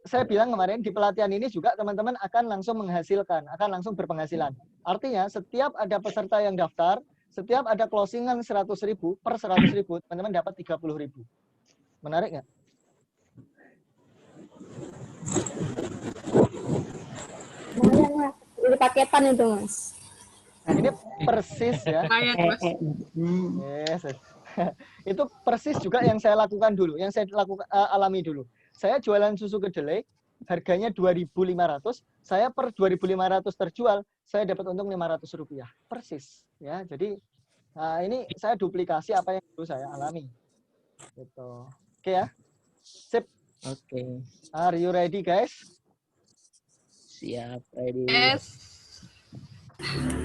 saya bilang kemarin di pelatihan ini juga teman-teman akan langsung menghasilkan, akan langsung berpenghasilan. Artinya setiap ada peserta yang daftar, setiap ada closingan 100.000 per 100.000, teman-teman dapat 30.000. Menarik nggak? Ini paketan itu, Mas. Nah, ini persis ya. Yes. Itu persis juga yang saya lakukan dulu, yang saya alami dulu. Saya jualan susu kedelai, harganya 2.500, saya per 2.500 terjual, saya dapat untung Rp500. Persis. Ya, jadi ini saya duplikasi apa yang dulu saya alami. Gitu. Oke ya. Sip. Oke. Are you ready, guys? Siap, ready. Yes.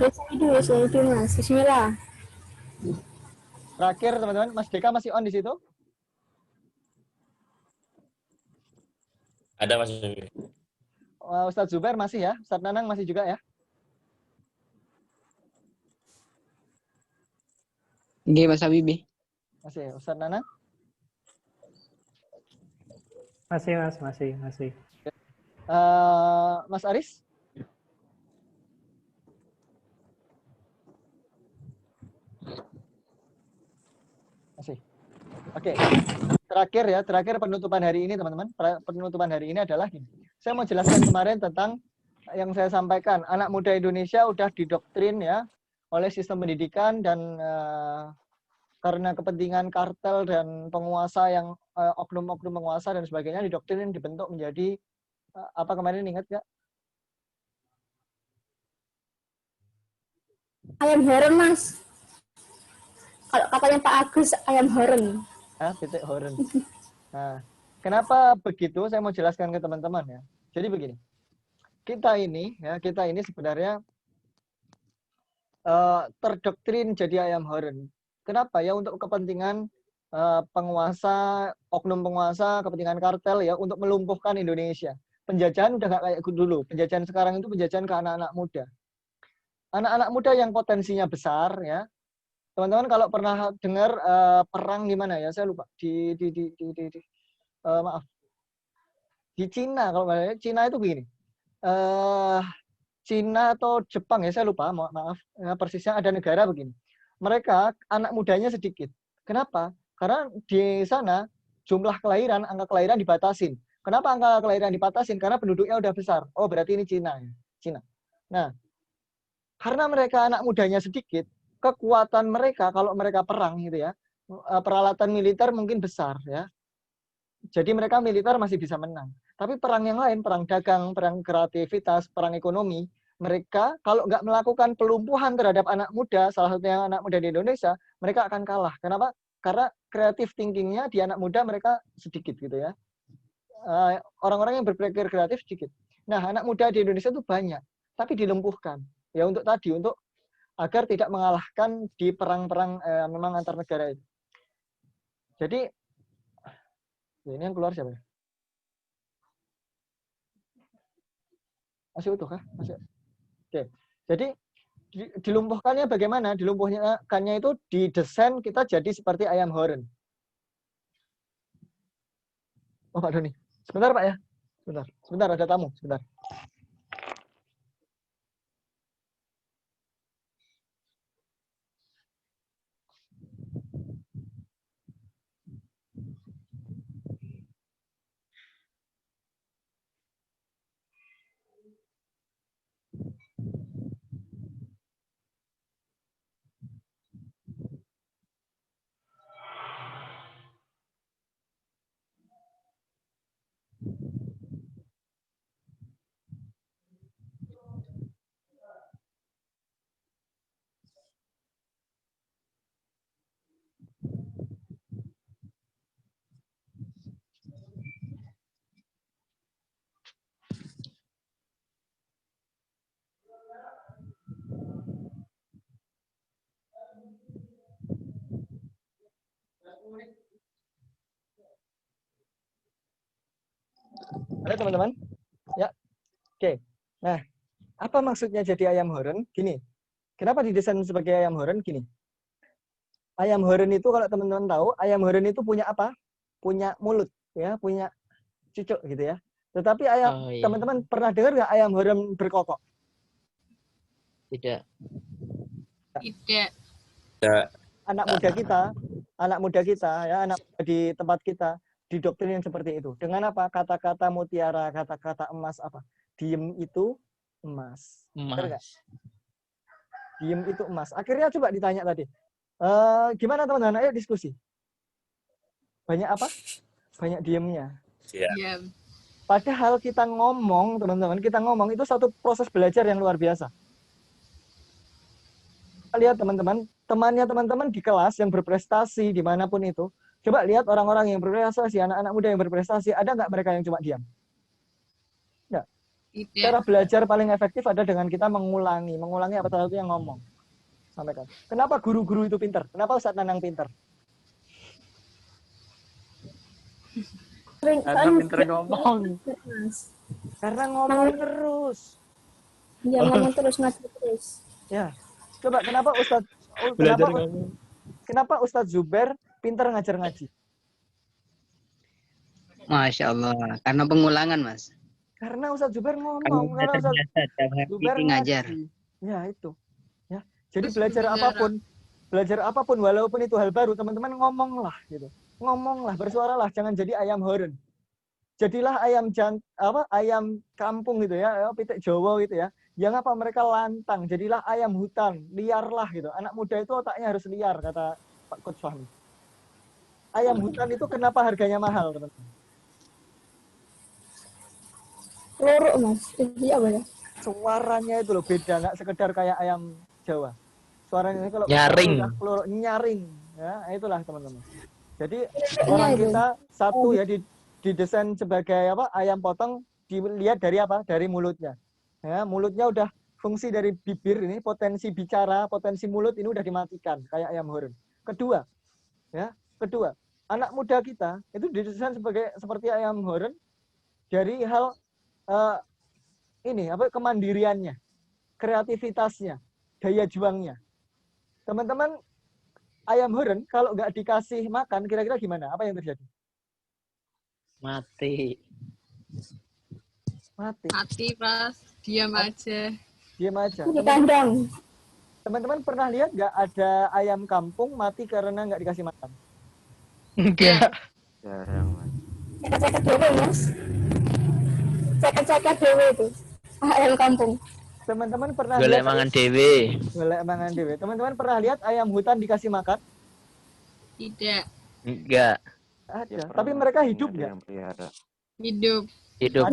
Yes, Mas. Bismillah. Terakhir, teman-teman, Mas Deka masih on di situ? Ada Mas. Ustadz Zubair masih ya? Ustadz Nanang masih juga ya? Nggih, Mas Habibi. Masih. Ustadz Nanang? Masih, Mas. Masih. Mas Aris? Masih. Oke. Terakhir penutupan hari ini, teman-teman. Penutupan hari ini adalah gini. Saya mau jelaskan kemarin tentang yang saya sampaikan. Anak muda Indonesia udah didoktrin ya oleh sistem pendidikan dan karena kepentingan kartel dan penguasa yang oknum-oknum penguasa dan sebagainya didoktrin dibentuk menjadi apa kemarin ingat nggak? Ayam horeng, Mas. Kalau katanya Pak Agus, ayam horeng. Titik horeng. Nah, kenapa begitu? Saya mau jelaskan ke teman-teman ya. Jadi begini, kita ini sebenarnya terdoktrin jadi ayam horeng. Kenapa ya? Untuk kepentingan penguasa, oknum penguasa, kepentingan kartel ya untuk melumpuhkan Indonesia. Penjajahan udah nggak kayak dulu. Penjajahan sekarang itu penjajahan ke anak-anak muda. Anak-anak muda yang potensinya besar ya. Teman-teman kalau pernah dengar perang di mana ya? Saya lupa. Maaf. Di Cina kalau nggak salah. Cina itu begini. Cina atau Jepang ya, saya lupa, maaf. Ya, persisnya ada negara begini. Mereka anak mudanya sedikit. Kenapa? Karena di sana jumlah kelahiran, angka kelahiran dibatasin. Kenapa angka kelahiran dibatasin? Karena penduduknya udah besar. Oh, berarti ini Cina ya. Cina. Nah, karena mereka anak mudanya sedikit, kekuatan mereka kalau mereka perang gitu ya, peralatan militer mungkin besar ya. Jadi mereka militer masih bisa menang. Tapi perang yang lain, perang dagang, perang kreativitas, perang ekonomi, mereka kalau nggak melakukan pelumpuhan terhadap anak muda, salah satunya anak muda di Indonesia, mereka akan kalah. Kenapa? Karena kreatif thinkingnya di anak muda mereka sedikit gitu ya. Orang-orang yang berpikir kreatif sedikit. Nah, anak muda di Indonesia itu banyak, tapi dilumpuhkan. Ya untuk tadi, untuk agar tidak mengalahkan di perang-perang memang antar negara itu. Jadi, ini yang keluar siapa? Masih utuh kah? Masih. Oke. Jadi dilumpuhkannya bagaimana? Dilumpuhkannya itu didesain kita jadi seperti ayam horn. Oh Pak Doni, sebentar Pak ya. Sebentar ada tamu, sebentar. Ada teman-teman? Ya. Oke. Nah, apa maksudnya jadi ayam horn? Gini. Kenapa didesain sebagai ayam horn? Gini. Ayam horn itu kalau teman-teman tahu, ayam horn itu punya apa? Punya mulut, ya, punya cucuk gitu ya. Tetapi teman-teman pernah dengar nggak ayam horn berkokok? Tidak. Tidak. Anak muda kita ya, anak muda di tempat kita didoktrin seperti itu. Dengan apa? Kata-kata mutiara, kata-kata emas apa? Diem itu emas. Benar nggak? Diem itu emas. Akhirnya coba ditanya tadi. Gimana teman-teman? Ayo diskusi. Banyak apa? Banyak diemnya. Iya. Padahal kita ngomong, teman-teman, kita ngomong itu satu proses belajar yang luar biasa. Lihat teman-teman, temannya teman-teman di kelas yang berprestasi dimanapun itu, coba lihat orang-orang yang berprestasi, anak-anak muda yang berprestasi, ada nggak mereka yang cuma diam? Nggak. Cara belajar paling efektif ada dengan kita mengulangi apa satu yang ngomong. Sampaikan. Kenapa guru-guru itu pintar? Kenapa Ustadz Nanang pintar? Karena pintar ngomong. Karena ngomong terus. Iya, ngomong terus, ngajar terus. Ya. Coba kenapa Ustadz Zubair pintar ngajar ngaji? Masya Allah, karena pengulangan Mas. Karena Ustadz Zubair ngomong, karena Ustadz Zubair ngajar. Ya itu. Ya. Jadi belajar apapun walaupun itu hal baru, teman-teman ngomonglah gitu. Ngomonglah, bersuaralah, jangan jadi ayam horn. Jadilah ayam kampung gitu ya, pitik Jawa gitu ya. Yang apa mereka lantang, jadilah ayam hutan, liarlah gitu. Anak muda itu otaknya harus liar, kata Pak Coach Fahmi. Ayam hutan itu kenapa harganya mahal, teman-teman? Lorok Mas, iya apa ya? Suaranya itu loh beda, nggak sekedar kayak ayam Jawa. Suaranya kalau nyaring, ya itulah teman-teman. Jadi orang kita satu ya didesain sebagai apa? Ayam potong, dilihat dari apa? Dari mulutnya. Ya, mulutnya udah fungsi dari bibir ini, potensi bicara, potensi mulut ini udah dimatikan kayak ayam horn. Kedua, ya Kedua, anak muda kita itu didesain seperti ayam horn dari hal kemandiriannya, kreativitasnya, daya juangnya. Teman-teman, ayam horn kalau nggak dikasih makan, kira-kira gimana? Apa yang terjadi? Mati. Mati, Pras. Diam aja. Diam aja. Di kandang. Teman-teman pernah lihat nggak ada ayam kampung mati karena nggak dikasih makan? Enggak. Jarang, Mas. Ceket-ceket dewe, Mas. Ceket-ceket dewe itu. Ayam kampung. Teman-teman pernah Golek lihat mangan dewe. golek mangan dewe. Teman-teman pernah lihat ayam hutan dikasih makan? Tidak. Enggak. Ada. Tapi mereka hidup nggak? Yang pelihara. Hidup. Hidup.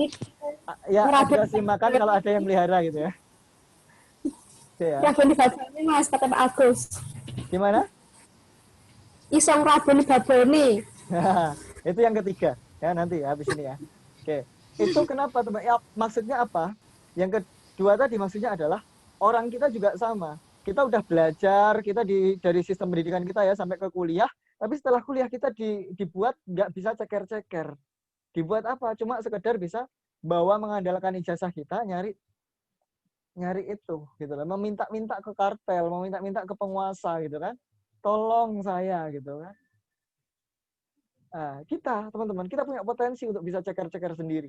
Ya, dikasih makan kalau ada yang pelihara gitu ya. Oke ya. Raboni baboni, Mas, kata Pak Agus. Gimana? Isong raboni baboni. Itu yang ketiga. Ya, nanti habis ini ya. Oke. Itu kenapa, teman? Ya, maksudnya apa? Yang kedua tadi maksudnya adalah orang kita juga sama. Kita udah belajar, kita dari sistem pendidikan kita ya sampai ke kuliah, tapi setelah kuliah kita dibuat nggak bisa ceker-ceker. Dibuat apa? Cuma sekedar bisa bawa mengandalkan ijazah kita nyari itu gitu loh, meminta-minta ke kartel, meminta-minta ke penguasa gitu kan, tolong saya gitu kan. Nah, kita teman-teman, kita punya potensi untuk bisa ceker-ceker sendiri.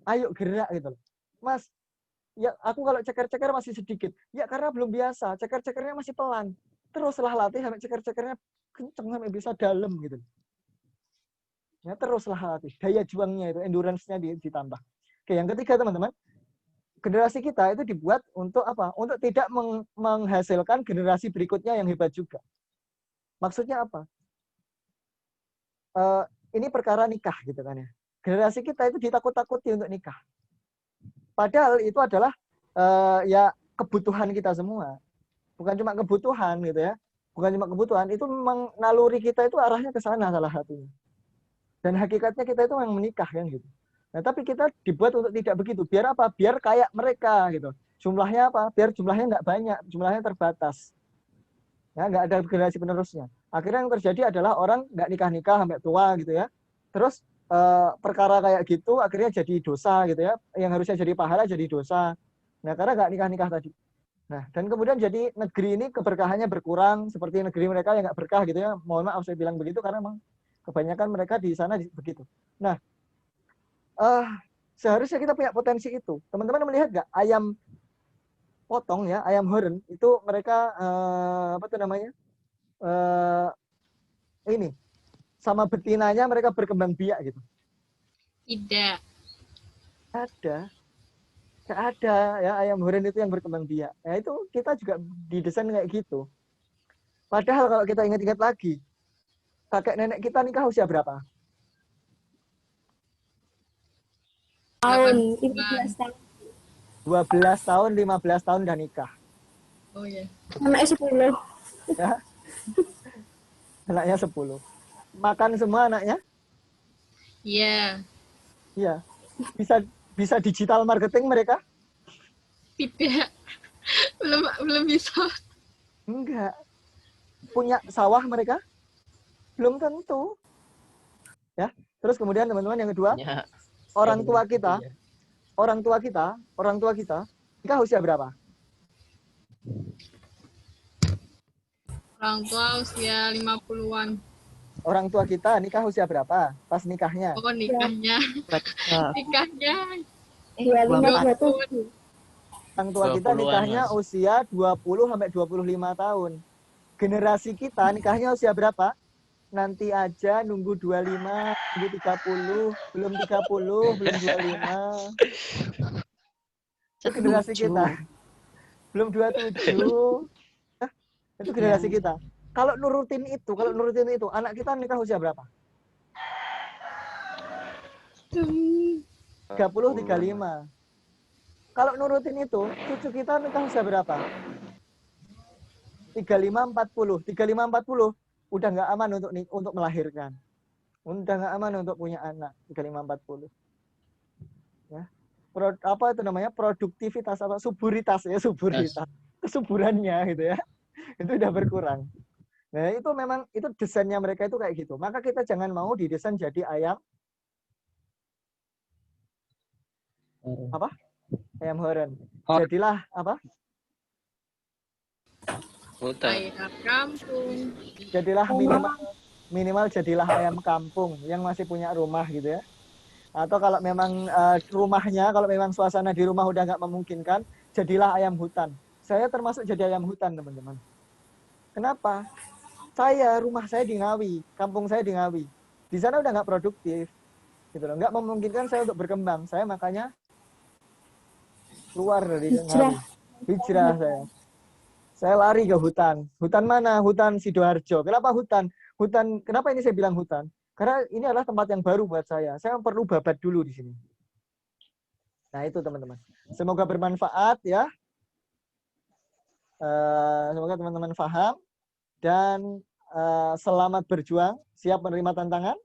Ayo gerak gitu loh. Mas, ya aku kalau ceker-ceker masih sedikit. Ya karena belum biasa, ceker-cekernya masih pelan. Teruslah latih sampai ceker-cekernya kenceng sampai bisa dalam gitu. Ya teruslah latih, daya juangnya itu, endurance-nya ditambah. Oke, yang ketiga teman-teman, generasi kita itu dibuat untuk apa? Untuk tidak menghasilkan generasi berikutnya yang hebat juga. Maksudnya apa? Ini perkara nikah gitu kan ya. Generasi kita itu ditakut-takuti untuk nikah. Padahal itu adalah ya kebutuhan kita semua. Bukan cuma kebutuhan gitu ya. Bukan cuma kebutuhan, itu memang naluri kita itu arahnya ke sana salah satunya. Dan hakikatnya kita itu memang menikah kan gitu. Nah, tapi kita dibuat untuk tidak begitu. Biar apa? Biar kayak mereka gitu. Jumlahnya apa? Biar jumlahnya nggak banyak, jumlahnya terbatas. Ya, nggak ada generasi penerusnya. Akhirnya yang terjadi adalah orang nggak nikah-nikah sampai tua gitu ya. Terus perkara kayak gitu akhirnya jadi dosa gitu ya. Yang harusnya jadi pahala jadi dosa. Nah, karena nggak nikah-nikah tadi. Nah, dan kemudian jadi negeri ini keberkahannya berkurang seperti negeri mereka yang nggak berkah gitu ya. Mohon maaf saya bilang begitu karena memang kebanyakan mereka di sana begitu. Nah, seharusnya kita punya potensi itu. Teman-teman melihat nggak ayam potong ya, ayam horn itu mereka ini sama betinanya mereka berkembang biak gitu. Tidak. Ada. Nggak ada ya ayam horn itu yang berkembang biak. Nah, itu kita juga didesain kayak gitu. Padahal kalau kita ingat-ingat lagi, kakek nenek kita nikah usia berapa? Tahun 15 tahun. 12 tahun, 15 tahun udah nikah. Oh iya. Anaknya 10. Ya. Anaknya 10. Makan semua anaknya? Iya. Iya. Bisa digital marketing mereka? Tidak. Belum bisa. Enggak. Punya sawah mereka? Belum tentu. Ya. Terus kemudian teman-teman yang kedua, Ya. orang tua kita nikah usia berapa? Orang tua usia 50-an. Orang tua kita nikah usia berapa? Pas nikahnya. Oh, nikahnya. Nikahnya. Iya, 27. Orang tua kita 20-an, nikahnya Mas. usia 20 sampai 25 tahun. Generasi kita nikahnya usia berapa? Nanti aja nunggu 25, nunggu 30, belum 30, belum 25. Itu generasi kita. Belum 27. Itu generasi kita. Kalau nurutin itu, anak kita nikah usia berapa? 30, 35. Kalau nurutin itu, cucu kita nikah usia berapa? 35, 40. 35, 40 udah nggak aman untuk melahirkan. Udah nggak aman untuk punya anak. 35, 40. Ya. Apa itu namanya? Produktivitas apa? Suburitas ya, suburitas. Kesuburannya gitu ya. Itu udah berkurang. Nah, itu memang itu desainnya mereka itu kayak gitu. Maka kita jangan mau didesain jadi ayam apa? Ayam horen. Jadilah apa? Ayam kampung. Jadilah minimal jadilah ayam kampung yang masih punya rumah gitu ya. Atau kalau memang rumahnya, kalau memang suasana di rumah udah nggak memungkinkan, jadilah ayam hutan. Saya termasuk jadi ayam hutan, teman-teman. Kenapa? Rumah saya di Ngawi, kampung saya di Ngawi. Di sana udah nggak produktif, gitu loh. Nggak memungkinkan saya untuk berkembang. Saya makanya keluar dari Ngawi. Hijrah saya. Saya lari ke hutan. Hutan mana? Hutan Sidoarjo. Kenapa hutan? Kenapa ini saya bilang hutan? Karena ini adalah tempat yang baru buat saya. Saya perlu babat dulu di sini. Nah, itu teman-teman. Semoga bermanfaat ya. Semoga teman-teman paham. Dan selamat berjuang. Siap menerima tantangan?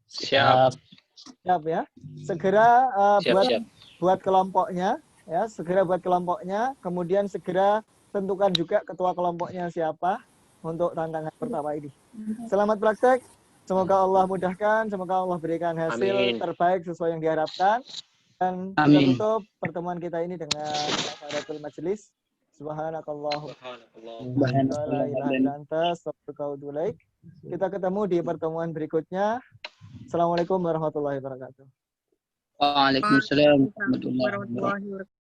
Siap. Siap ya. Segera buat kelompoknya. Ya, segera buat kelompoknya, kemudian segera tentukan juga ketua kelompoknya siapa untuk tantangan pertama ini. Selamat praktek, semoga Allah mudahkan, semoga Allah berikan hasil terbaik sesuai yang diharapkan. Dan kita tutup pertemuan kita ini dengan kafaratul majelis. Subhanakallah. Kita ketemu di pertemuan berikutnya. Assalamualaikum warahmatullahi wabarakatuh. Waalaikumsalam warahmatullahi wabarakatuh.